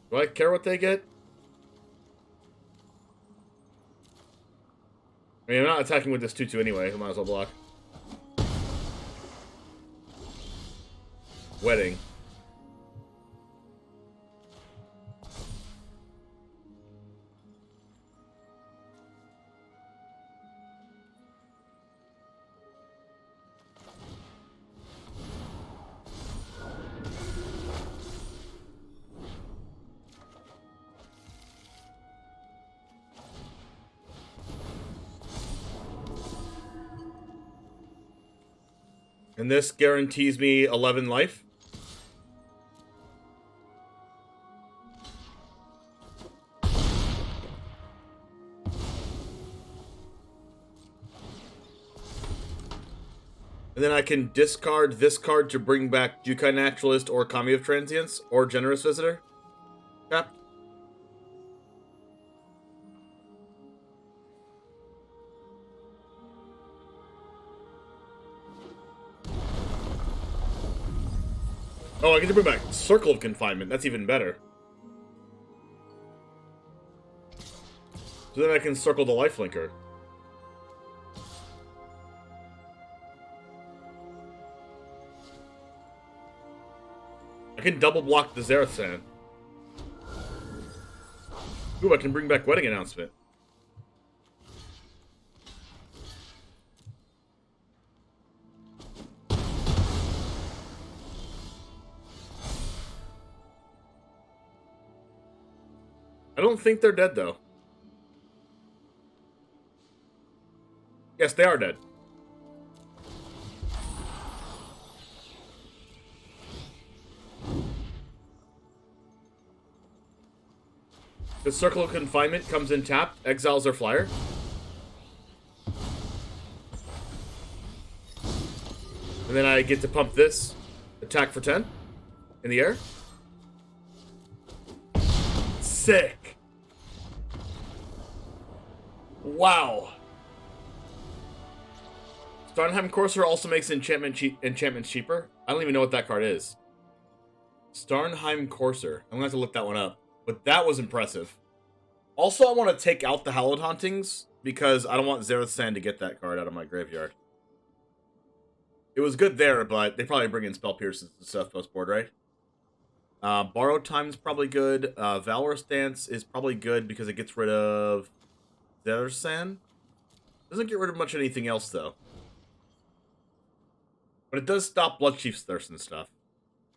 Do I care what they get? I mean, I'm not attacking with this 2-2 anyway. I might as well block. Wedding. And this guarantees me 11 life. And then I can discard this card to bring back Jukai Naturalist or Kami of Transience or Generous Visitor. Tap. Oh, I get to bring back Circle of Confinement. That's even better. So then I can circle the Lifelinker. I can double block the Xerath Sand. Ooh, I can bring back Wedding Announcement. I don't think they're dead, though. Yes, they are dead. The Circle of Confinement comes in tapped, exiles their flyer. And then I get to pump this, attack for 10 in the air. Sick. Wow. Starnheim Courser also makes enchantments cheaper. I don't even know what that card is. Starnheim Courser. I'm going to have to look that one up. But that was impressive. Also, I want to take out the Hallowed Hauntings because I don't want Xerath Sand to get that card out of my graveyard. It was good there, but they probably bring in Spell Pierces and stuff post-board, right? Borrowed Time's probably good. Valorous Dance is probably good because it gets rid of Xerath Sand. Doesn't get rid of much anything else, though. But it does stop Bloodchief's Thirst and stuff.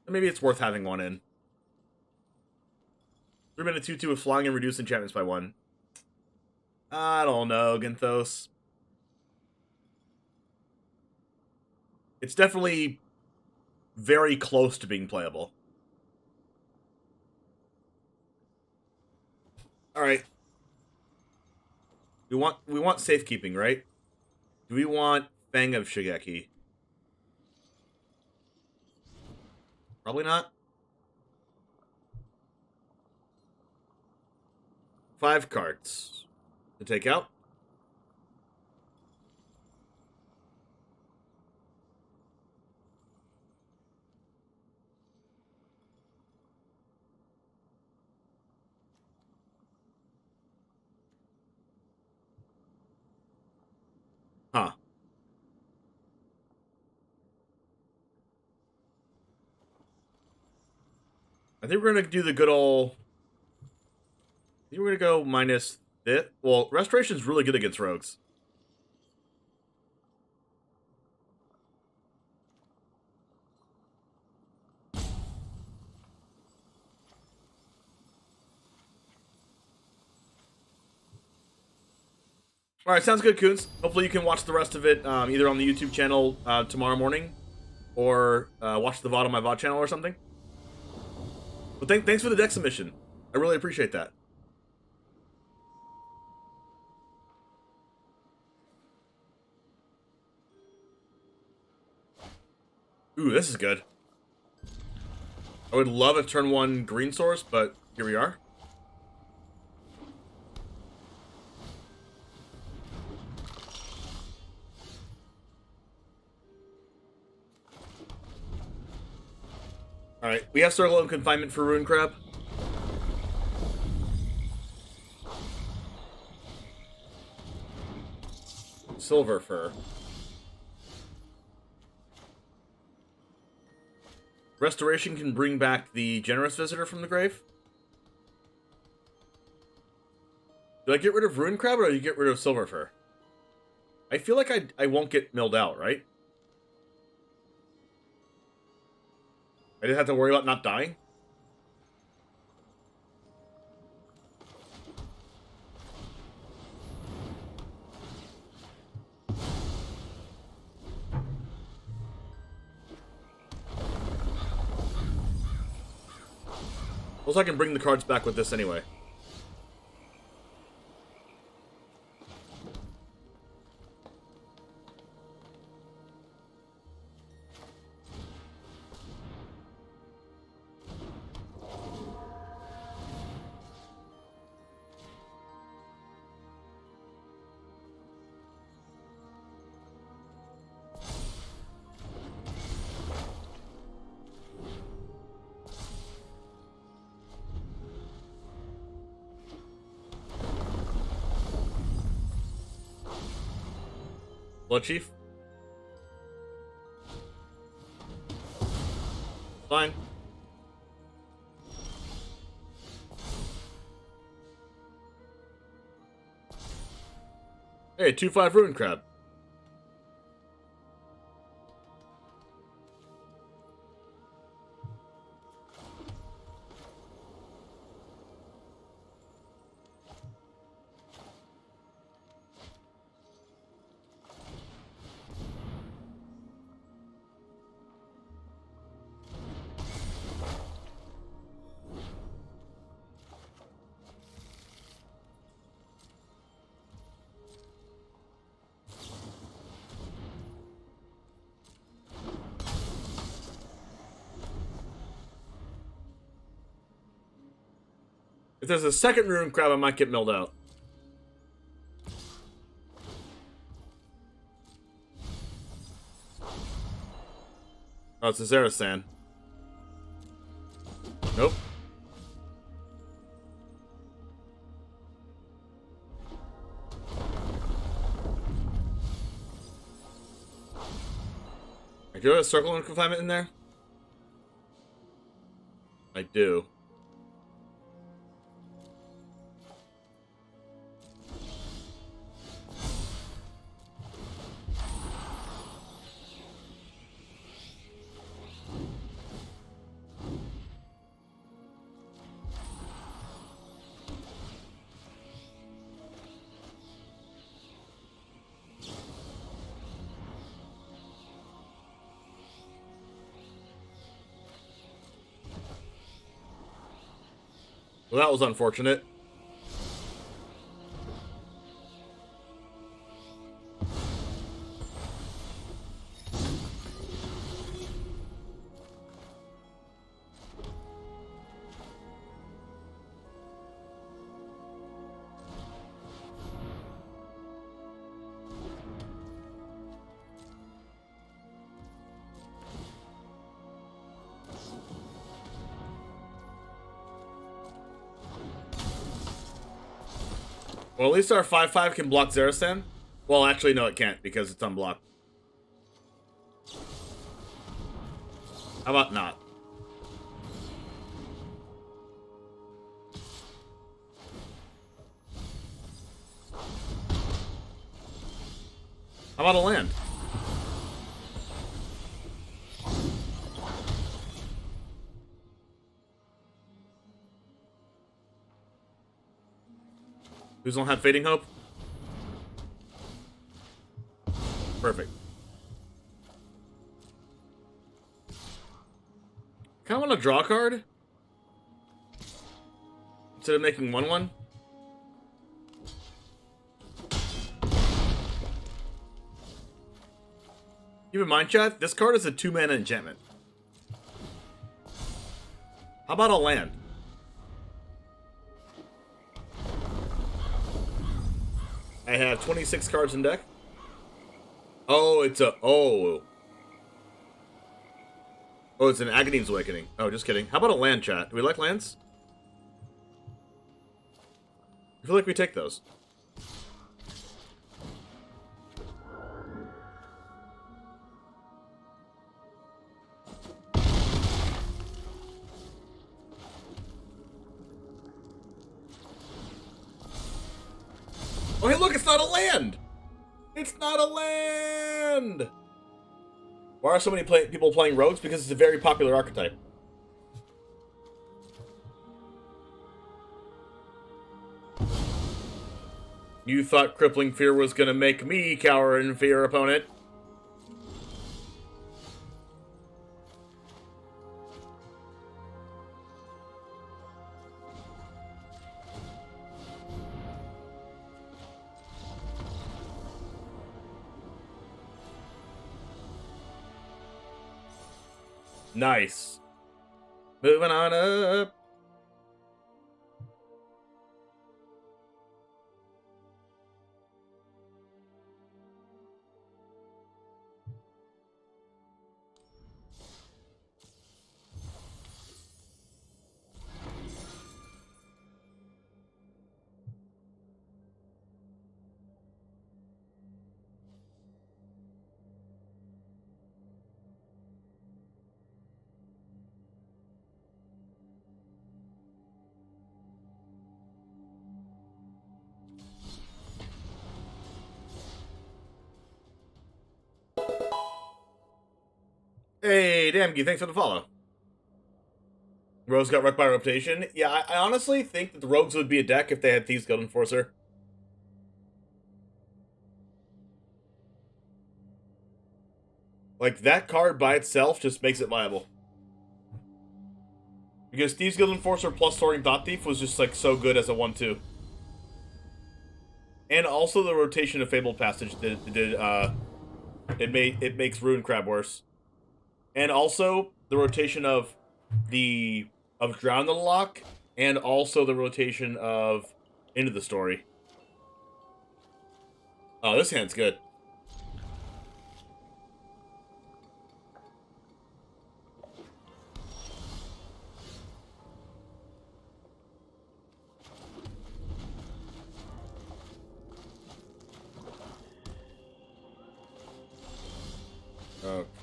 And maybe it's worth having one in. 3-mana 2/2 with flying and reduce enchantments by 1. I don't know, Ginthos. It's definitely very close to being playable. Alright. We want safekeeping, right? Do we want Fang of Shigeki? Probably not. 5 cards to take out. Huh. I think we're going to do the good old... I think we're going to go minus this. Well, Restoration's really good against rogues. Alright, sounds good, Coons. Hopefully you can watch the rest of it either on the YouTube channel tomorrow morning or watch the VOD on my VOD channel or something. But thanks for the deck submission. I really appreciate that. Ooh, this is good. I would love a turn 1 green source, but here we are. Alright, we have Circle of Confinement for Rune Crab. Silver Fur. Restoration can bring back the Generous Visitor from the grave. Do I get rid of Rune Crab or do you get rid of Silver Fur? I feel like I won't get milled out, right? I didn't have to worry about not dying? Also, I can bring the cards back with this anyway. Blood Chief? Fine. Hey, 2/5 Rune Crab. If there's a second Rune Crab, I might get milled out. Oh, it's a Zerasan. Nope. Do you have a Circle of Confinement in there? I do. Well, that was unfortunate. Well, at least our 5/5 can block Zerasan. Well, actually, no, it can't because it's unblocked. How about not? How about a land? Who's gonna have Fading Hope? Perfect. Kinda wanna draw a card instead of making 1/1. Keep in mind, chat, this card is a 2-mana enchantment. How about a land? I have 26 cards in deck. Oh, it's a... Oh. Oh, it's an Agadeem's Awakening. Oh, just kidding. How about a land, chat? Do we like lands? I feel like we take those. Oh, hey, look, it's not a land! It's not a land! Why are so many people playing rogues? Because it's a very popular archetype. You thought Crippling Fear was gonna make me cower in fear, opponent. Nice. Moving on up. Hey, Damgy, thanks for the follow. Rogues got wrecked by rotation. Yeah, I honestly think that the Rogues would be a deck if they had Thieves Guild Enforcer. Like, that card by itself just makes it viable. Because Thieves Guild Enforcer plus Soaring Thought Thief was just, like, so good as a 1-2. And also the rotation of Fabled Passage it makes Ruin Crab worse. And also the rotation of Drown the Lock, and also the rotation of Into the Story. Oh, this hand's good.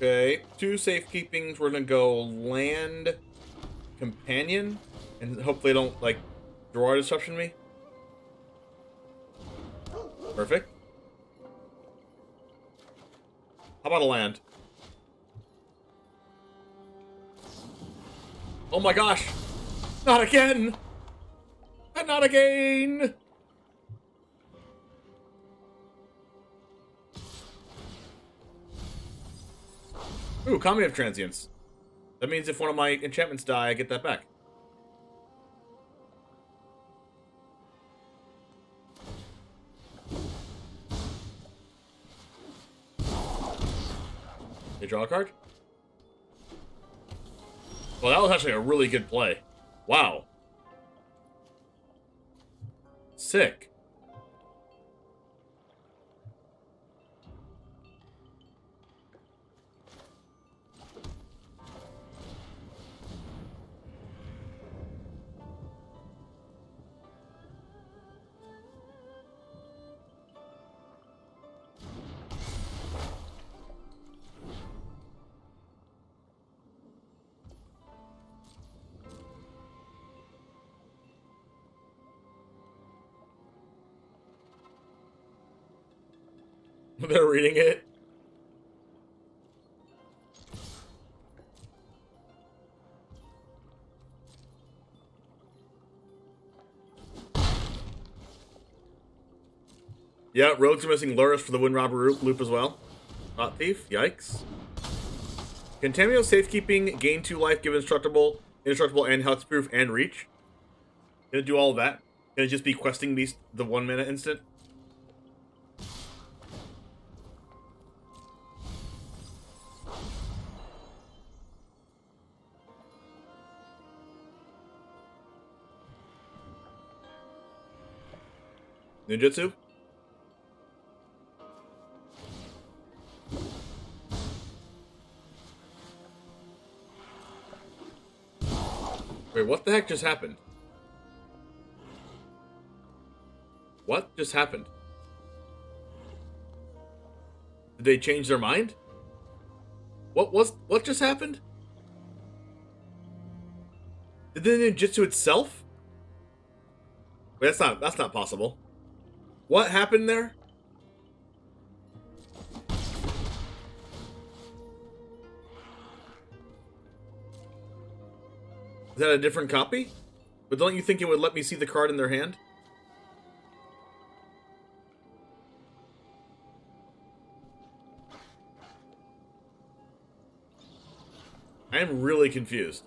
Okay, 2 safekeepings. We're gonna go Land Companion, and hope they don't, like, draw disruption me. Perfect. How about a land? Oh my gosh! Not again! And not again! Ooh, Comedy of Transience. That means if one of my enchantments die, I get that back. They draw a card? Well, that was actually a really good play. Wow. Sick. They're reading it. Yeah, Rogues are missing Luris for the Wind Robber loop as well. Thought Thief, yikes. Contamio Safekeeping, gain 2 life, give Indestructible, and Hexproof, and Reach. Gonna do all of that. Gonna just be questing these the 1 mana instant. Ninjutsu? Wait, what the heck just happened? What just happened? Did they change their mind? What just happened? Did the ninjutsu itself? Wait, that's not possible. What happened there? Is that a different copy? But don't you think it would let me see the card in their hand? I am really confused.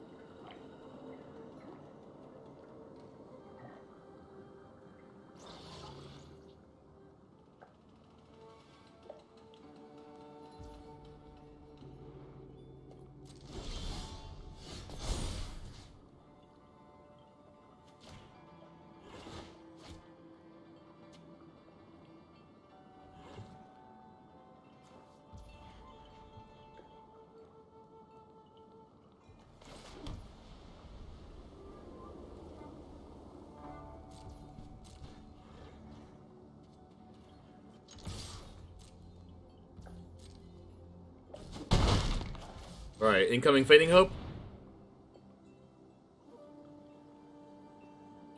Alright, incoming Fading Hope.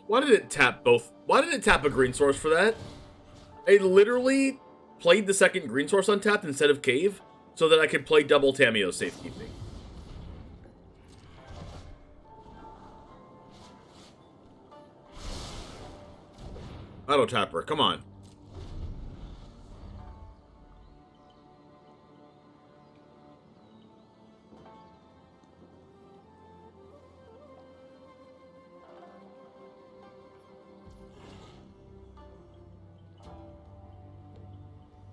Why did it tap both? Why did it tap a green source for that? I literally played the second green source untapped instead of Cave so that I could play double Tameo safekeeping. Auto tapper, come on.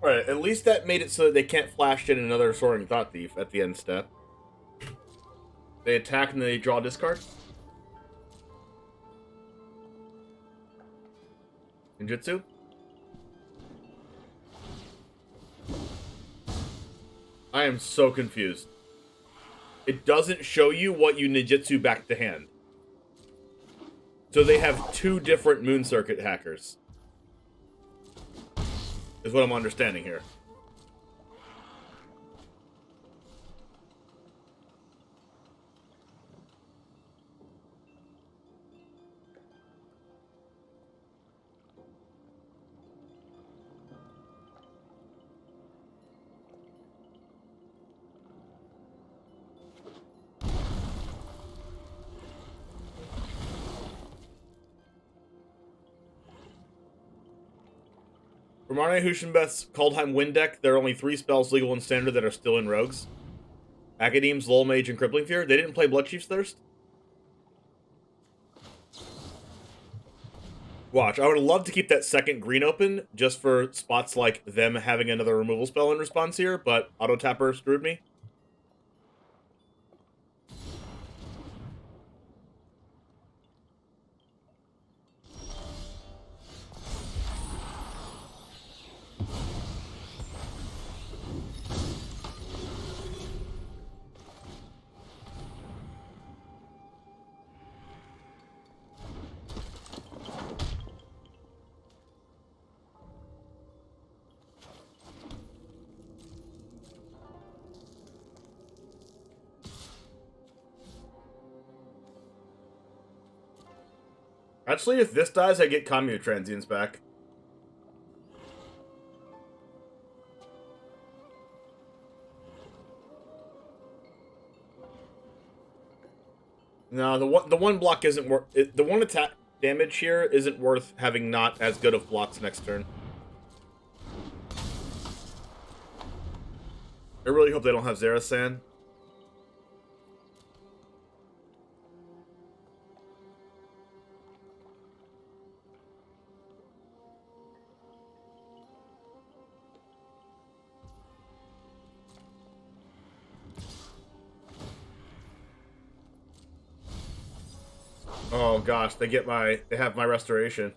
Alright, at least that made it so that they can't flash in another Soaring Thought Thief at the end step. They attack and then they draw a discard. Ninjutsu? I am so confused. It doesn't show you what you ninjutsu back to hand. So they have two different Moon Circuit hackers. Is what I'm understanding here. For Marne Huschenbeth's Kaldheim Wind deck, there are only 3 spells legal and standard that are still in Rogues. Academ's Lull Mage and Crippling Fear. They didn't play Bloodchief's Thirst? Watch, I would love to keep that second green open, just for spots like them having another removal spell in response here, but Auto Tapper screwed me. Actually, if this dies, I get Commune Transients back. No, the one block isn't worth... The one attack damage here isn't worth having not as good of blocks next turn. I really hope they don't have Zerasan. Oh gosh, they have my restoration.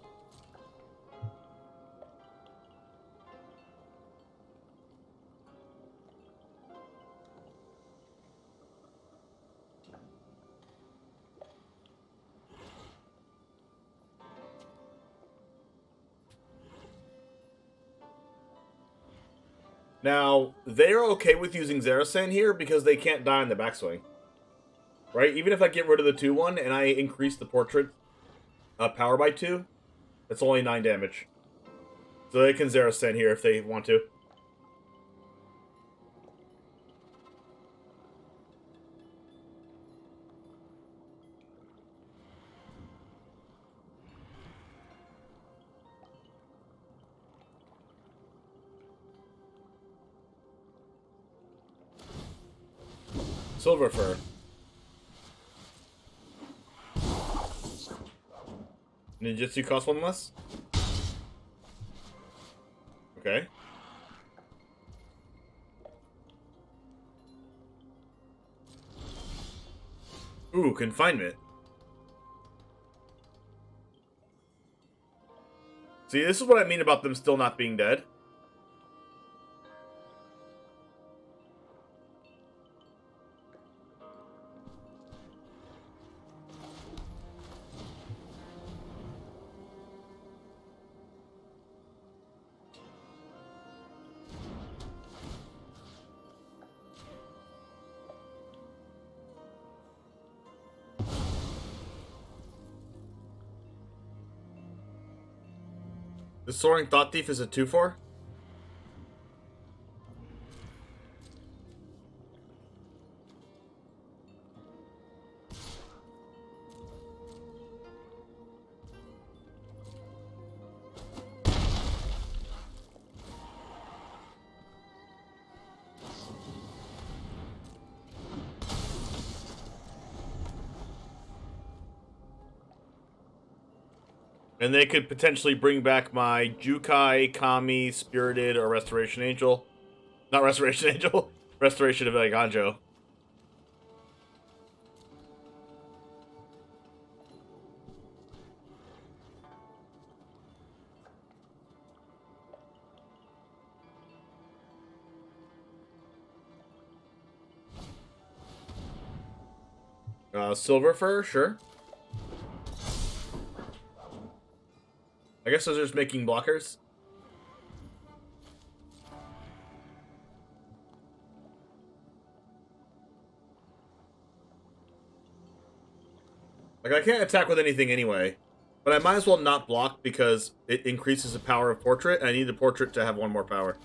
Now, they're okay with using Zerasan here because they can't die on the backswing. Right? Even if I get rid of the 2-1 and I increase the portrait power by 2, it's only 9 damage. So they can Zerasan here if they want to. Silver Fur. Ninjutsu costs 1 less? Okay. Ooh, confinement. See, this is what I mean about them still not being dead. The Soaring Thought Thief is a 2/4? And they could potentially bring back my Jukai, Kami, Spirited, or Restoration Angel. Not Restoration Angel. Restoration of Ganjo. Silver Fur, sure. I guess those are just making blockers. Like, I can't attack with anything anyway. But I might as well not block because it increases the power of Portrait, and I need the Portrait to have 1 more power.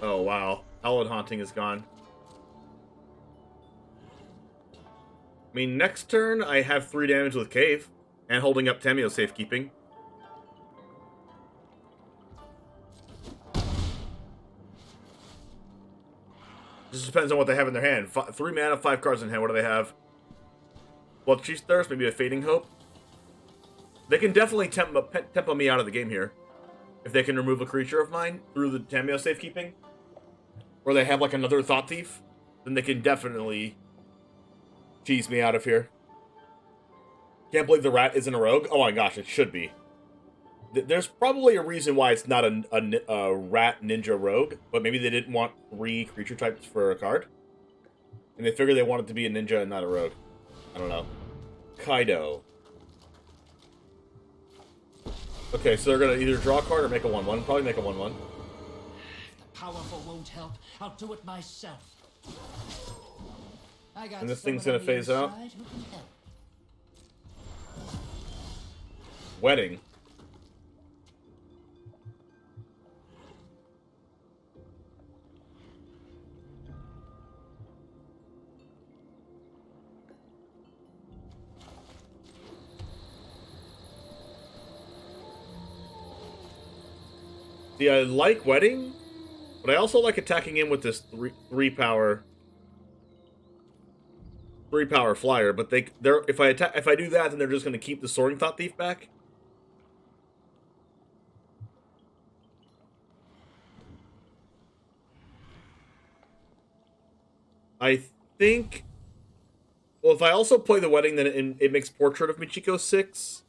Oh, wow. Hallowed Haunting is gone. I mean, next turn, I have 3 damage with Cave. And holding up Tamio Safekeeping. Just depends on what they have in their hand. 3 mana, 5 cards in hand. What do they have? Well, Chief's Thirst, maybe a Fading Hope. They can definitely tempo me out of the game here. If they can remove a creature of mine through the Tamio Safekeeping. Or they have like another Thought Thief. Then they can definitely tease me out of here. Can't believe the rat isn't a rogue. Oh my gosh, it should be. There's probably a reason why it's not a rat ninja rogue, but maybe they didn't want 3 creature types for a card. And they figured they wanted to be a ninja and not a rogue. I don't know. Kaido. Okay, so they're going to either draw a card or make a 1/1. Probably make a 1/1. The powerful won't help. I'll do it myself. And this thing's going to phase out. Wedding. See, I like Wedding, but I also like attacking in with this 3 power flyer. But if I do that, then they're just going to keep the Soaring Thought Thief back. I think... Well, if I also play the Wedding, then it makes Portrait of Michiko 6.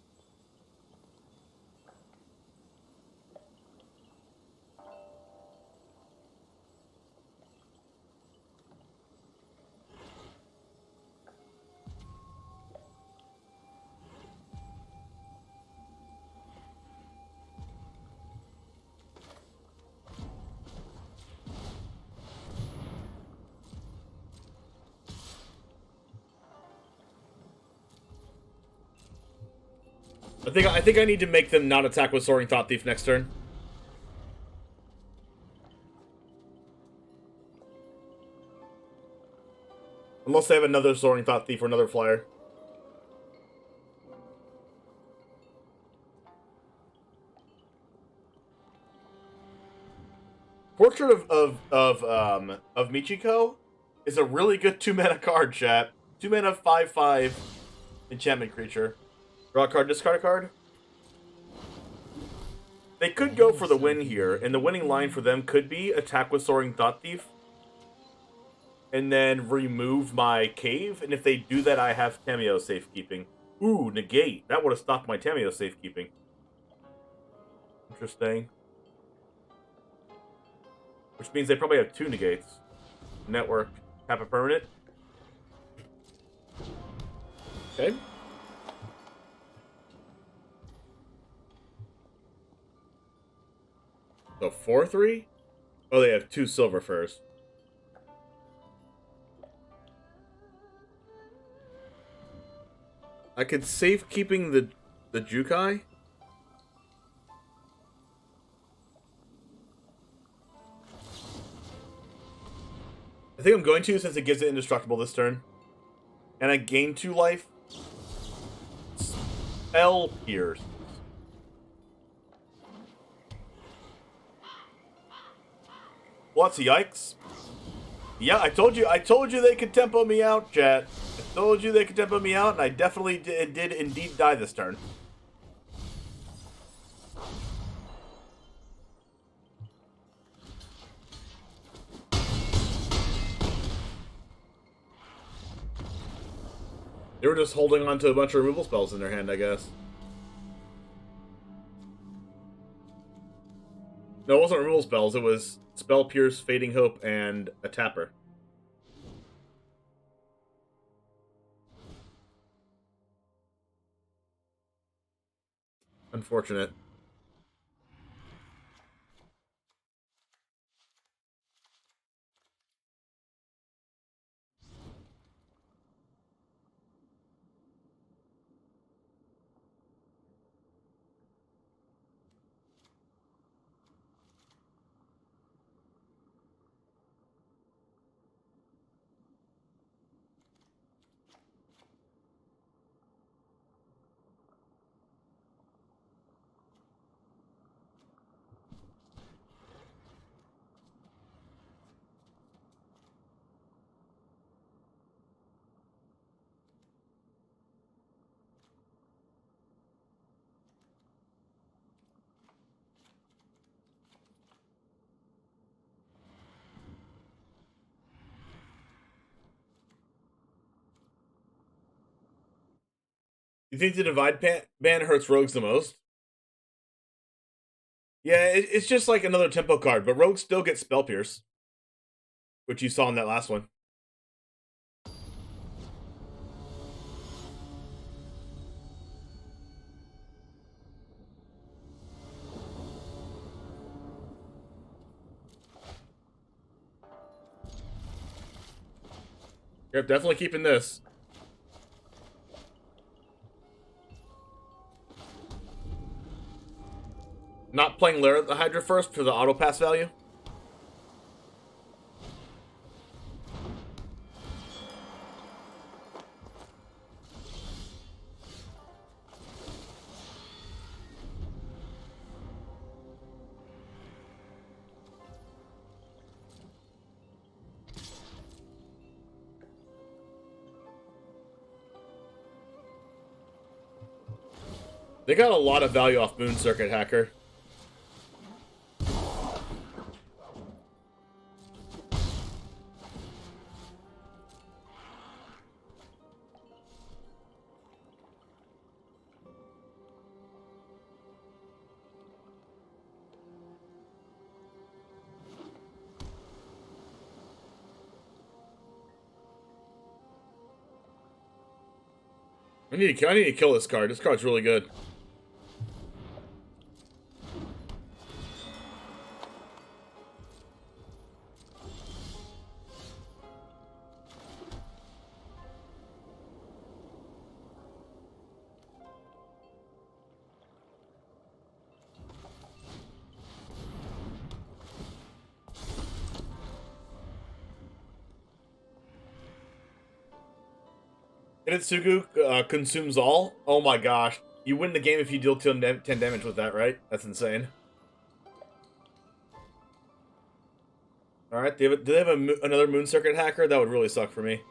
I think I need to make them not attack with Soaring Thought Thief next turn. Unless they have another Soaring Thought Thief or another flyer. Portrait of Michiko is a really good 2-mana card, chat. 2-mana 5/5 enchantment creature. Draw a card, discard a card. They could go for the win here, and the winning line for them could be attack with Soaring Thought Thief, and then remove my cave. And if they do that, I have Tameo safekeeping. Ooh, negate. That would have stopped my Tameo safekeeping. Interesting. Which means they probably have 2 negates. Network, tap a permanent. Okay. So 4/3? Oh, they have 2 silver furs. I could save keeping the Jukai. I think I'm going to, since it gives it indestructible this turn. And I gain 2 life. Spell Pierce. What's yikes? Yeah, I told you they could tempo me out, chat. I told you they could tempo me out, and I definitely did indeed die this turn. They were just holding on to a bunch of removal spells in their hand, I guess. No, it wasn't removal spells, it was Spell Pierce, Fading Hope, and a Tapper. Unfortunate. You think the Divide ban hurts rogues the most? Yeah, it's just like another tempo card, but rogues still get Spell Pierce, which you saw in that last one. Yep, definitely keeping this. Not playing Lair the Hydra first for the auto pass value. They got a lot of value off Moon Circuit, Hacker. I need to kill this card. This card's really good. Inatsugu consumes all? Oh my gosh. You win the game if you deal 10 damage with that, right? That's insane. Alright, do they have another Moon Circuit hacker? That would really suck for me.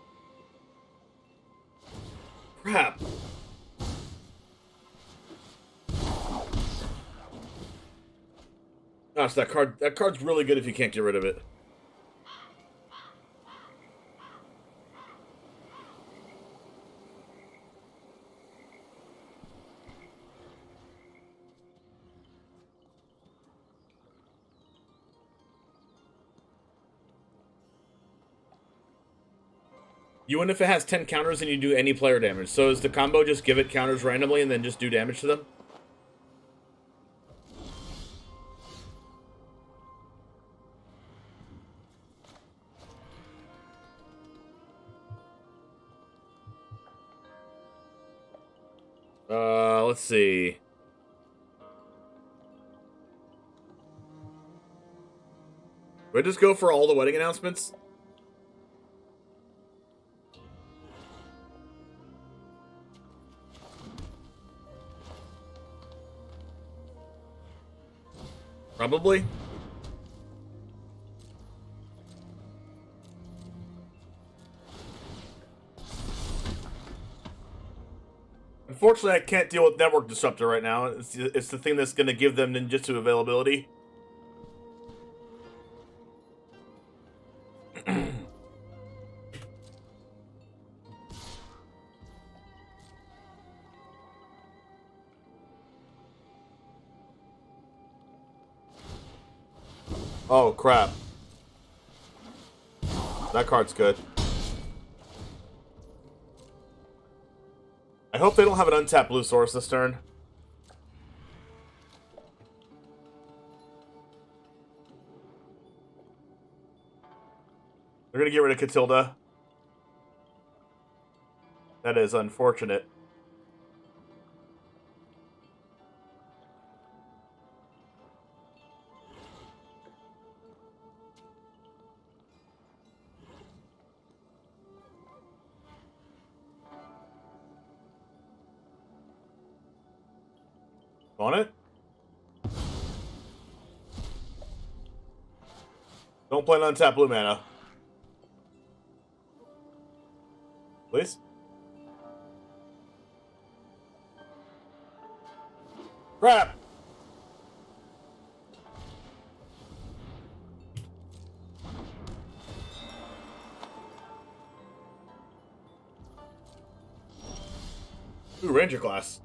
Crap. Gosh, that card's really good if you can't get rid of it. You win if it has 10 counters and you do any player damage. So is the combo just give it counters randomly and then just do damage to them? Let's see. Do I just go for all the wedding announcements? Probably. Unfortunately, I can't deal with Network Disruptor right now. It's the thing that's going to give them ninjutsu availability. Oh, crap. That card's good. I hope they don't have an untapped blue source this turn. They're going to get rid of Catilda. That is unfortunate. On it? Don't play an untapped blue mana. Please? Crap! Ooh, Ranger class.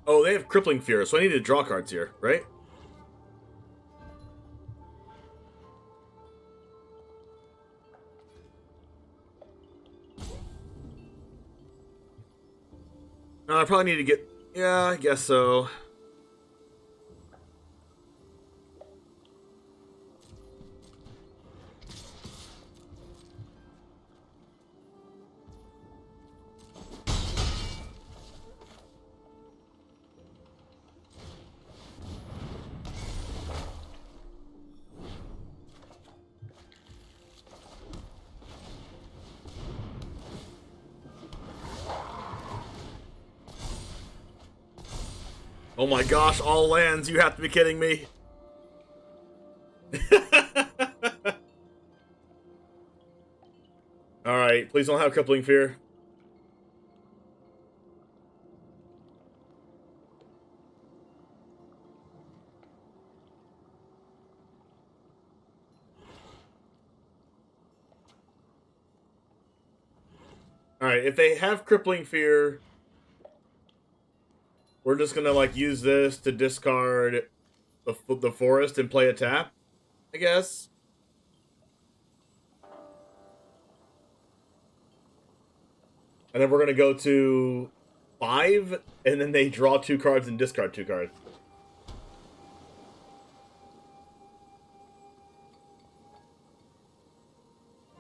Oh, they have Crippling Fear, so I need to draw cards here, right? I probably need to get... Yeah, I guess so. Oh my gosh, all lands, you have to be kidding me. Alright, please don't have Crippling Fear. Alright, if they have Crippling Fear... We're just gonna, like, use this to discard the forest and play a tap, I guess. And then we're gonna go to 5, and then they draw 2 cards and discard 2 cards.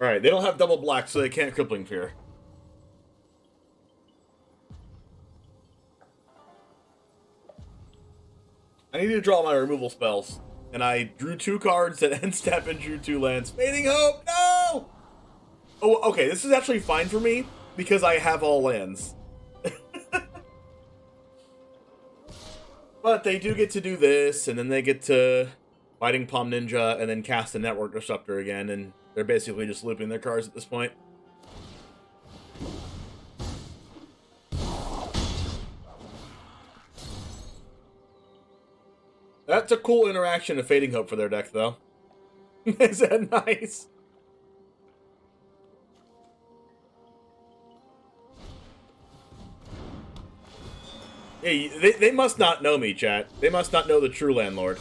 Alright, they don't have double black, so they can't Crippling Fear. I need to draw my removal spells. And I drew 2 cards at end step and drew 2 lands. Fading Hope, no! Oh, okay, this is actually fine for me, because I have all lands. But they do get to do this, and then they get to Fighting Palm Ninja, and then cast the Network Disruptor again, and they're basically just looping their cards at this point. That's a cool interaction of Fading Hope for their deck, though. Is that nice? Hey, they must not know me, chat. They must not know the true landlord.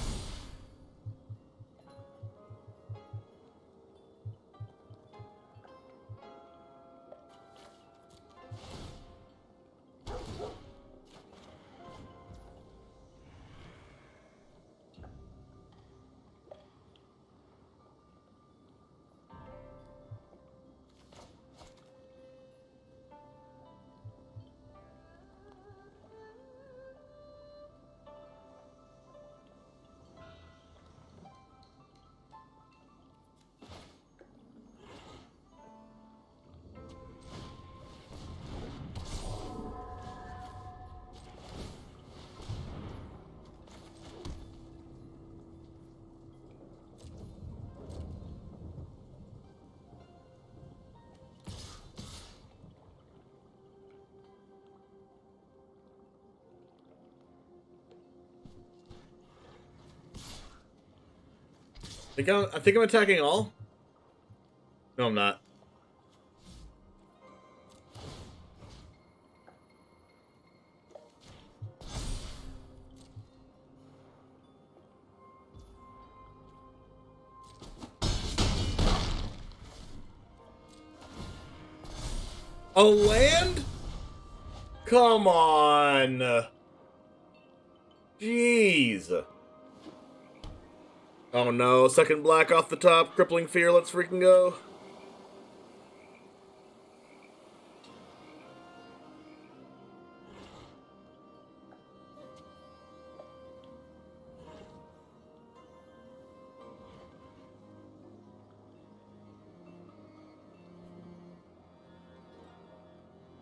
I think I'm attacking all? No, I'm not. A land? Come on. Jeez. Oh no, second black off the top, Crippling Fear, let's freaking go.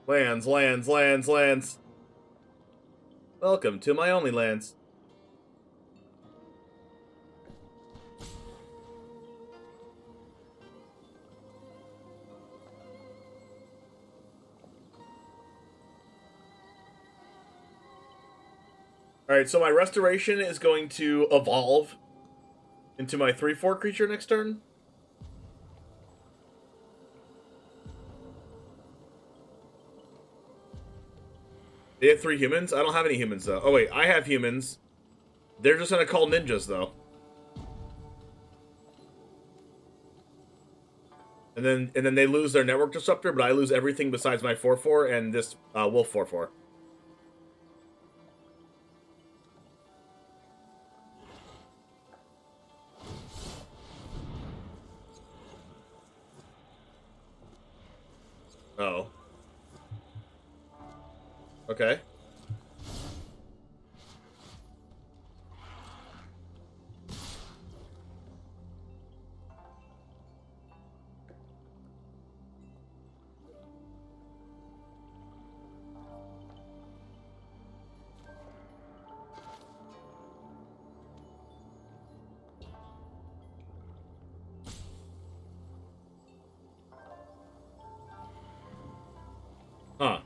Lands, lands, lands, lands. Welcome to my only lands. Alright, so my Restoration is going to evolve into my 3/4 creature next turn. They have 3 humans? I don't have any humans, though. Oh, wait, I have humans. They're just gonna call ninjas, though. And then they lose their Network Disruptor, but I lose everything besides my 4/4 and this Wolf 4/4. Oh. Okay. Huh.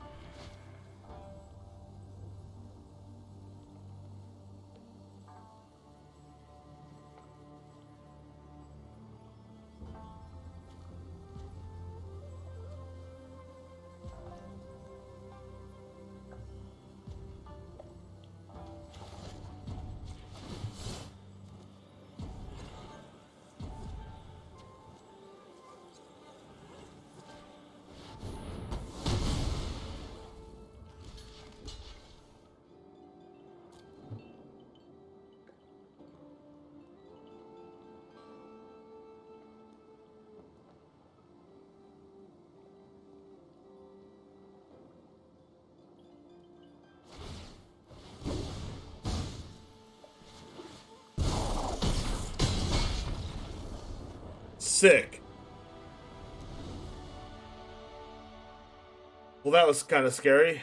sick. Well, that was kind of scary.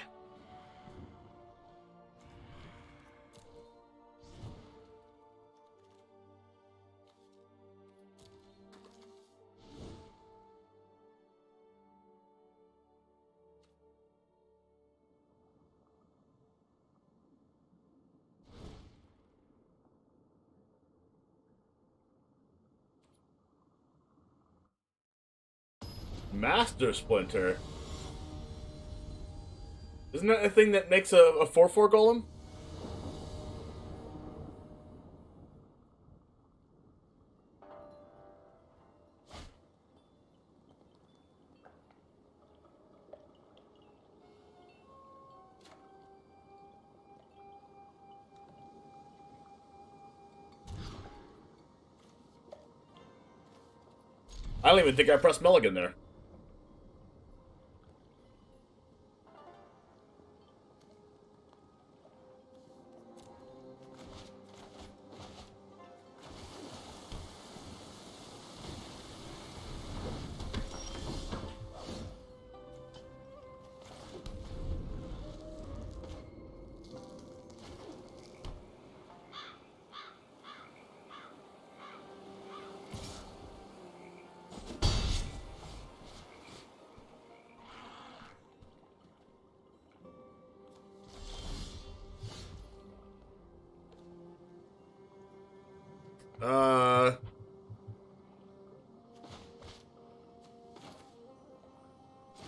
Master Splinter. Isn't that a thing that makes a 4/4 golem? I don't even think I pressed Mulligan there.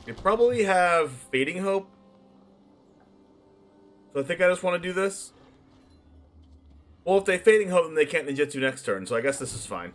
You probably have Fading Hope. So I think I just want to do this. Well, if they Fading Hope, then they can't ninjutsu next turn, so I guess this is fine.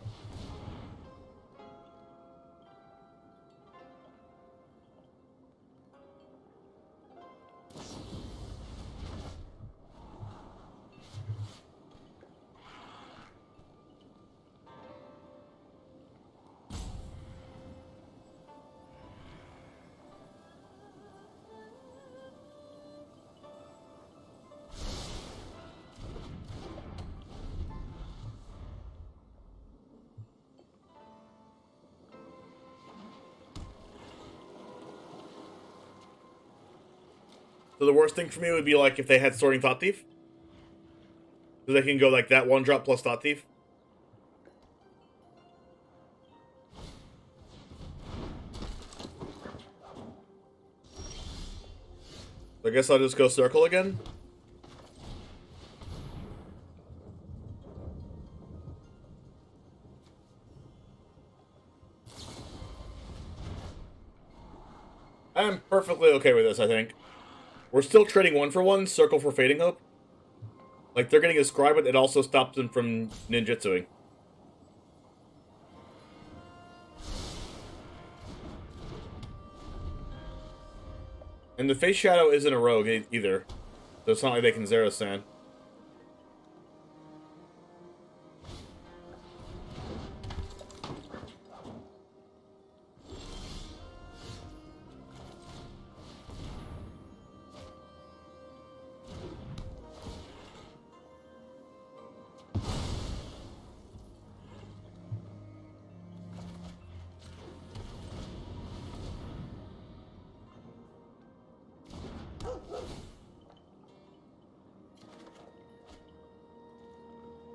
So the worst thing for me would be like if they had Sorting Thought Thief. So they can go like that 1-drop plus Thought Thief. I guess I'll just go Circle again. I'm perfectly okay with this, I think. We're still trading 1-for-1, Circle for Fading Hope. Like, they're getting a Scry, but it also stops them from ninjutsuing. And the Face Shadow isn't a rogue either. So it's not like they can Zero Sand.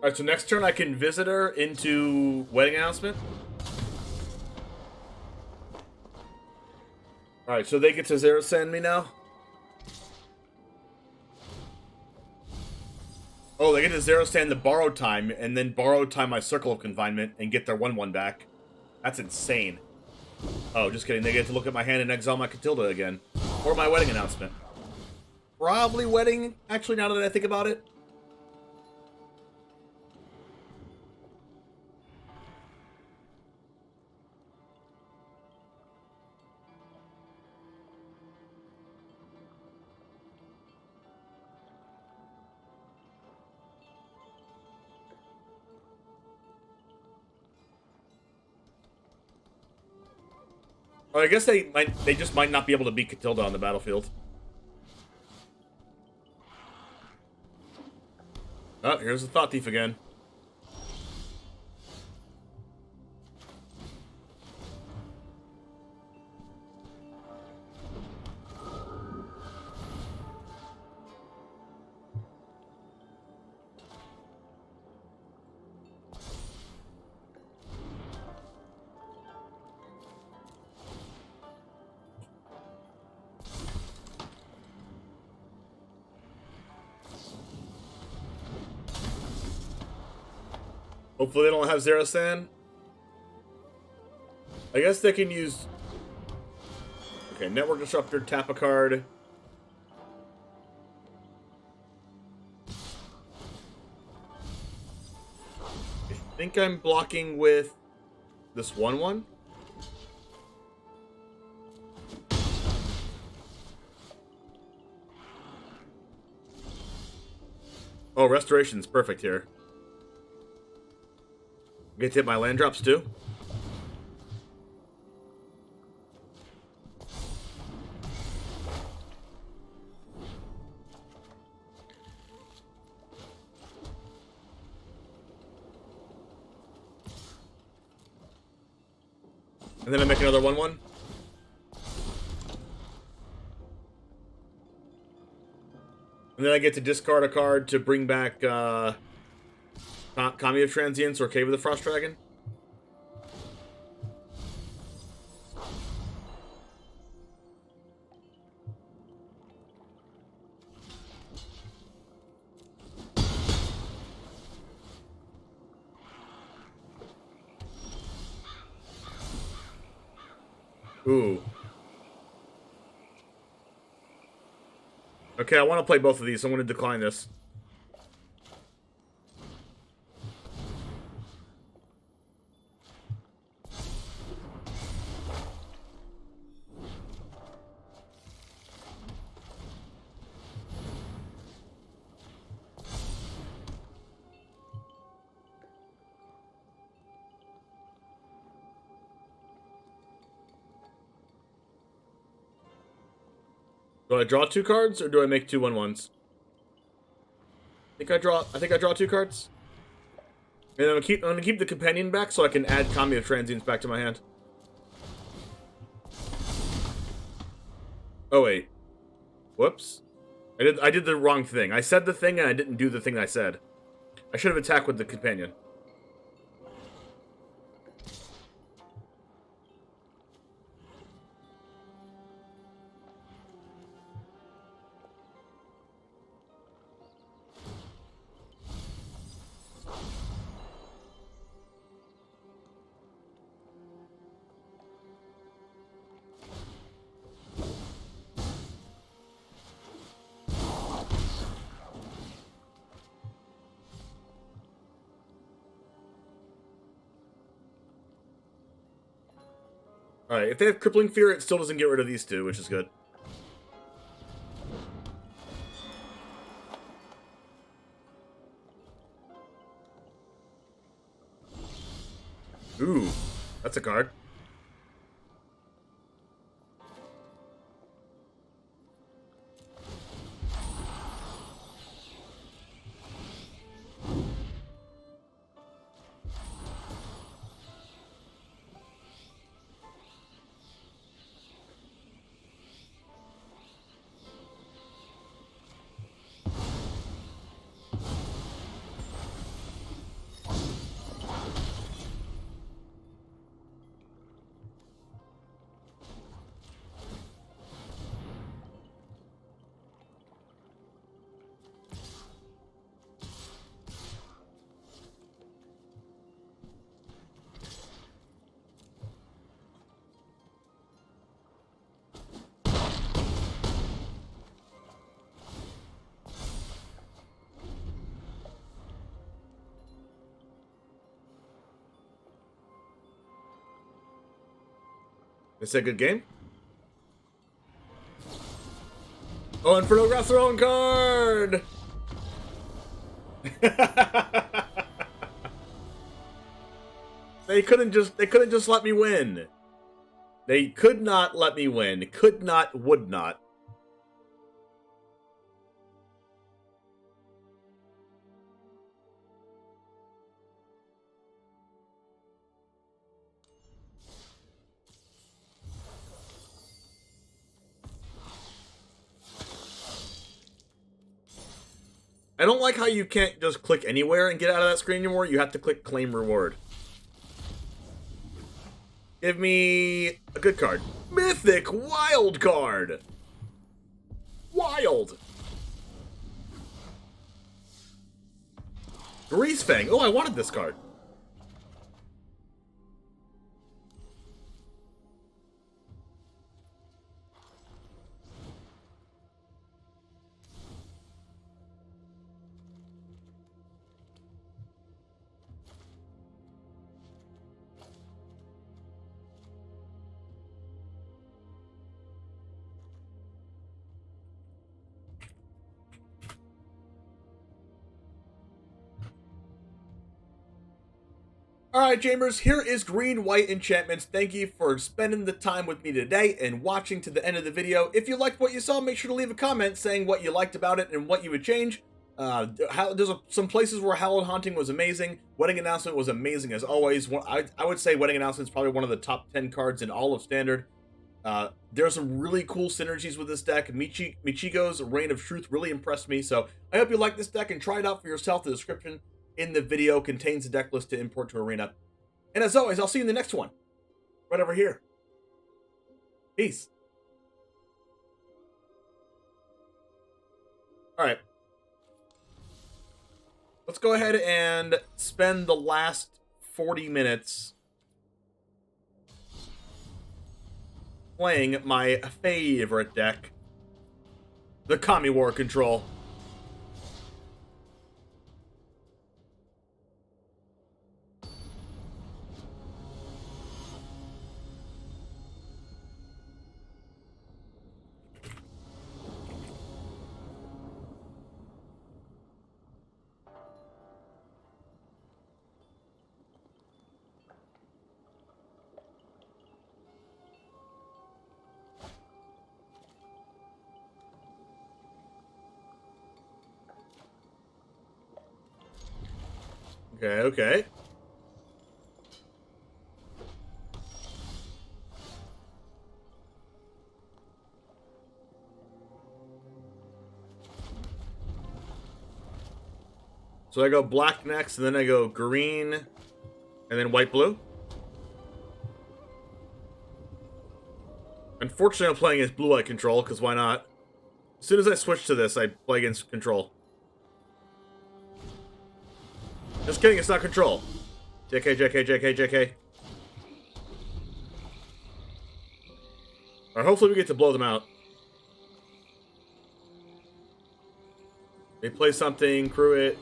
Alright, so next turn I can visit her into Wedding Announcement. Alright, so they get to Zero Sand me now? Oh, they get to Zero Sand the Borrowed Time, and then Borrowed Time my Circle of Confinement, and get their 1/1 back. That's insane. Oh, just kidding. They get to look at my hand and exile my Catilda again. Or my Wedding Announcement. Probably Wedding, actually, now that I think about it. Or I guess they just might not be able to beat Catilda on the battlefield. Oh, here's the Thought Thief again. Hopefully they don't have Zero-San. I guess they can use... Okay, Network Disruptor, tap a card. I think I'm blocking with this 1/1. Oh, Restoration's perfect here. Get to hit my land drops too. And then I make another 1/1. And then I get to discard a card to bring back Kami of Transience or Cave of the Frost Dragon. Ooh. Okay, I want to play both of these, so I'm going to decline this. Do I draw 2 cards, or do I make 2 1/1s? I think I draw 2 cards. And I'm gonna keep the companion back so I can add Kami of Transience back to my hand. Oh wait. Whoops. I did the wrong thing. I said the thing and I didn't do the thing I said. I should have attacked with the companion. Alright, if they have Crippling Fear, it still doesn't get rid of these 2, which is good. Ooh, that's a card. Is that a good game? Oh, Inferno grabs their own card! They couldn't just let me win. They could not let me win. Could not, would not. I don't like how you can't just click anywhere and get out of that screen anymore. You have to click Claim Reward. Give me a good card. Mythic Wild card! Wild! Greasefang. Oh, I wanted this card. Alright, Chambers, here is green-white enchantments. Thank you for spending the time with me today and watching to the end of the video. If you liked what you saw, make sure to leave a comment saying what you liked about it and what you would change. There's some places where Hallowed Haunting was amazing. Wedding Announcement was amazing as always. I would say Wedding Announcement is probably one of the top 10 cards in all of Standard. There are some really cool synergies with this deck. Michigo's Reign of Truth really impressed me, so I hope you like this deck and try it out for yourself. The description in the video contains the deck list to import to Arena. And as always, I'll see you in the next one. Right over here. Peace. Alright. Let's go ahead and spend the last 40 minutes playing my favorite deck, the Kami War Control. Okay. So I go black next, and then I go green, and then white-blue. Unfortunately, I'm playing against blue-white control, because why not? As soon as I switch to this, I play against control. Just kidding, it's not control. JK. Or hopefully we get to blow them out. They play something, crew it.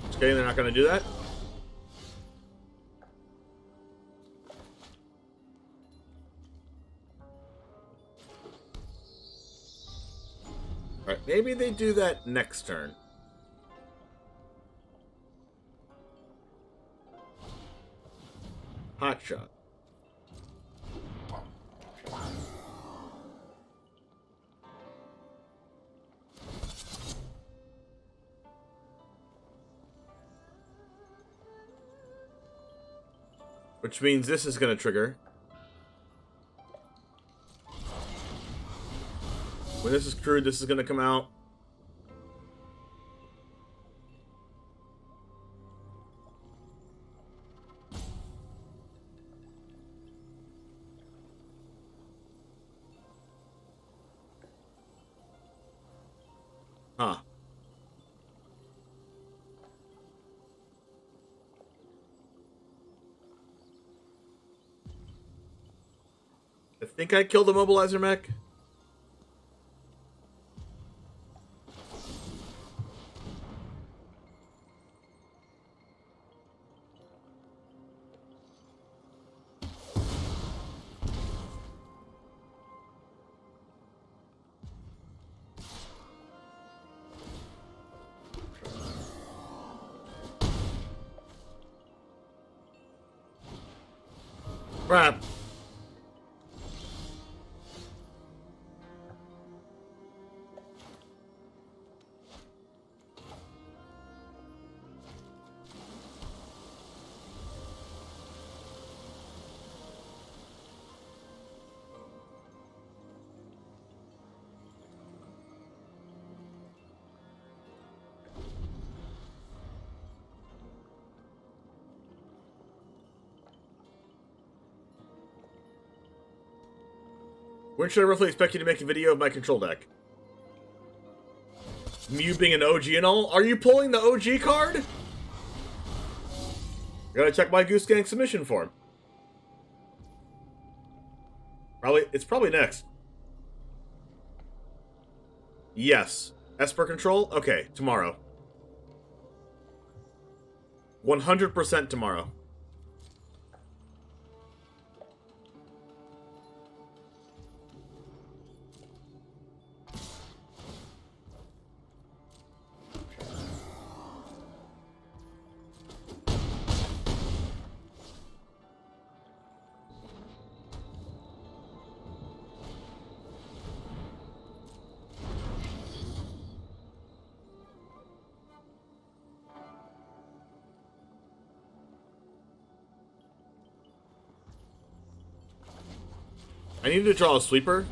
Just kidding, they're not going to do that. Alright, maybe they do that next turn. Hot shot. Which means this is going to trigger. When this is crewed, this is going to come out. Huh. I think I killed the mobilizer mech. Crap. When should I roughly expect you to make a video of my control deck? You being an OG and all? Are you pulling the OG card? Gotta check my Goose Gang submission form. It's probably next. Yes. Esper control? Okay, tomorrow. 100% tomorrow. need to draw a sweeper.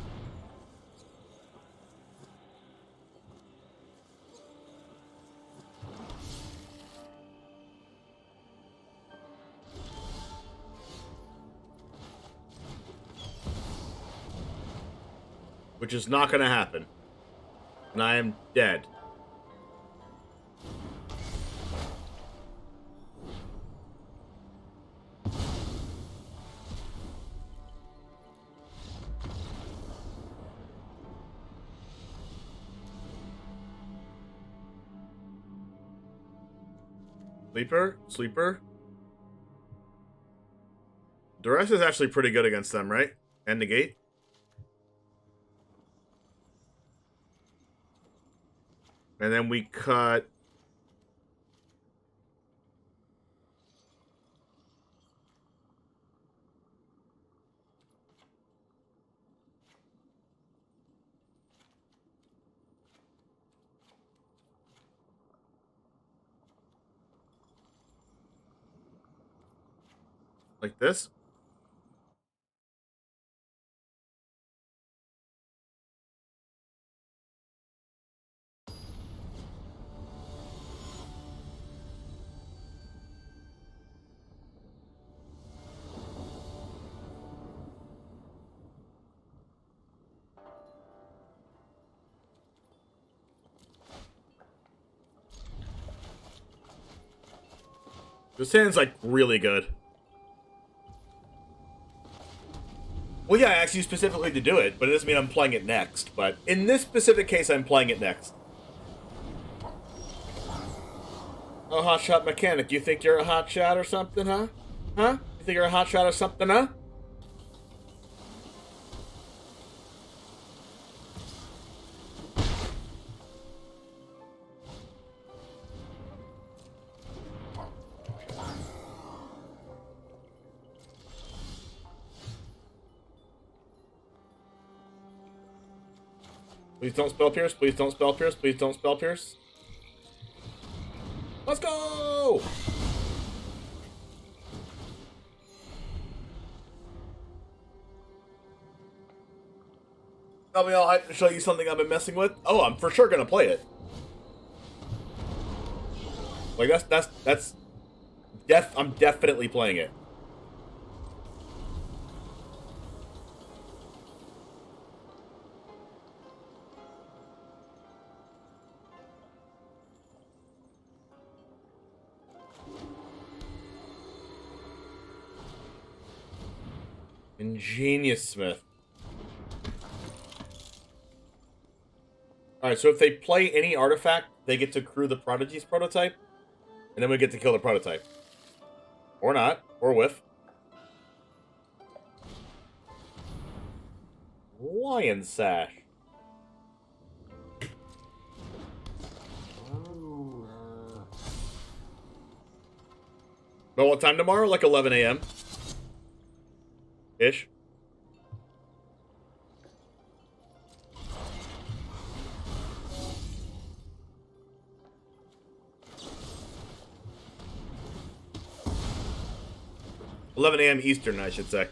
Which is not going to happen. And I am dead. Sleeper? Sleeper? Duress is actually pretty good against them, right? And negate? And then we cut... like this? This hand's like really good. Well, yeah, I asked you specifically to do it, but it doesn't mean I'm playing it next. But in this specific case, I'm playing it next. Oh, hotshot mechanic, you think you're a hotshot or something, huh? Huh? You think you're a hotshot or something, huh? Please don't spell pierce, please don't spell pierce, please don't spell pierce. Let's go! Tell me all hype to show you something I've been messing with. Oh, I'm for sure gonna play it. Like I'm definitely playing it. Ingenious Smith. Alright, so if they play any artifact, they get to crew the Prodigy's prototype, and then we get to kill the prototype. Or not, or whiff. Lion Sash. But what time tomorrow? Like 11 a.m. Ish. $11 a.m. Eastern, I should say.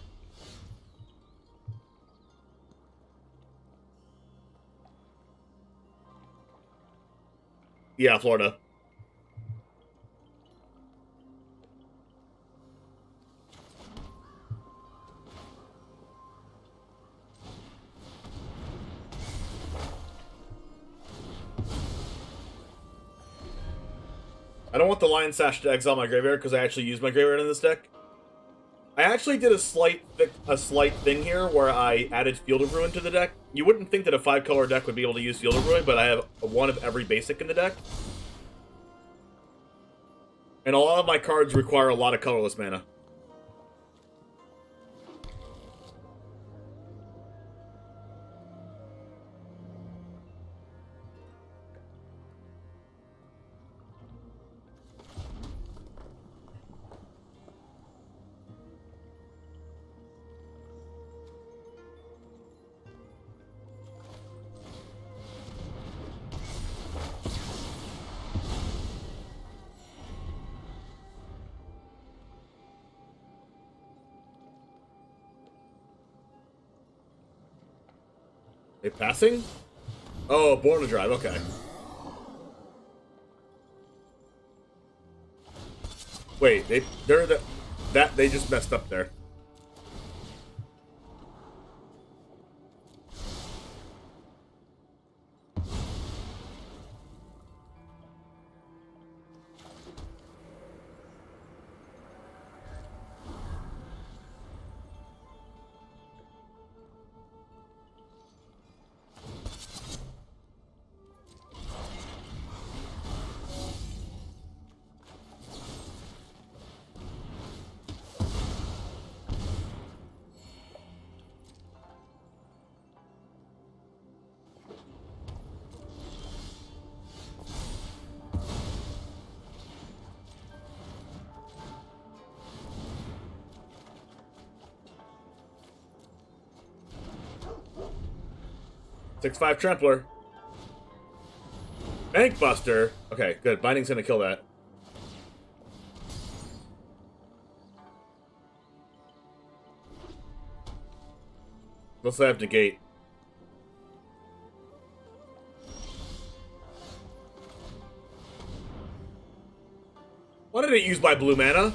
Yeah, Florida. I don't want the Lion Sash to exile my graveyard because I actually use my graveyard in this deck. I actually did a slight thing here where I added Field of Ruin to the deck. You wouldn't think that a 5-color deck would be able to use Field of Ruin, but I have one of every basic in the deck. And a lot of my cards require a lot of colorless mana. They passing? Oh, born to drive. Okay. Wait, they just messed up there. Six-5 Trampler. Bank Buster. Okay, good. Binding's gonna kill that. Let's have negate. Why did it use my blue mana?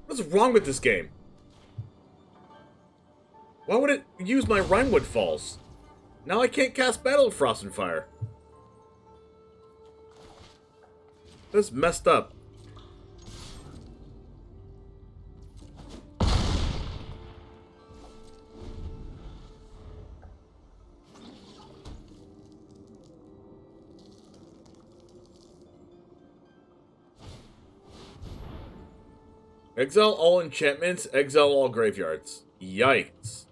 What's wrong with this game? Why would it use my Rimewood Falls? Now I can't cast Battle of Frost and Fire. That's messed up. Exile all enchantments, exile all graveyards. Yikes.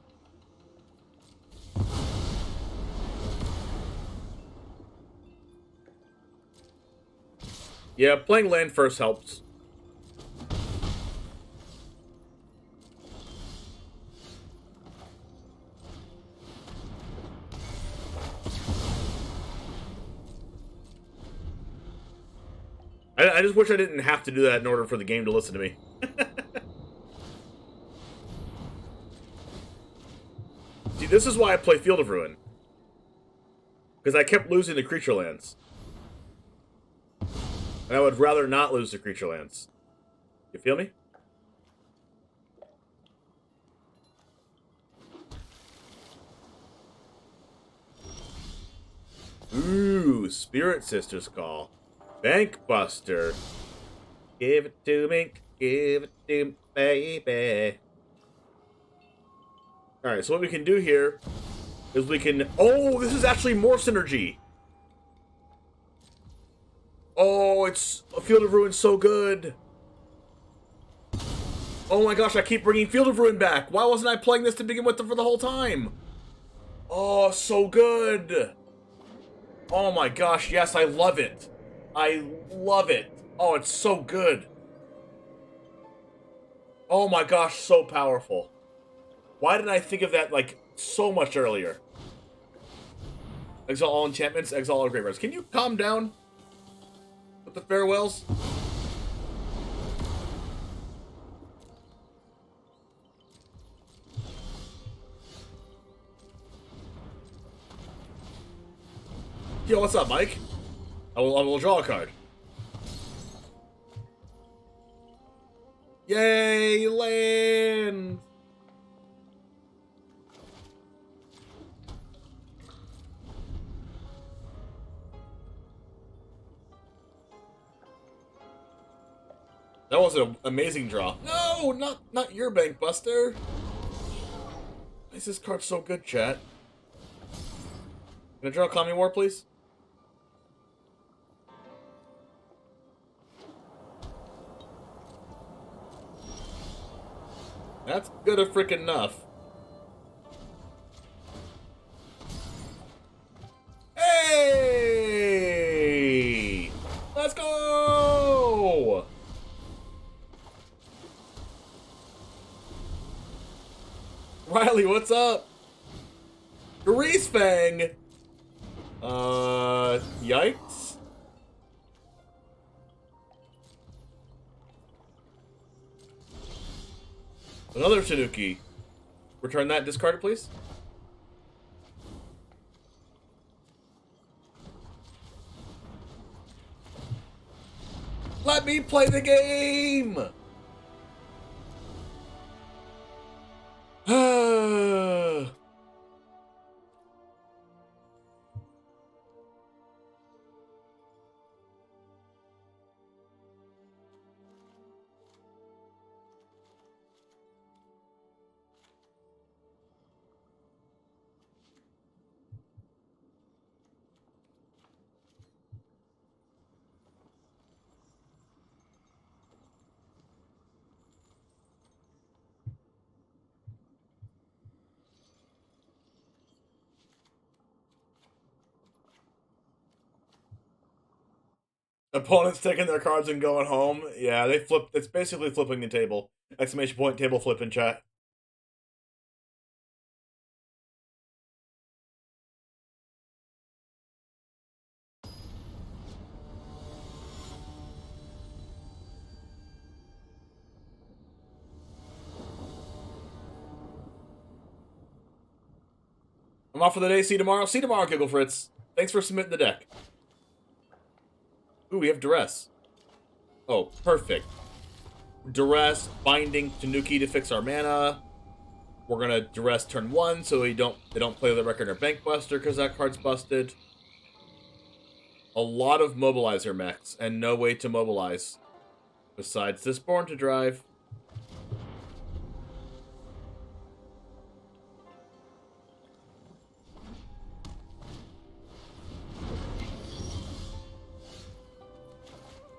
Yeah, playing land first helps. I just wish I didn't have to do that in order for the game to listen to me. See, this is why I play Field of Ruin. Because I kept losing the creature lands. And I would rather not lose the creature lands. You feel me? Ooh, Spirit Sister's Call. Bank Buster. Give it to me. Give it to me, baby. Alright, so what we can do here is we can... Oh, this is actually more synergy. Oh, it's Field of Ruin so good. Oh my gosh, I keep bringing Field of Ruin back. Why wasn't I playing this to begin with for the whole time? Oh, so good. Oh my gosh, yes, I love it. I love it. Oh, it's so good. Oh my gosh, so powerful. Why didn't I think of that, like, so much earlier? Exile all enchantments, exile all graveyards. Can you calm down with the farewells? Yo, what's up, Mike? I will draw a card. Yay, land! That was an amazing draw. No, not your Bank Buster. Why is this card so good, chat? Can I draw a Calming War, please? That's good freaking enough. Hey! Let's go! Riley, what's up? Grease Fang! Yikes. Another Tanuki. Return that discarded, please. Let me play the game! Opponents taking their cards and going home. Yeah, they flip. It's basically flipping the table. Exclamation point, table flip in chat. I'm off for the day. See you tomorrow. See you tomorrow, Giggle Fritz. Thanks for submitting the deck. Ooh, we have Duress. Oh, perfect. Duress, Binding, Tanuki to fix our mana. We're gonna Duress turn 1 so they don't play the Record or Bank Buster because that card's busted. A lot of Mobilizer mechs and no way to mobilize. Besides this Born to Drive.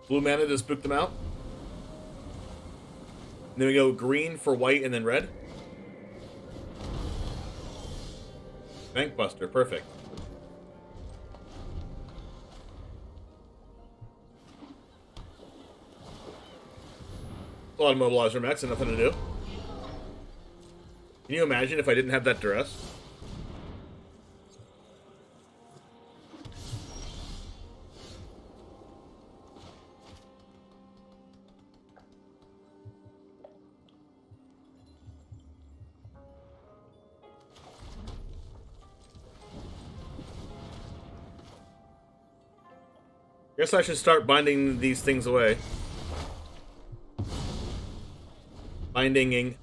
Blue mana to spook them out. And then we go green for white and then red. Bank Buster, perfect. A lot of Mobilizer mechs and nothing to do. Can you imagine if I didn't have that Duress? Guess I should start binding these things away. Bindinging.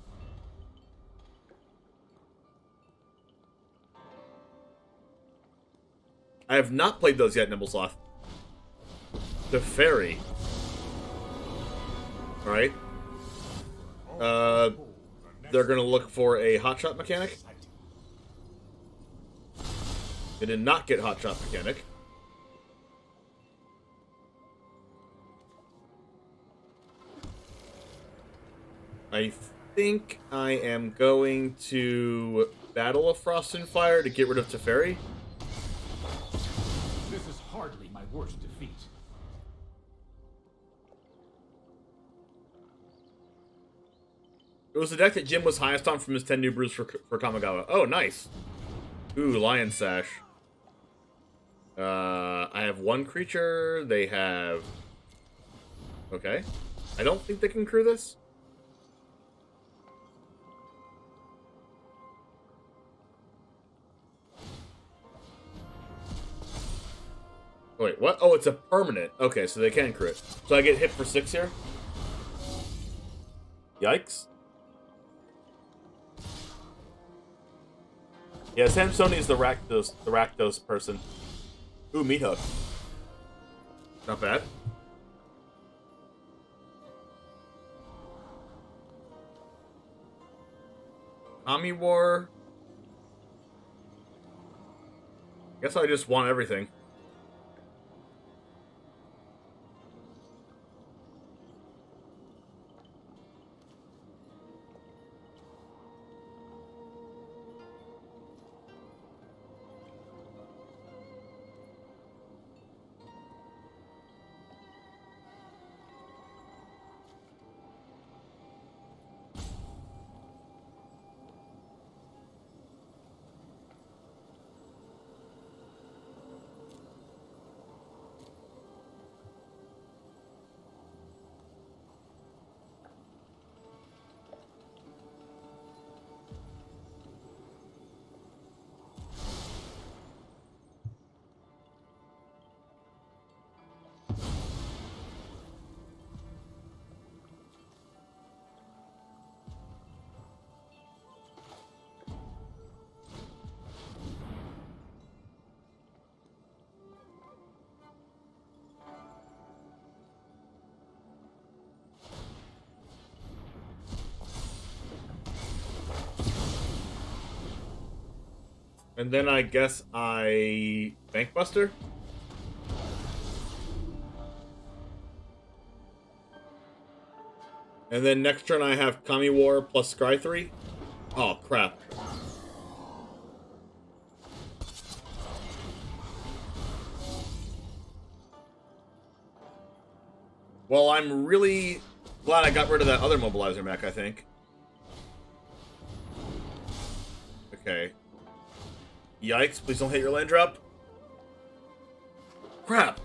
I have not played those yet, Nimblesloth. The Fairy. Alright. They're gonna look for a hotshot mechanic. They did not get hotshot mechanic. I think I am going to Battle of Frost and Fire to get rid of Teferi. This is hardly my worst defeat. It was the deck that Jim was highest on from his 10 new brews for Kamigawa. Oh, nice. Ooh, Lion Sash. I have one creature. They have... Okay. I don't think they can crew this. Wait, what? Oh, it's a permanent. Okay, so they can crit. So I get hit for 6 here? Yikes. Yeah, Samsoni's the Rakdos person. Ooh, Meat Hook. Not bad. Kami War. Guess I just want everything. And then I guess I Bankbuster? And then next turn I have Kami War plus Scry 3. Oh, crap. Well, I'm really glad I got rid of that other mobilizer mech, I think. Okay. Yikes, please don't hit your land drop. Crap.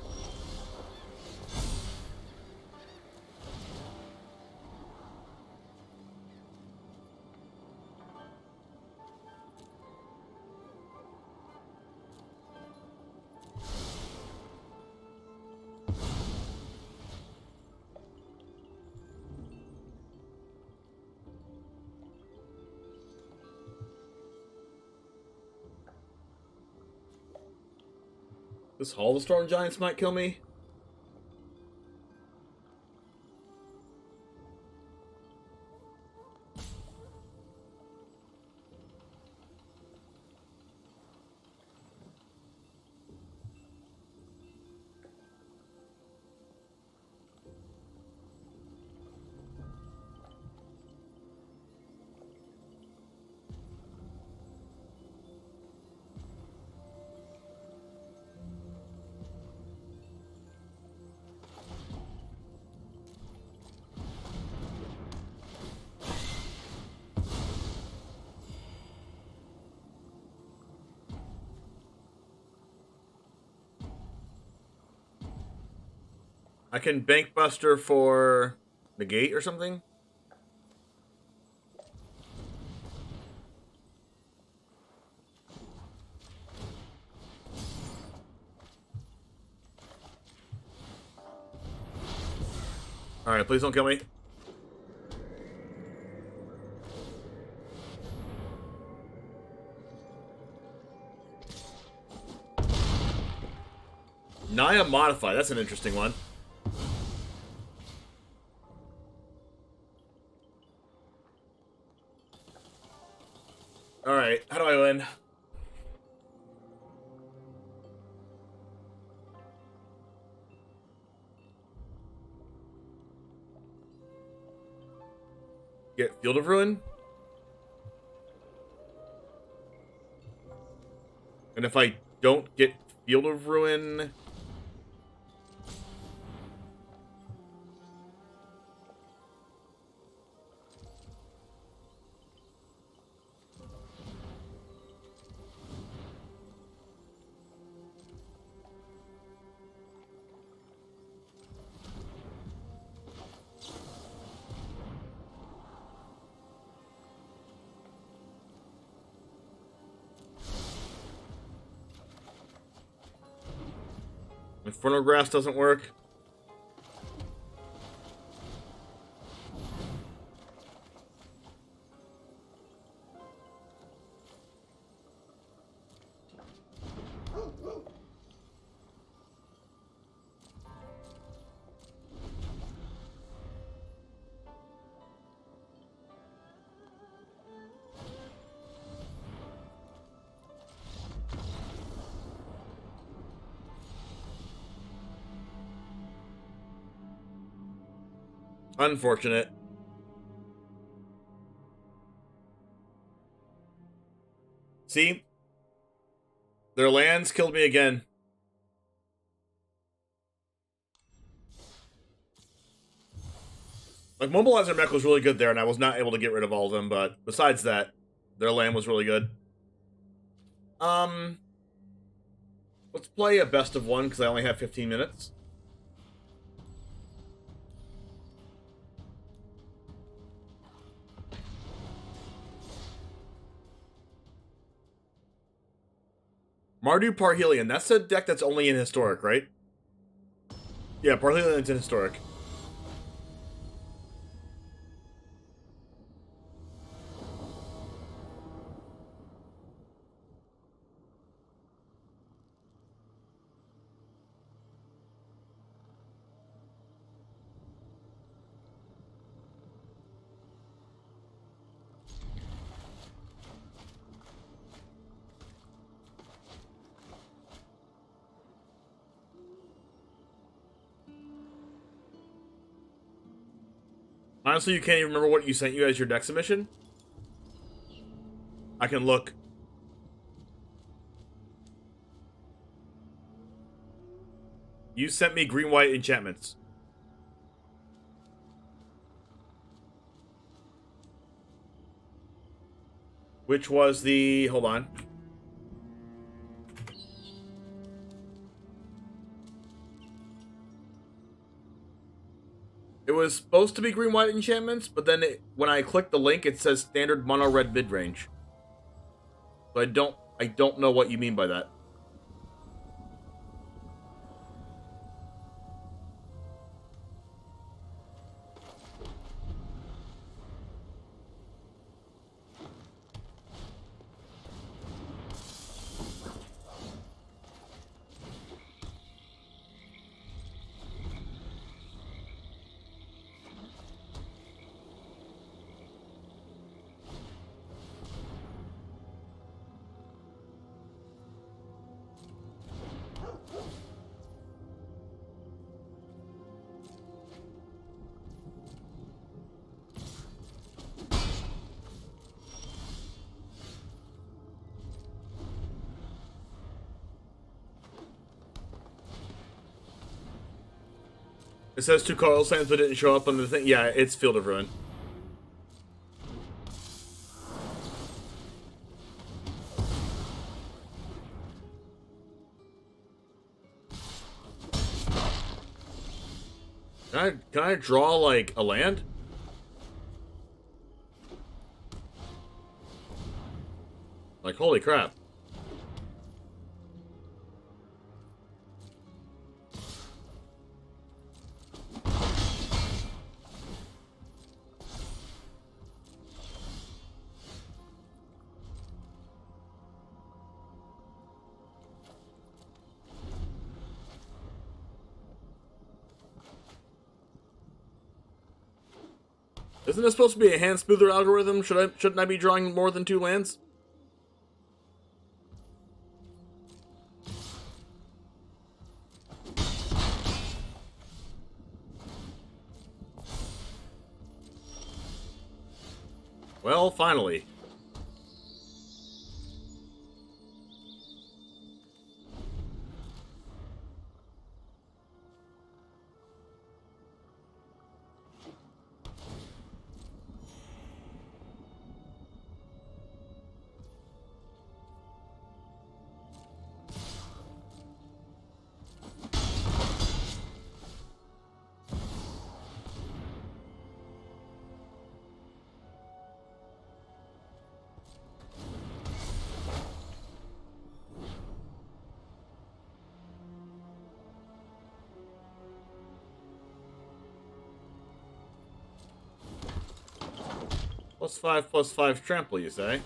This Hall of the Storm Giants might kill me. I can Bankbuster for negate or something. Alright, please don't kill me. Naya Modify, that's an interesting one. Alright, how do I win? Get Field of Ruin? And if I don't get Field of Ruin... Infernal Grass doesn't work. Unfortunate. See? Their lands killed me again. Like, Mobilizer Mech was really good there, and I was not able to get rid of all of them, but besides that, their land was really good. Let's play a best of one, because I only have 15 minutes. Mardu Parhelion, that's a deck that's only in Historic, right? Yeah, Parhelion's in Historic. Honestly, you can't even remember what you sent you as your deck submission? I can look. You sent me green-white enchantments. Which was the... Hold on. It was supposed to be green-white enchantments, but then when I click the link, it says standard mono-red mid-range. So I don't know what you mean by that. It says 2 Carl Sands but didn't show up on the thing. Yeah, it's Field of Ruin. Can I draw, like, a land? Like, holy crap. Isn't this supposed to be a hand smoother algorithm? Shouldn't I be drawing more than 2 lands? Well, finally. +5/+5 trample, you say?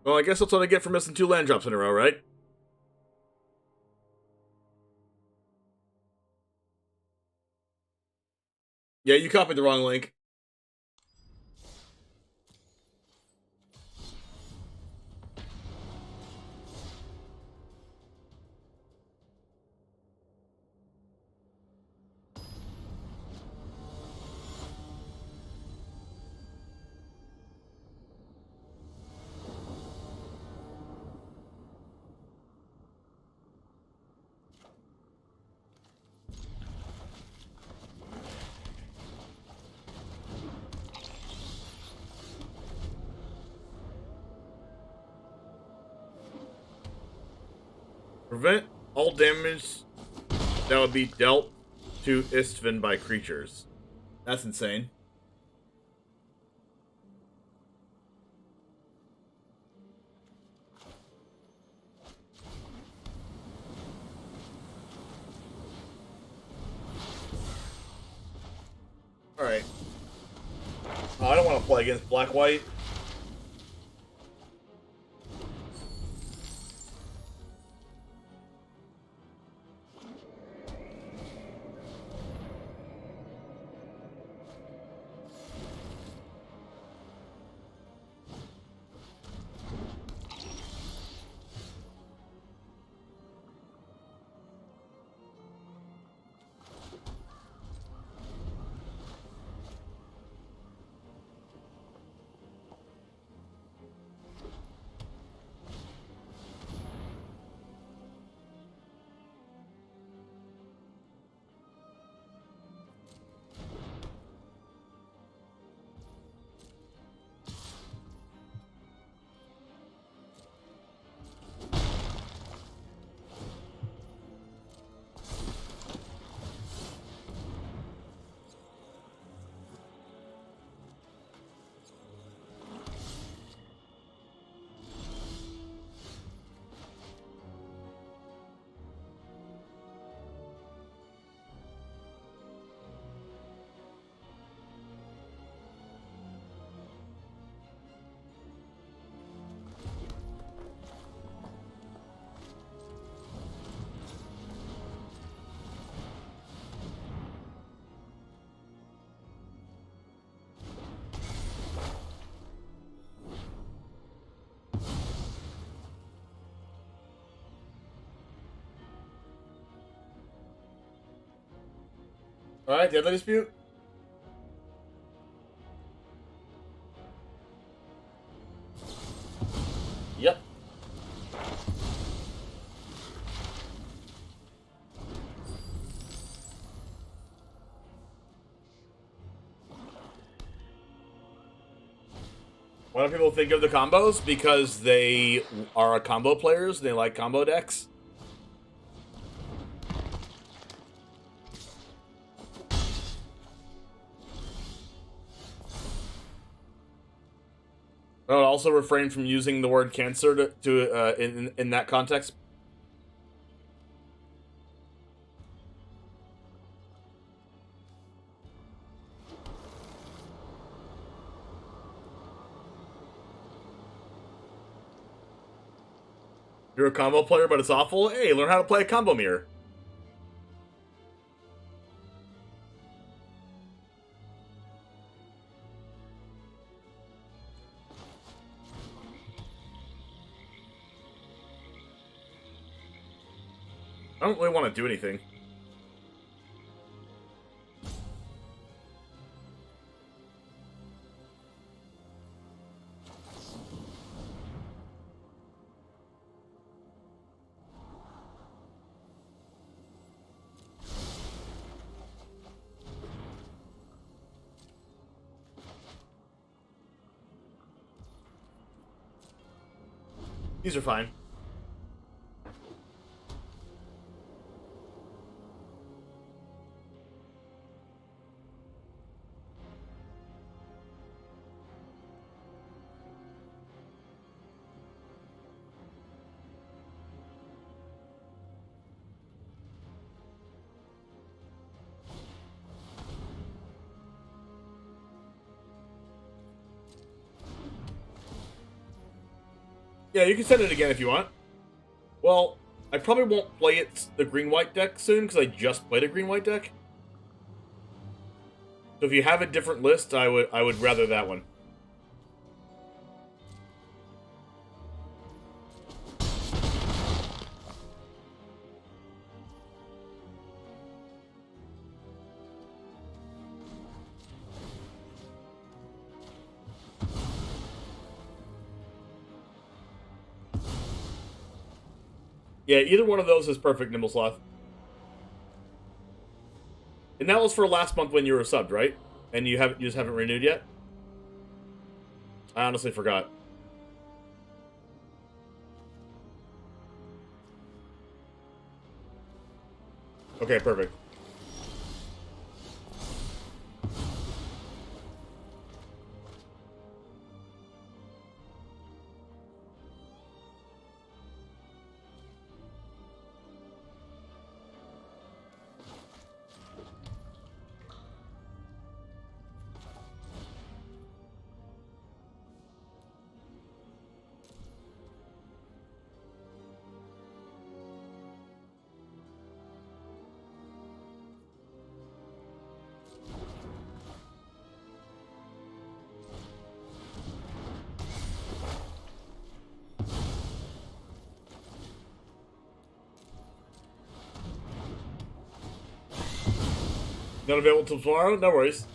Well, I guess that's what I get for missing 2 land drops in a row, right? Yeah, you copied the wrong link. Prevent all damage that would be dealt to Istvan by creatures. That's insane. want to play against black-white. All right, the other dispute. Yep. Why don't people think of the combos? Because they are combo players. They like combo decks. I would also refrain from using the word cancer in that context. You're a combo player, but it's awful. Hey, learn how to play a combo mirror. I don't really want to do anything. These are fine. Yeah, you can send it again if you want. Well, I probably won't play the green-white deck soon, because I just played a green-white deck. So if you have a different list, I would rather that one. Yeah, either one of those is perfect, Nimblesloth. And that was for last month when you were subbed, right? And you just haven't renewed yet? I honestly forgot. Okay, perfect. Not available till tomorrow? No worries.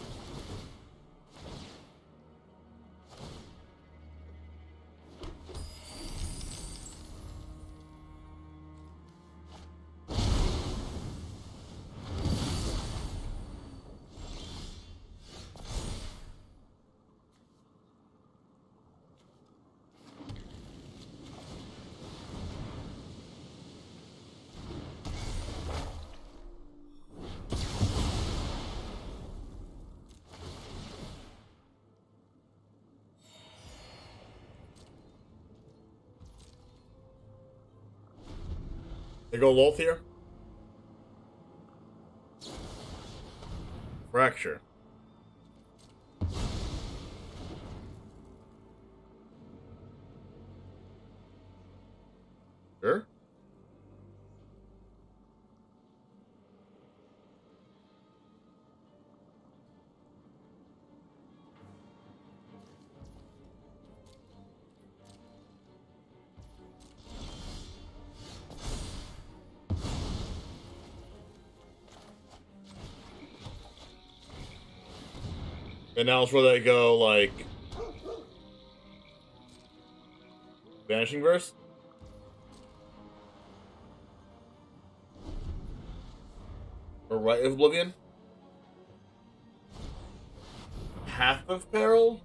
They go Lolth here. Fracture. Sure. And now it's where they go, like... Vanishing Verse? Or Rite of Oblivion? Half of Peril?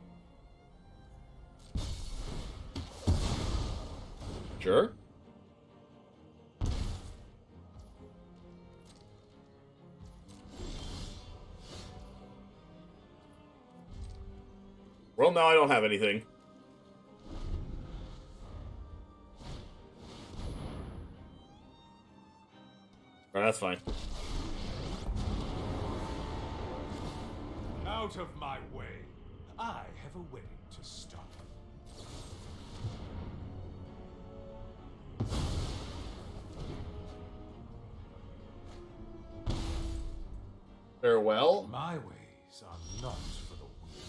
Sure. Well, now I don't have anything. Alright, that's fine. Out of my way. I have a wedding to stop. Farewell? My ways are not for the weak.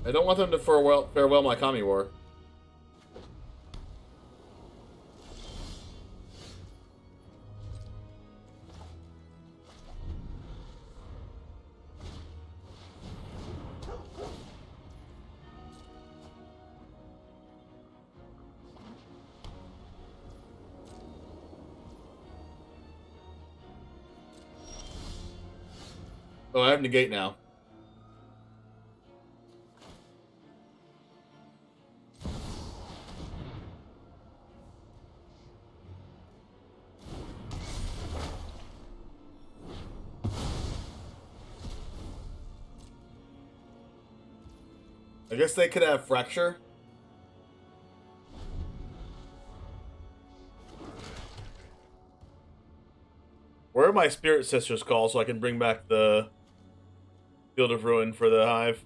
I don't want them to farewell my Kami War. Oh, I have negate now. I guess they could have Fracture. Where are my Spirit Sisters called so I can bring back the Field of Ruin for the Hive?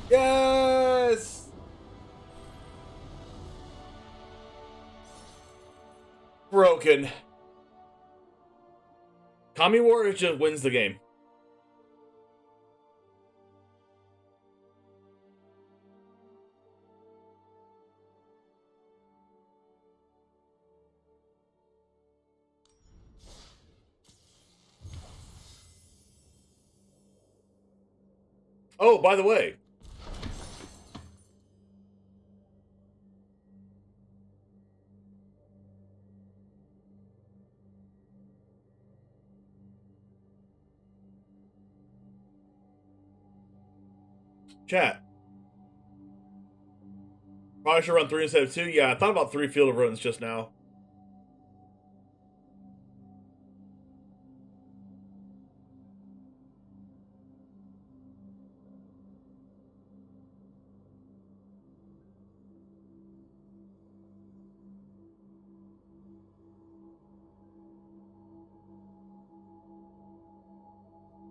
Yes! Broken. Kami War just wins the game. Oh, by the way. Chat. Probably should run 3 instead of 2. Yeah, I thought about 3 Field of Ruins just now.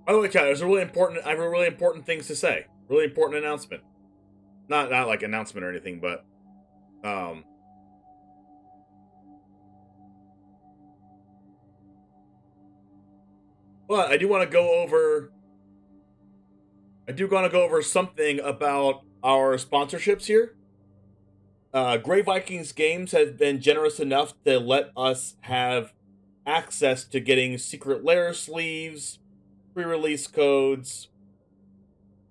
By the way, chat, I have a really important things to say. Really important announcement. Not like announcement or anything, but I do want to go over something about our sponsorships here. Great Vikings Games has been generous enough to let us have access to getting secret lair sleeves, pre-release codes,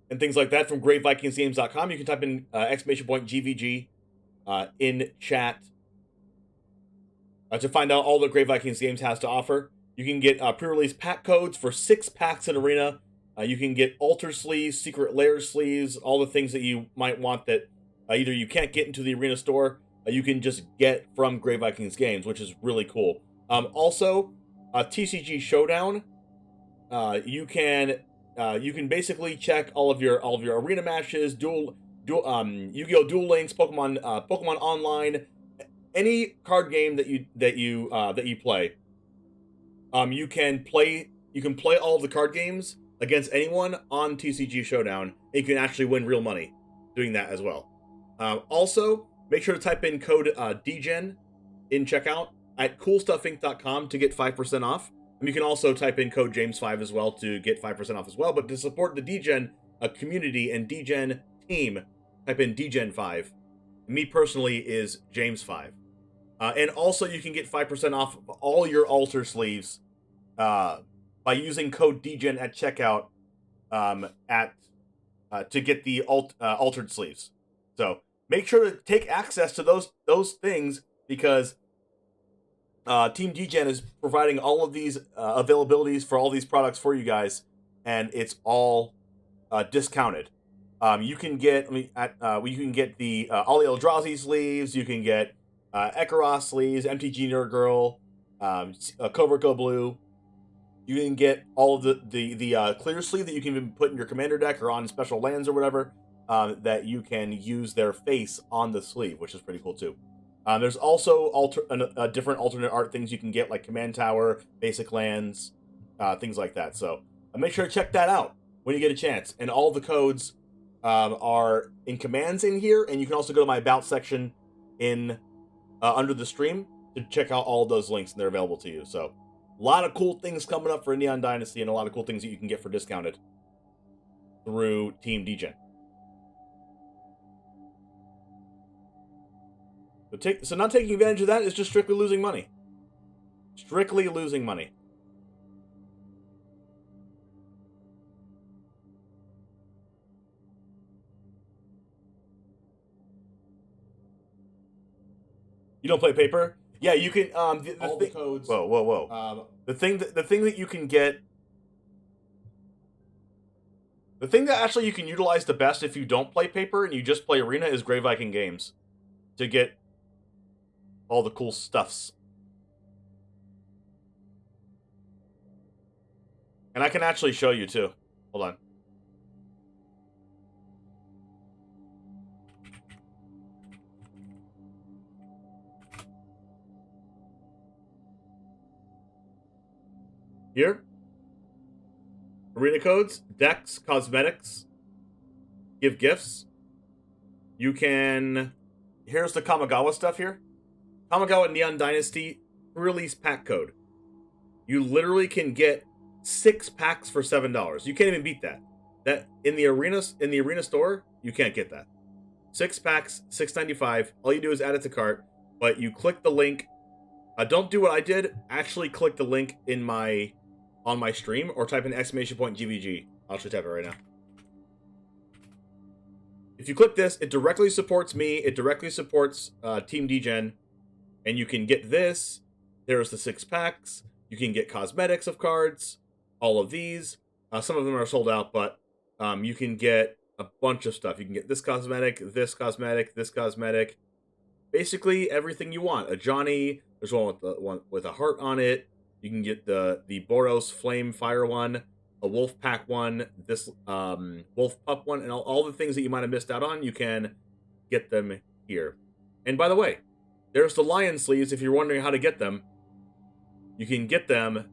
and things like that from GreatVikingsGames.com. You can type in !GVG in chat to find out all that Great Vikings Games has to offer. You can get pre-release pack codes for 6 packs in Arena. You can get altar sleeves, secret lair sleeves, all the things that you might want that either you can't get into the Arena store, you can just get from Great Vikings Games, which is really cool. Also, TCG Showdown. You can basically check all of your arena matches, Yu-Gi-Oh! Duel Links, Pokemon Online, any card game that you play. You can play all of the card games against anyone on TCG Showdown, and you can actually win real money doing that as well. Also, make sure to type in code DGEN in checkout at coolstuffinc.com to get 5% off. And you can also type in code James5 as well to get 5% off as well. But to support the DGen community and DGen team, type in DGen5. Me personally is James5. And also you can get 5% off of all your altar sleeves by using code DGen at checkout to get the altered sleeves. So make sure to take access to those things, because Team DGen is providing all of these availabilities for all these products for you guys, and it's all discounted. You can get the Ali Eldrazi sleeves. You can get Ekaros sleeves, MTG Nerd Girl, CovertGoBlue. You can get all of the clear sleeve that you can even put in your commander deck or on special lands or whatever, that you can use their face on the sleeve, which is pretty cool too. There's also different alternate art things you can get, like Command Tower, basic lands, things like that. So make sure to check that out when you get a chance. And all the codes are in commands in here, and you can also go to my About section in under the stream to check out all those links, and they're available to you. So a lot of cool things coming up for Neon Dynasty, and a lot of cool things that you can get for discounted through Team DGen. So not taking advantage of that is just strictly losing money. Strictly losing money. You don't play paper? Yeah, you can. All the codes. Whoa. The thing that you can get. The thing that actually you can utilize the best if you don't play paper and you just play Arena is Great Viking Games to get all the cool stuffs. And I can actually show you too. Hold on. Here. Arena codes, decks, cosmetics, give gifts. You can... Here's the Kamigawa stuff here. Kamigawa Neon Dynasty release pack code. You literally can get 6 packs for $7. You can't even beat that. That in the arena store, you can't get that. 6 packs, $6.95. All you do is add it to cart, but you click the link. Don't do what I did. Actually click the link on my stream, or type in !GVG. I'll actually type it right now. If you click this, it directly supports me. It directly supports Team DGen. And you can get this. There's the 6 packs. You can get cosmetics of cards. All of these. Some of them are sold out, but you can get a bunch of stuff. You can get this cosmetic, this cosmetic, this cosmetic. Basically everything you want. A Johnny. There's one with a heart on it. You can get the Boros Flame Fire one, a Wolf Pack one, this Wolf Pup one, and all the things that you might have missed out on, you can get them here. And by the way, there's the Lion sleeves. If you're wondering how to get them, you can get them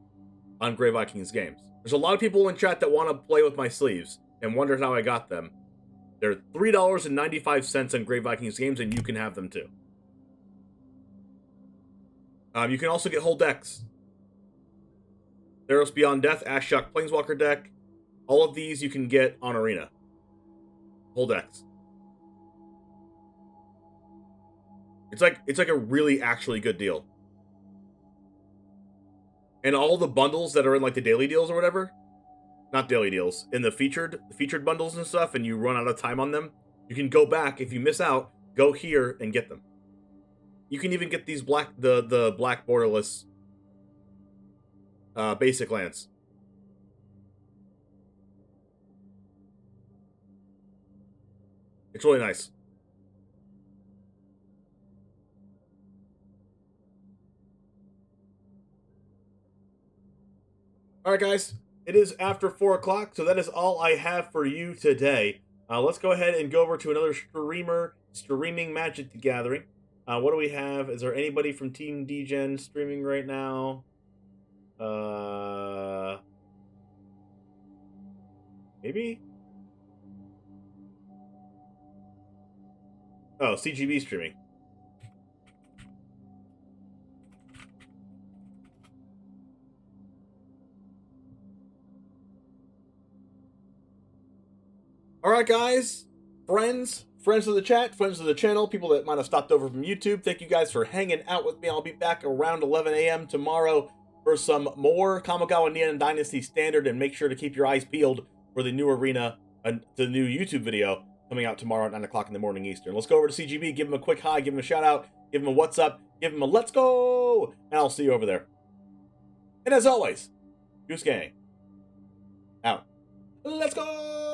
on Grey Vikings games. There's a lot of people in chat that want to play with my sleeves and wondered how I got them. They're $3.95 on Grey Vikings games, and you can have them too. You can also get whole decks. Theros Beyond Death, Ashiok Planeswalker deck. All of these you can get on Arena. Whole decks. It's like a really actually good deal. And all the bundles that are in like the daily deals or whatever, not daily deals, in the featured bundles and stuff, and you run out of time on them, you can go back. If you miss out, go here and get them. You can even get these the black borderless basic lands. It's really nice. Alright guys, it is after 4 o'clock, so that is all I have for you today. Let's go ahead and go over to another streamer streaming Magic the Gathering. What do we have? Is there anybody from Team DGen streaming right now? Maybe? Oh, CGB streaming. Alright guys, friends of the chat, friends of the channel, people that might have stopped over from YouTube, thank you guys for hanging out with me. I'll be back around 11 a.m. tomorrow for some more Kamigawa Neon Dynasty Standard, and make sure to keep your eyes peeled for the new Arena, the new YouTube video coming out tomorrow at 9 o'clock in the morning Eastern. Let's go over to CGB, give him a quick hi, give him a shout out, give him a what's up, give him a let's go, and I'll see you over there. And as always, Goose Gang, out. Let's go!